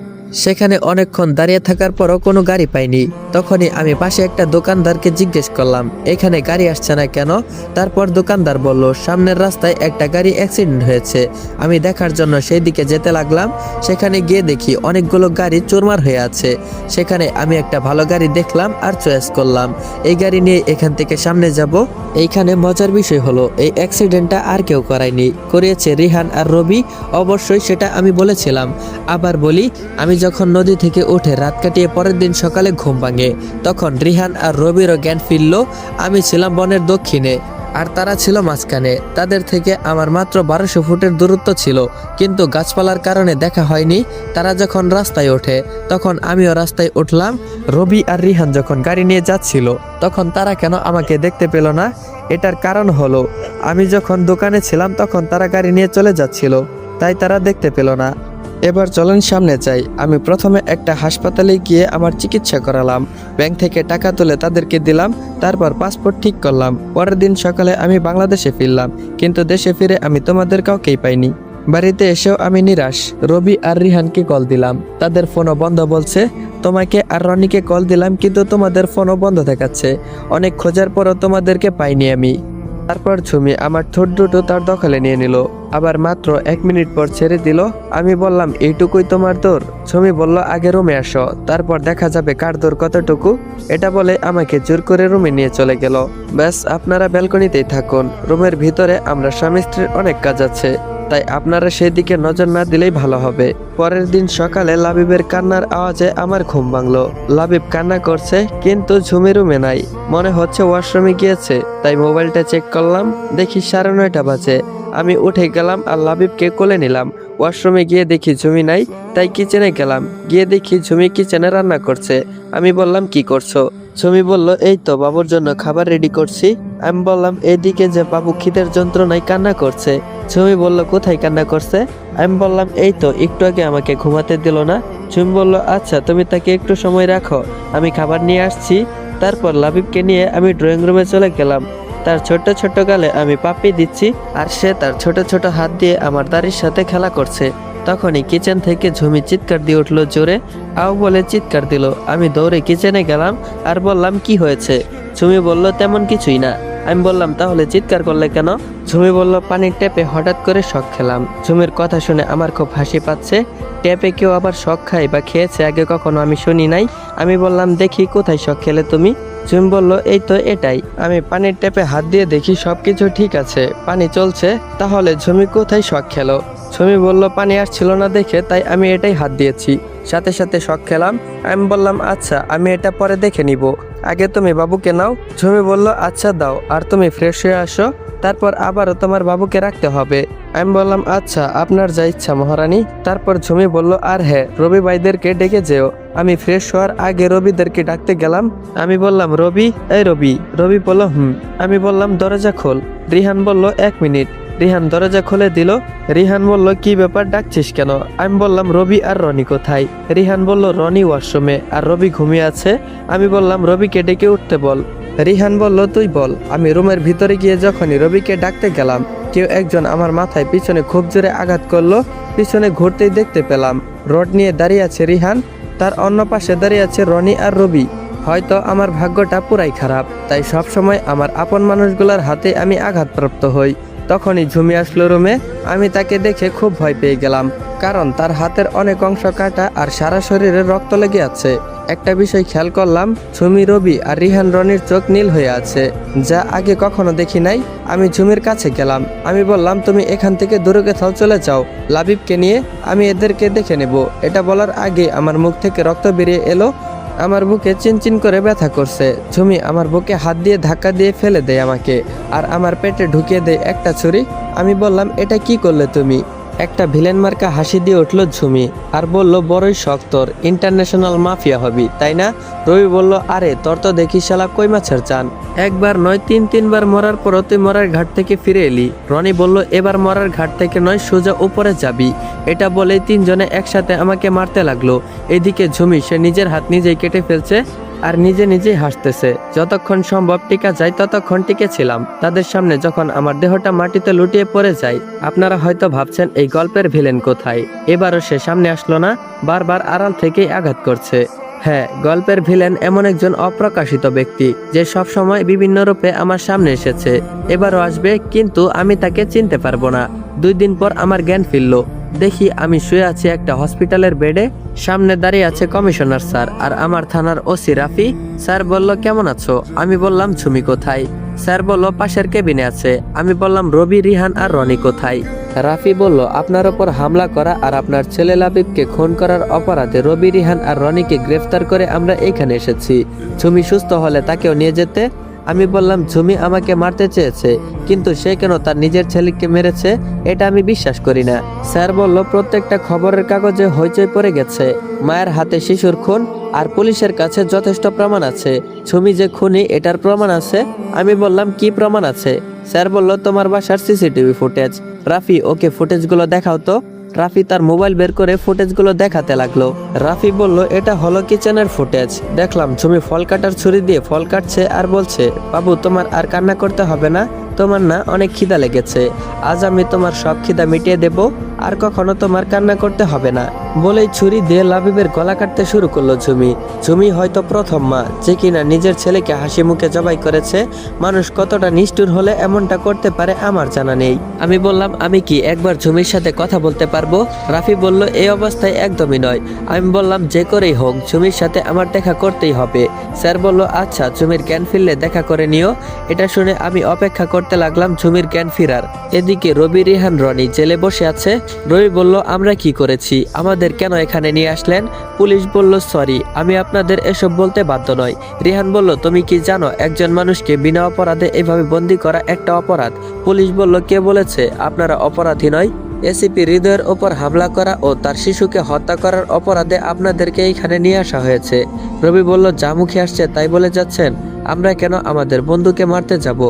সেখানে অনেকক্ষণ দাঁড়িয়ে থাকার পরও কোনো গাড়ি পাইনি। তখনই আমি পাশে একটা দোকানদারকে জিজ্ঞেস করলাম, এখানে গাড়ি আসছে না কেন? তারপর দোকানদার বলল, সামনের রাস্তায় একটা গাড়ি অ্যাক্সিডেন্ট হয়েছে। আমি দেখার জন্য সেই দিকে যেতে লাগলাম। সেখানে গিয়ে দেখি অনেকগুলো গাড়ি চুরমার হয়ে আছে। সেখানে আমি একটা ভালো গাড়ি দেখলাম আর চয়েস করলাম। এই গাড়ি নিয়ে এখান থেকে সামনে যাব। এইখানে মজার বিষয় হলো এই অ্যাক্সিডেন্টটা আর কেউ করায়নি, করিয়েছে রিহান আর রবি। অবশ্যই সেটা আমি বলেছিলাম। আবার বলি, আমি যখন নদী থেকে উঠে রাত কাটিয়ে পরের দিন সকালে ঘুম ভাঙে, তখন রিহান আর রবিরও জ্ঞান ফিরল। আমি ছিলাম বনের দক্ষিণে। আর তারা ছিল মাঝখানে। তাদের থেকে আমার মাত্র 1200 ফুটের দূরত্ব ছিল, কিন্তু গাছপালার কারণে দেখা হয়নি। তারা যখন রাস্তায় ওঠে তখন আমিও রাস্তায় উঠলাম। রবি আর রিহান যখন গাড়ি নিয়ে যাচ্ছিল তখন তারা কেন আমাকে দেখতে পেল না? এটার কারণ হলো আমি যখন দোকানে ছিলাম তখন তারা গাড়ি নিয়ে চলে যাচ্ছিল, তাই তারা দেখতে পেল না। এবার চলেন সামনে যাই। আমি প্রথমে একটা হাসপাতালে গিয়ে আমার চিকিৎসা করালাম, ব্যাংক থেকে টাকা তুলে তাদেরকে দিলাম, তারপর পাসপোর্ট ঠিক করলাম। পরের দিন সকালে আমি বাংলাদেশে ফিরলাম, কিন্তু দেশে ফিরে আমি তোমাদের কাউকেই পাইনি। বাড়িতে এসেও আমি নিরাশ। রবি আর রিহানকে কল দিলাম, তাদের ফোনও বন্ধ বলছে। তোমাকে আর রনিকে কল দিলাম, কিন্তু তোমাদের ফোনও বন্ধ দেখাচ্ছে। অনেক খোঁজার পরও তোমাদেরকে পাইনি আমি। তারপর ঝুমি আমার ঠোঁট দুটো তার দখলে নিয়ে নিল, আবার মাত্র 1 মিনিট পর ছেড়ে দিল। আমি বললাম, এইটুকুই তোমার দৌড়? ঝুমি বলল, আগে রুমে আসো, তারপর দেখা যাবে কার দৌড় কতটুকু। এটা বলে আমাকে জোর করে রুমে নিয়ে চলে গেল। ব্যাস, আপনারা ব্যালকনিতেই থাকুন, রুমের ভিতরে আমরা স্বামী স্ত্রীর অনেক কাজ আছে, তাই আপনারা সেই দিকে নজর না দিলেই ভালো হবে। পরের দিন সকালে লাবিবের কান্নার আওয়াজে আমার ঘুম ভাঙলো। লাবিব কান্না করছে, কিন্তু ঝুমি রুমে নাই, মনে হচ্ছে ওয়াশরুমে গিয়েছে। তাই মোবাইলটা চেক করলাম, দেখি 9:30 বাজে। আমি উঠে গেলাম আর লাবিবকে কোলে নিলাম। ওয়াশরুমে গিয়ে দেখি ঝুমি নাই, তাই কিচেনে গেলাম। গিয়ে দেখি ঝুমি কিচেনে রান্না করছে। আমি বললাম, কি করছো? ঝুমি বলল, এই তো বাবুর জন্য খাবার রেডি করছি। আমি বললাম, এদিকে যে বাবু খিদের যন্ত্রণায় কান্না করছে। ঝুমি বলল, কোথায় কান্না করছে? আমি বললাম, এই তো একটু আগে আমাকে ঘুমাতে দিল না। ঝুমি বলল, আচ্ছা তুমি তাকে একটু সময় রাখো, আমি খাবার নিয়ে আসছি। তারপর লাবিবকে নিয়ে আমি ড্রয়িং রুমে চলে গেলাম। তার ছোট্ট ছোট্ট গালে আমি পাপ্পি দিচ্ছি, আর সে তার ছোট ছোট হাত দিয়ে আমার দাড়ির সাথে খেলা করছে। তখনই কিচেন থেকে ঝুমি চিৎকার দিয়ে উঠলো জোরে, আও বলে চিৎকার দিল। আমি দৌড়ে কিচেনে গেলাম আর বললাম, কি হয়েছে? ঝুমি বলল, তেমন কিছুই না। আমি বললাম, তাহলে চিৎকার করলে কেন? ঝুমি বলল, পানির ট্যাপে হঠাৎ করে শক খেলাম। ঝুমির কথা শুনে আমার খুব হাসি পাচ্ছে। ট্যাপে কেউ আবার শক খায় বা খেয়েছে আগে কখনো আমি শুনি নাই। আমি বললাম, দেখি কোথায় শক খেলে তুমি? ঝুমি বলল, এই তো এটাই। আমি পানির ট্যাপে হাত দিয়ে দেখি সবকিছু ঠিক আছে, পানি চলছে। তাহলে ঝুমি কোথায় শক খেলো? ঝুমি বলল, পানি আসছিল না দেখে তাই আমি এটাই হাত দিয়েছি, সাথে সাথে শক খেলাম। আমি বললাম, আচ্ছা আমি এটা পরে দেখে নিব, আগে তুমি বাবুকে নাও। ঝুমি বলল, আচ্ছা দাও, আর তুমি ফ্রেশ হয়ে আসো, তারপর আবারও তোমার বাবুকে রাখতে হবে। আমি বললাম, আচ্ছা আপনার যা ইচ্ছা মহারানী। তারপর ঝুমি বলল, আর হ্যাঁ, রবি ভাইদেরকে ডেকে যেও। আমি ফ্রেশ হওয়ার আগে রবিদেরকে ডাকতে গেলাম। আমি বললাম, রবি, এই রবি। রবি বলল, হুম। আমি বললাম, দরজা খোল। রিহান বলল, 1 মিনিট। রিহান দরজা খুলে দিল। রিহান বলল, কি ব্যাপার, ডাকছিস কেন? আমি বললাম, রবি আর রনি কোথায়? রিহান বলল, রনি ওয়াশরুমে আর রবি ঘুমিয়ে আছে। আমি বললাম, রবিকে ডেকে উঠতে বল। রিহান বলল, তুই বল। আমি রুমের ভিতরে গিয়ে যখনই রবিকে ডাকতে গেলাম, কেউ একজন আমার মাথায় পিছনে খুব জোরে আঘাত করলো। পিছনে ঘুরতেই দেখতে পেলাম রড নিয়ে দাঁড়িয়ে আছে রিহান, তার অন্য পাশে দাঁড়িয়ে আছে রনি আর রবি। হয়তো আমার ভাগ্যটা পুরাই খারাপ, তাই সবসময় আমার আপন মানুষগুলোর হাতে আমি আঘাতপ্রাপ্ত হই। তখনই ঝুমি আসলো রুমে। আমি তাকে দেখে খুব ভয় পেয়ে গেলাম, কারণ তার হাতের অনেক অংশ কাটা আর সারা শরীরে রক্ত লেগে আছে। একটা বিষয় খেয়াল করলাম, ঝুমি, রবি আর রিহান রনির চোখ নীল হয়ে আছে, যা আগে কখনো দেখি নাই। আমি ঝুমির কাছে গেলাম। আমি বললাম, তুমি এখান থেকে দূরে কোথাও চলে যাও, লাবিবকে নিয়ে আমি এদেরকে দেখে নেব। এটা বলার আগে আমার মুখ থেকে রক্ত বেরিয়ে এলো। আমার বুকে চিনচিন করে ব্যথা করছে। ঝুমি আমার বুকে হাত দিয়ে ধাক্কা দিয়ে ফেলে দেয় আমাকে, আর আমার পেটে ঢুকিয়ে দেয় একটা ছুরি। আমি বললাম, এটা কি করলে তুমি? একটা ভিলেন মার্কা হাসি দিয়ে উঠল ঝুমি আর বলল, বড়ই শখ তোর, ইন্টারন্যাশনাল মাফিয়া হবি তাই না? রবি বলল, আরে তোর তো দেখি শালা কই মাছের চান, একবার নয় 3-3বার মরার পর তুই মরার ঘাট থেকে ফিরে এলি। রনি বলল, এবার মরার ঘাট থেকে নয়, সোজা উপরে যাবি। এটা বলেই 3 জনে একসাথে আমাকে মারতে লাগলো। এদিকে ঝুমি, সে নিজের হাত নিজেই কেটে ফেলছে আর নিজে নিজেই হাসতেছে। যতক্ষণ সম্ভব টিকা যায় ততক্ষণ টিকে ছিলাম তাদের সামনে। যখন আমার দেহটা মাটিতে লুটিয়ে পড়ে যায়, আপনারা হয়তো ভাবছেন এই গল্পের ভিলেন কোথায়। এবারও সে সামনে আসলো না, বারবার আড়াল থেকেই আঘাত করছে। হ্যাঁ, গল্পের ভিলেন এমন একজন অপ্রকাশিত ব্যক্তি যে সব সময় বিভিন্ন রূপে আমার সামনে এসেছে, এবারও আসবে, কিন্তু আমি তাকে চিনতে পারবো না। 2 দিন পর আমার জ্ঞান ফিরল। দেখি আমি শুয়ে আছি একটা হসপিটালের বেডে, সামনে দাঁড়িয়ে আছে কমিশনার স্যার আর আমার থানার ওসি রাফি। স্যার বলল, কেমন আছো? আমি বললাম, ঝুমি কোথায়? স্যার বলল, পাশের কেবিনে আছে। আমি বললাম, রবি, রিহান আর রনি কোথায়? রাফি বলল, আপনার ওপর হামলা করা আর আপনার ছেলে লাবিবকে খুন করার অপরাধে রবি, রিহান আর রনিকে গ্রেফতার করে আমরা এখানে এসেছি। ঝুমি সুস্থ হলে তাকেও নিয়ে যেতে। আমি বললাম ঝুমি আমাকে মারতে চেয়েছে, কিন্তু সে কেন তার নিজের ছেলেকে মেরেছে এটা আমি বিশ্বাস করি না। স্যার বলল প্রত্যেকটা খবরের কাগজে হইচই পড়ে গেছে, মায়ের হাতে শিশুর খুন, আর পুলিশের কাছে যথেষ্ট প্রমাণ আছে ঝুমি যে খুনি এটার প্রমাণ আছে। আমি বললাম কি প্রমাণ আছে? স্যার বলল তোমার বাসার সিসিটিভি ফুটেজ। রাফি ওকে ফুটেজগুলো দেখাও তো। রাফি তার মোবাইল বের করে ফুটেজগুলো দেখাতে লাগলো। রাফি বলল এটা হলো কিচেনের ফুটেজ। দেখলাম ঝুমি ফল কাটার ছুরি দিয়ে ফল কাটছে আর বলছে, বাবু তোমার আর কান্না করতে হবে না, তোমার না অনেক খিদা লেগেছে, আজ আমি তোমার সব খিদা মিটিয়ে দেব, আর কখনো তোমার কান্না করতে হবে না। বলেই ছুরি দিয়ে লাবিবের গলা কাটতে শুরু করলো ঝুমি। ঝুমি হয়তো প্রথম মা যে কিনা নিজের ছেলেকে হাসি মুখে জবাই করেছে। মানুষ কতটা নিষ্ঠুর হলে এমনটা করতে পারে আমার জানা নেই। আমি বললাম আমি কি একবার ঝুমির সাথে কথা বলতে পারবো? রাফি বলল এই অবস্থায় একদমই নয়। আমি বললাম যে করেই হোক ঝুমির সাথে আমার দেখা করতেই হবে। স্যার বলল আচ্ছা ঝুমির জ্ঞান ফিরলে দেখা করে নিও। এটা শুনে আমি অপেক্ষা করতে লাগলাম ঝুমির জ্ঞান ফিরার। এদিকে রবি, রিহান, রনি জেলে বসে আছে। রবি বলল আমরা কি করেছি, আমাদের কেন এখানে নিয়ে আসলেন? পুলিশ বলল সরি, আমি আপনাদের এসব বলতে বাধ্য নয়। রিহান বলল তুমি কি জানো একজন মানুষকে বিনা অপরাধে এভাবে বন্দি করা একটা অপরাধ? পুলিশ বলল কে বলেছে আপনারা অপরাধী নয়? এসিপি হৃদয়ের ওপর হামলা করা ও তার শিশুকে হত্যা করার অপরাধে আপনাদেরকে এইখানে নিয়ে আসা হয়েছে। রবি বলল যা মুখে আসছে তাই বলে যাচ্ছেন, আমরা কেন আমাদের বন্ধুকে মারতে যাব?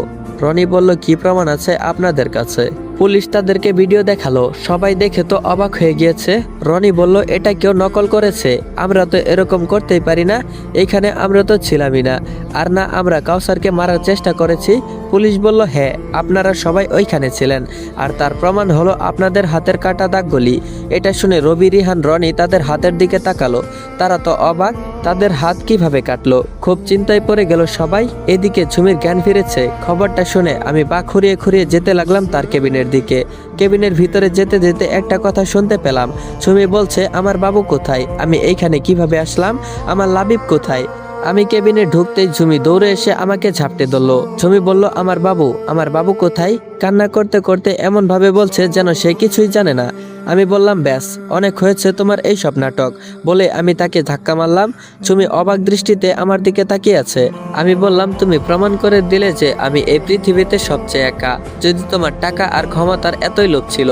রনি বলল কি প্রমাণ আছে আপনাদের কাছে? পুলিশ তাদেরকে ভিডিও দেখালো, সবাই দেখে তো অবাক হয়ে গিয়েছে। রনি বলল এটা কেউ নকল করেছে, আমরা তো এরকম করতেই পারি না, এখানে আমরা তো ছিলামই না, আর না আমরা কাউসারকে মারার চেষ্টা করেছি। পুলিশ বলল হ্যাঁ আপনারা সবাই ওইখানে ছিলেন, আর তার প্রমাণ হলো আপনাদের হাতের কাটা দাগগুলি। এটা শুনে রবি, রিহান, রনি তাদের হাতের দিকে তাকালো। তারা তো অবাক, তাদের হাত কিভাবে কাটলো? খুব চিন্তায় পড়ে গেল সবাই। এদিকে ঝুমির জ্ঞান ফিরেছে। খবরটা শুনে আমি পা খুঁড়িয়ে খুঁড়িয়ে যেতে লাগলাম তার কেবিনের দিকে। কেবিনের ভিতরে যেতে যেতে একটা কথা শুনতে পেলাম। ঝুমি বলছে আমার বাবু কোথায়, আমি এইখানে কিভাবে আসলাম, আমার লাবিব কোথায়? আমি কেবিনে ঢুকতেই ঝুমি দৌড়ে এসে আমাকে ঝাপটে ধরলো। ঝুমি বলল আমার বাবু কোথায়? কান্না করতে করতে এমন ভাবে বলছে যেন সে কিছুই জানে না। আমি বললাম ব্যাস অনেক হয়েছে তোমার এই সব নাটক, বলে আমি তাকে ধাক্কা মারলাম। ঝুমি অবাক দৃষ্টিতে আমার দিকে তাকিয়ে আছে। আমি বললাম তুমি প্রমাণ করে দিলে যে আমি এই পৃথিবীতে সবচেয়ে একা। যদি তোমার টাকা আর ক্ষমতার এতই লোভ ছিল,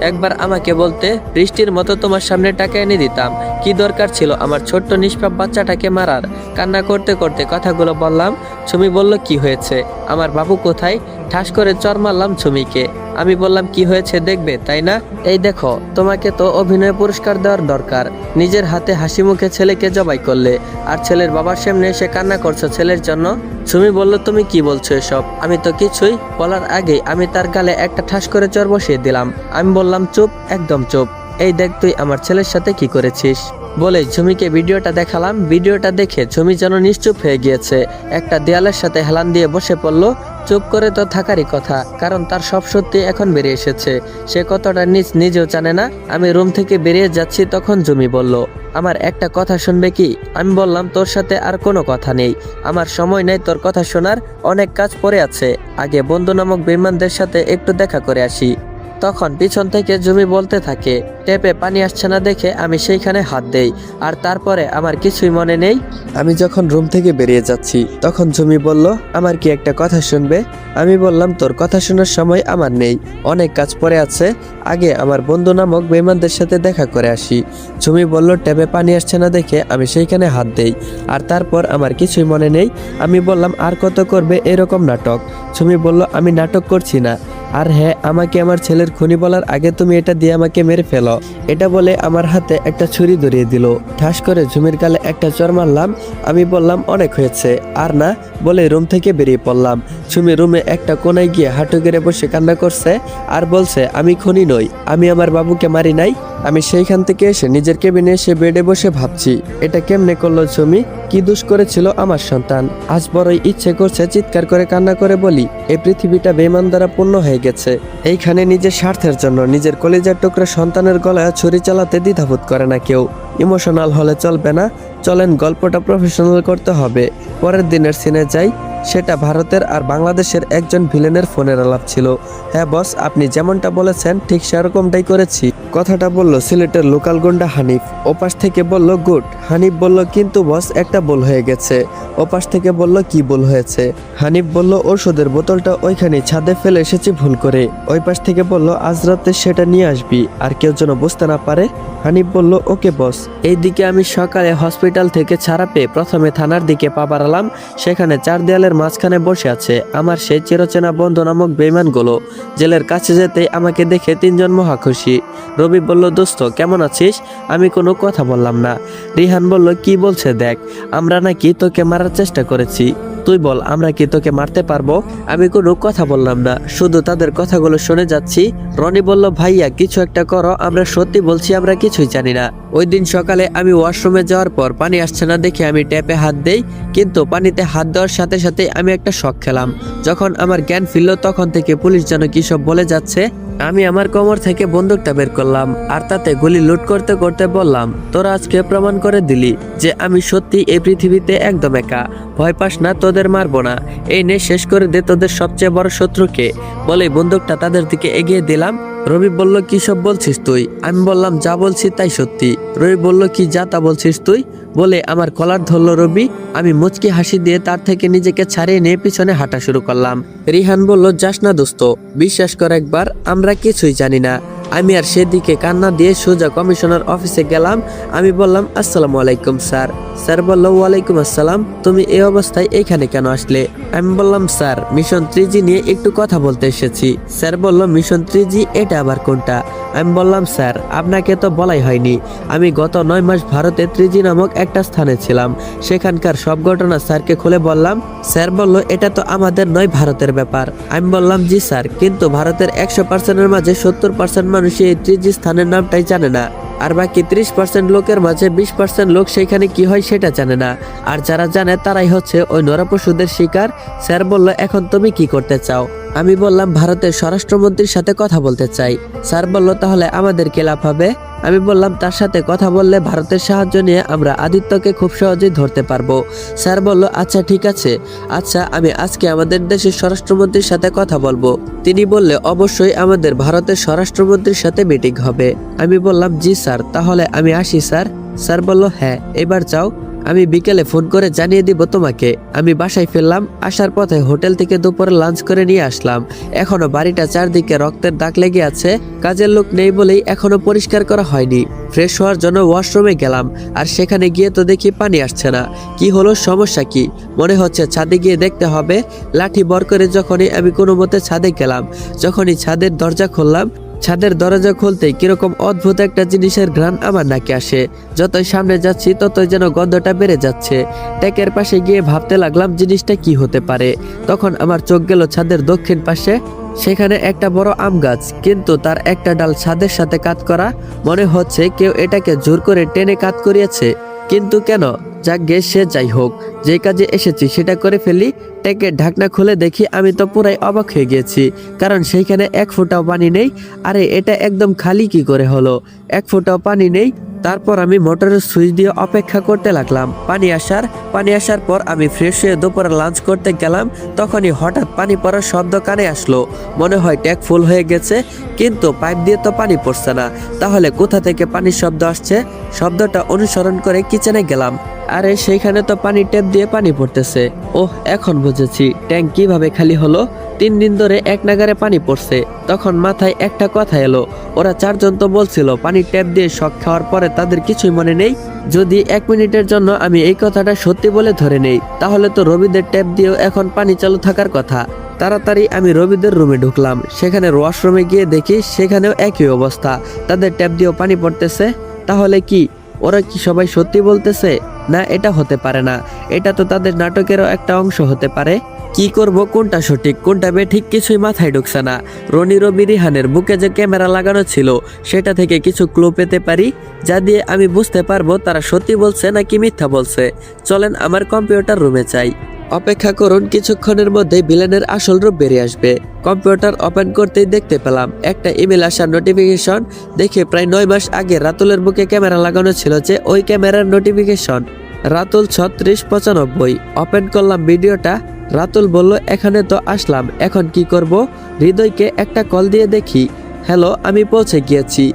একবার আমাকে বলতে, বৃষ্টির মতো তোমার সামনে টাকা এনে দিতাম। কি দরকার ছিল আমার ছোট্ট নিষ্পাপ বাচ্চাটাকে মারার? কান্না করতে করতে কথাগুলো বললাম। ঝুমি বলল কি হয়েছে, আমার বাবু কোথায়? ঠাস করে চর মারলাম ঝুমিকে। আমি বললাম কি হয়েছে দেখবে তাই না? এই দেখো তোমাকে তো অভিনয় পুরস্কার দেওয়ার দরকার। নিজের হাতে হাসি মুখে ছেলেকে জবাই করলে, আর ছেলের বাবার সামনে এসে কান্না করছো ছেলের জন্য। ঝুমি বলল তুমি কি বলছো এসব? আমি তো কিছুই বলার আগেই আমি তার গালে একটা ঠাস করে চর বসিয়ে দিলাম। আমি বললাম চুপ, একদম চুপ। এই দেখ তুই আমার ছেলের সাথে কি করেছিস। বলে ঝুমিকে ভিডিওটা দেখালাম। ভিডিওটা দেখে ঝুমি যেন নিশ্চুপ হয়ে গিয়েছে, একটা দেয়ালের সাথে হেলান দিয়ে বসে পড়লো। চুপ করে তো থাকারই কথা, কারণ তার সব সত্যি এখন বেরিয়ে এসেছে। সে কতটা নিজেও জানে না। আমি রুম থেকে বেরিয়ে যাচ্ছি তখন ঝুমি বলল আমার একটা কথা শুনবে কি? আমি বললাম তোর সাথে আর কোনো কথা নেই, আমার সময় নেই তোর কথা শোনার, অনেক কাজ পড়ে আছে, আগে বন্ধু নামক বেঈমানদের সাথে একটু দেখা করে আসি। তখন পিছন থেকে ঝুমি বলতে থাকে, টেপে পানি আসছে না দেখে আমি সেইখানে হাত দেই, আর তারপরে আমার কিছুই মনে নেই। আমি যখন রুম থেকে বেরিয়ে যাচ্ছি তখন ঝুমি বলল আমার কি একটা কথা শুনবে? আমি বললাম তোর কথা শোনার সময় আমার নেই, অনেক কাজ পড়ে আছে, আগে আমার বন্ধু নামক বেঈমানদের সাথে দেখা করে আসি। ঝুমি বলল টেপে পানি আসছে না দেখে আমি সেইখানে হাত দেই, আর তারপর আমার কিছুই মনে নেই। আমি বললাম আর কত করবে এরকম নাটক? ঝুমি বলল আমি নাটক করছি না, আর হ্যাঁ আমাকে আমার ছেলের খুনি বলার আগে তুমি এটা দিয়ে আমাকে মেরে ফেলো। এটা বলে আমার হাতে একটা ছুরি ধরিয়ে দিল। ঠাস করে ঝুমির গালে একটা চর মারলাম। আমি বললাম অনেক হয়েছে, আর না, বলে রুম থেকে বেরিয়ে পড়লাম। ঝুমি রুমে একটা কোনায় গিয়ে হাঁটু গেড়ে বসে কান্না করছে আর বলছে আমি খুনি নই, আমি আমার বাবুকে মারি নাই। আমি সেইখান থেকে এসে নিজের কেবিনে এসে বেডে বসে ভাবছি এটা কেমনে করলো ঝুমি, কি দোষ করেছিল আমার সন্তান। আজ বড়ই ইচ্ছে করছে চিৎকার করে কান্না করে বলি এই পৃথিবীটা বেঈমান দ্বারা পূর্ণ হয়ে গেছে। এইখানে নিজের স্বার্থের জন্য নিজের কলিজার টুকরা সন্তানের গলায় ছুরি চালাতে দ্বিধাবোধ করে না কেউ। ইমোশনাল হলে চলবে না, চলেন গল্পটা প্রফেশনাল করতে হবে। পরের দিনের সিনে যাই। সেটা ভারতের আর বাংলাদেশের একজন ভিলেনের ফোনের আলাপ ছিল। হ্যাঁ বস, আপনি যেমনটা বলেছেন ঠিক সেরকমটাই করেছি। কথাটা বলল সিলেটের লোকাল গুন্ডা হানিফ। ওপাশ থেকে বলল গুড। হানিফ বলল কিন্তু বস একটা ভুল হয়ে গেছে। ওপাশ থেকে বলল কি ভুল হয়েছে? হানিফ বলল ওষুধের বোতলটা ওইখানে ছাদে ফেলে এসেছি ভুল করে। ওই পাশ থেকে বলল আজ রাতে সেটা নিয়ে আসবি, আর কেউ যেন বুঝতে না পারে। হানিফ বলল ওকে বস। এইদিকে আমি সকালে হসপিটাল থেকে ছাড়া পেয়ে প্রথমে থানার দিকে পা বাড়ালাম। সেখানে চার দেয়ালের মাঝখানে বসে আছে আমার সেই চিরচেনা বন্ধু নামক বেঈমানগুলো। জেলের কাছে যেতেই আমাকে দেখে তিনজন মহা খুশি। রবি বলল দোস্ত কেমন আছিস? আমি কোনো কথা বললাম না। রিহান বলল কি বলছে দেখ, আমরা নাকি তোকে মারার চেষ্টা করেছি, তুই বল আমরা কি তোকে মারতে পারবো? আমি কোনো কথা বললাম না, শুধু তাদের কথাগুলো শুনে যাচ্ছি। রনি বলল ভাইয়া কিছু একটা করো, আমরা সত্যি বলছি আমরা কিছুই জানি না। ওই দিন সকালে আমি ওয়াশরুমে যাওয়ার পর পানি আসছে না দেখে আমি ট্যাপে হাত দেই, কিন্তু পানিতে হাত দেওয়ার সাথে সাথে আমি একটা শক খেলাম। যখন আমার জ্ঞান ফিরল তখন থেকে পুলিশ যেন কি সব বলে যাচ্ছে। আমি আমার কোমর থেকে বন্দুকটা বের করলাম আর তাতে গুলি লুট করতে করতে বললাম তোরা আজকে প্রমাণ করে দিলি যে আমি সত্যি এই পৃথিবীতে একদম একা। ভয় পাস না, তোদের মারবো না। এই নে শেষ করে দে তোদের সবচেয়ে বড় শত্রুকে। বলে বন্দুকটা তাদের দিকে এগিয়ে দিলাম। রবি বলল কি সব বলছিস তুই? আমি বললাম যা বলছি তাই সত্যি। রবি বলল কি যা তা বলছিস তুই? বলে আমার কলার ধরল রবি। আমি মুচকি হাসি দিয়ে তার থেকে নিজেকে ছাড়িয়ে নিয়ে পিছনে হাঁটা শুরু করলাম। রিহান বলল যাস না দোস্ত, বিশ্বাস কর একবার, আমরা কিছুই জানি না। আমি আর সেদিকে কান্না দিয়ে সোজা কমিশনার অফিসে গেলাম। আমি বললাম আসসালামু আলাইকুম স্যার। স্যার বলল ওয়ালাইকুম আসসালাম, তুমি এই অবস্থায় এইখানে কেন আসলে? আমি বললাম স্যার মিশন 3G নিয়ে একটু কথা বলতে এসেছি। স্যার বলল মিশন 3G এটা আবার কোনটা? আমি বললাম স্যার আপনাকে তো বলাই হয়নি, আমি গত 9 মাস ভারতে 3G নামক একটা স্থানে ছিলাম, সেখানকার সব ঘটনা স্যারকে খুলে বললাম। স্যার বলল এটা তো আমাদের নয়, ভারতের ব্যাপার। আমি বললাম জি স্যার, কিন্তু ভারতের 100%-এর মাঝে 70% মানুষ এই 3G স্থানের নামটাই জানে না, আর বাকি 30% লোকের মাঝে 20% লোক সেখানে কি হয় সেটা জানে না, আর যারা জানে তারাই হচ্ছে ওই নরপশুদের শিকার। স্যার বলল এখন তুমি কি করতে চাও? আমি বললাম ভারতের স্বরাষ্ট্রমন্ত্রীর সাথে কথা বলতে চাই। স্যার বলল তাহলে আমাদের কি লাভ হবে? আমি বললাম তার সাথে কথা বললে ভারতের সাহায্য নিয়ে আমরা আদিত্যকে খুব সহজেই ধরতে পারবো। স্যার বলল আচ্ছা ঠিক আছে, আচ্ছা আমি আজকে আমাদের দেশের স্বরাষ্ট্রমন্ত্রীর সাথে কথা বলবো। তিনি বললে অবশ্যই আমাদের ভারতের স্বরাষ্ট্রমন্ত্রীর সাথে মিটিং হবে। আমি বললাম জি স্যার, তাহলে আমি আসি স্যার। স্যার বলল হ্যাঁ এবার যাও, আমি বিকেলে ফোন করে জানিয়ে দিব তোমাকে। আমি বাসায় ফিরলাম। আসার পথে হোটেল থেকে দুপুরে লাঞ্চ করে নিয়ে আসলাম। এখনো বাড়িটা চারদিকে রক্তের দাগ লেগে আছে, কাজের লোক নেই বলেই এখনো পরিষ্কার করা হয়নি। ফ্রেশ হওয়ার জন্য ওয়াশরুমে গেলাম, আর সেখানে গিয়ে তো দেখি পানি আসছে না। কি হলো, সমস্যা কি? মনে হচ্ছে ছাদে গিয়ে দেখতে হবে। লাঠি বর করে যখনই আমি কোনো মতে ছাদে গেলাম, যখনই ছাদের দরজা খুললাম, ছাদের দরজা খুলতেই কিরকম অদ্ভুত একটা জিনিসের ঘ্রাণ আমার নাকে আসে। যতই সামনে যাচ্ছি ততই যেন গন্ধটা বেড়ে যাচ্ছে। ট্যাকের পাশে গিয়ে ভাবতে লাগলাম জিনিসটা কি হতে পারে। তখন আমার চোখ গেল ছাদের দক্ষিণ পাশে। সেখানে একটা বড় আম গাছ, কিন্তু তার একটা ডাল ছাদের সাথে কাত করা। মনে হচ্ছে কেউ এটাকে জোর করে টেনে কাত করিয়েছে, কিন্তু কেন? যাকগে সে যাই হোক, যে কাজে এসেছি সেটা করে ফেলি। ট্যাঙ্কের ঢাকনা খুলে দেখি আমি তো পুরাই অবাক হয়ে গেছি, কারণ সেইখানে এক ফোঁটাও পানি নেই। আরে এটা একদম খালি কি করে হলো? এক ফোঁটাও পানি নেই। তারপর আমি মোটরের সুইচ দিয়ে অপেক্ষা করতে লাগলাম পানি আসার পর আমি ফ্রেশ হয়ে দুপুরে লাঞ্চ করতে গেলাম। তখনই হঠাৎ পানি পড়ার শব্দ কানে আসলো। মনে হয় ট্যাঙ্ক ফুল হয়ে গেছে, কিন্তু পাইপ দিয়ে তো পানি পড়ছে না। তাহলে কোথা থেকে পানির শব্দ আসছে? শব্দটা অনুসরণ করে কিচেনে গেলাম। আরে সেইখানে তো পানি ট্যাপ দিয়ে পানি পড়তেছে। ওহ, এখন বুঝেছি ট্যাঙ্ক কিভাবে খালি হলো। 3 দিন ধরে এক নাগারে পানি পড়ছে। তখন মাথায় একটা কথা এলো, ওরা 4 জন তো বলছিল পানির ট্যাপ দিয়ে শক খাওয়ার পরে তাদের কিছুই মনে নেই। যদি 1 মিনিটের জন্য আমি এই কথাটা সত্যি বলে ধরে নেই, তাহলে তো রবিদের ট্যাপ দিয়েও এখন পানি চালু থাকার কথা। তাড়াতাড়ি আমি রবিদের রুমে ঢুকলাম। সেখানে ওয়াশরুমে গিয়ে দেখি সেখানেও একই অবস্থা, তাদের ট্যাপ দিয়েও পানি পড়তেছে। তাহলে কি ওরা কি সবাই সত্যি বলতেছে? না, এটা হতে পারে না। এটা তো তাদের নাটকেরও একটা অংশ হতে পারে। কি করব, কোনটা সঠিক কোনটা বেঠিক কিছুই মাথায় ঢুকছে না। রনি রবি রিহানের বুকে যে ক্যামেরা লাগানো ছিল সেটা থেকে কিছু ক্লু পেতে পারি, যা দিয়ে আমি বুঝতে পারবো তারা সত্যি বলছে নাকি মিথ্যা বলছে। চলেন আমার কম্পিউটার রুমে চাই। অপেক্ষা করুন, কিছুক্ষণের মধ্যে ভিলেনের আসল রূপ বেরিয়ে আসবে। কম্পিউটার ওপেন করতেই দেখতে পেলাম একটা ইমেল আসার নোটিফিকেশন। দেখে প্রায় 9 মাস আগে রাতুলের বুকে ক্যামেরা লাগানো ছিল যে ওই ক্যামেরার নোটিফিকেশন। রাতুল 3695। ওপেন করলাম ভিডিওটা। রাতুল বলল এখানে তো আসলাম, এখন কি করব? হৃদয়কে একটা কল দিয়ে দেখি। হ্যালো, আমি পৌঁছে গিয়েছি।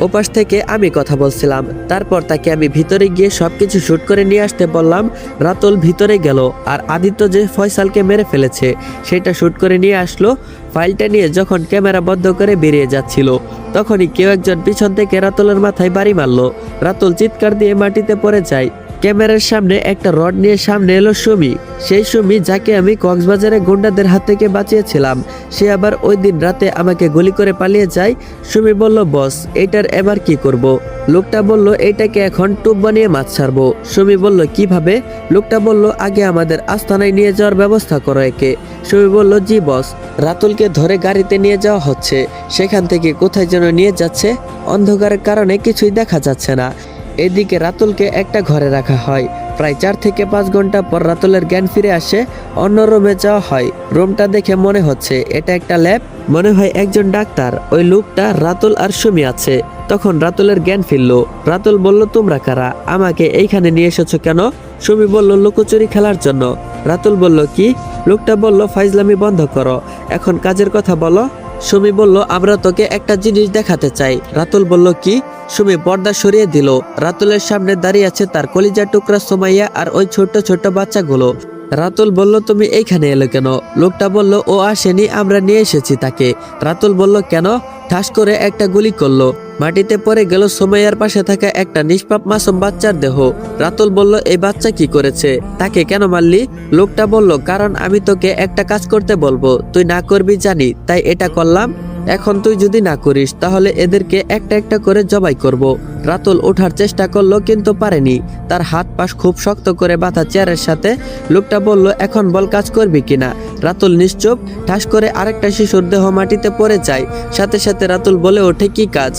ওপাশ থেকে আমি কথা বলছিলাম। তারপর তাকে আমি ভিতরে গিয়ে সবকিছু শুট করে নিয়ে আসতে বললাম। রাতুল ভিতরে গেল আর আদিত্য যে ফয়সালকে মেরে ফেলেছে সেটা শুট করে নিয়ে আসলো। ফাইলটা নিয়ে যখন ক্যামেরা বন্ধ করে বেরিয়ে যাচ্ছিল তখনই কেউ একজন পিছন থেকে রাতুলের মাথায় বাড়ি মারলো। রাতুল চিৎকার দিয়ে মাটিতে পড়ে যায়। ক্যামেরার সামনে একটা রড নিয়ে সামনে এলো সুমি। সেই সুমি যাকে আমি কক্সবাজারে গুন্ডাদের হাত থেকে বাঁচিয়েছিলাম, সে আবার ওই দিন রাতে আমাকে গুলি করে পালিয়ে যায়। সুমি বলল, বস এটার এবার কি করব? লোকটা বলল, এটাকে এখন টুপ বানিয়ে মাছ ছাড়বো। সুমি বলল, কিভাবে? লোকটা বলল, আগে আমাদের আস্তানায় নিয়ে যাওয়ার ব্যবস্থা করো একে। সুমি বলল, জি বস। রাতুলকে ধরে গাড়িতে নিয়ে যাওয়া হচ্ছে। সেখান থেকে কোথায় যেন নিয়ে যাচ্ছে, অন্ধকারের কারণে কিছুই দেখা যাচ্ছে না। এদিকে রাতুলকে একটা ঘরে রাখা হয়। প্রায় 4 থেকে 5 ঘন্টা পর রাতুলের জ্ঞান ফিরে আসে। অন্য রুমে যাওয়া হয়। রুমটা দেখে মনে হচ্ছে এটা একটা ল্যাব। মনে হয় একজন ডাক্তার। ওই লোকটা রাতুল আর সুমি আছে। তখন রাতুলের জ্ঞান ফিরল। রাতুল বলল, তোমরা কারা? আমাকে এইখানে নিয়ে এসেছো কেন? সুমি বলল, লুকোচুরি খেলার জন্য। রাতুল বলল, কি? লোকটা বলল, ফাইজলামি বন্ধ করো, এখন কাজের কথা বলো। সুমি বলল, আমরা তোকে একটা জিনিস দেখাতে চাই। রাতুল বলল, কি? সুমি পর্দা সরিয়ে দিল। রাতুলের সামনে দাঁড়িয়ে আছে তার কলিজার টুকরা সুমাইয়া আর ওই ছোট ছোট বাচ্চাগুলো। রাতুল বলল, তুমি এইখানে এলো কেন? লোকটা বলল, ও আসেনি, আমরা নিয়ে এসেছি তাকে। রাতুল বলল, কেন? ঠাস করে একটা গুলি করলো। মাটিতে পড়ে গেল সুমাইয়ার পাশে থাকা একটা নিষ্পাপ মাসুম বাচ্চার দেহ। রাতুল বলল, এই বাচ্চা কি করেছে? তাকে কেন মারলি? লোকটা বলল, কারণ আমি তোকে একটা কাজ করতে বলবো, তুই না করবি জানি, তাই এটা করলাম। এখন তুই যদি না করিস তাহলে এদেরকে একটা একটা করে জবাই করব। রাতুল ওঠার চেষ্টা করলো কিন্তু পারেনি। তার হাত পাশ খুব শক্ত করে বাঁধা চেয়ারের সাথে। লোকটা বলল, এখন বল কাজ করবি কিনা? রাতুল নিশ্চুপ। ঠাস করে আরেকটা শিশুর দেহ মাটিতে পড়ে যায়। সাথে সাথে রাতুল বলে ওঠে, কি কাজ?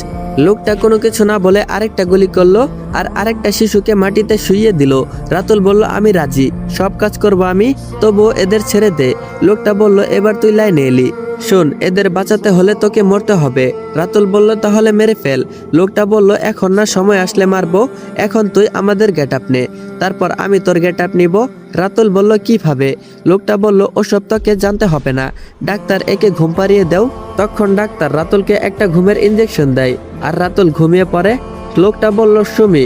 লোকটা কোনো কিছু না বলে আরেকটা গুলি করলো আর আরেকটা শিশুকে মাটিতে শুইয়ে দিল। রাতুল বলল, আমি রাজি, সব কাজ করব আমি, তবুও এদের ছেড়ে দে। লোকটা বলল, এবার তুই লাইনে এলি, শোন এদের বাঁচাতে হলে তোকে মরতে হবে। রাতুল বলল, তাহলে মেরে ফেল। লোকটা বলল, এখন না, সময় আসলে মারবো, এখন তুই আমাদের গেটআপ নে, তারপর আমি তোর গেটআপ নিব। রাতুল বলল, কিভাবে? লোকটা বলল, ওসব তোকে জানতে হবে না, ডাক্তার একে ঘুম পাড়িয়ে দাও। তখন ডাক্তার রাতুলকে একটা ঘুমের ইঞ্জেকশন দেয় আর রাতুল ঘুমিয়ে পড়ে। লোকটা বলল, সুমি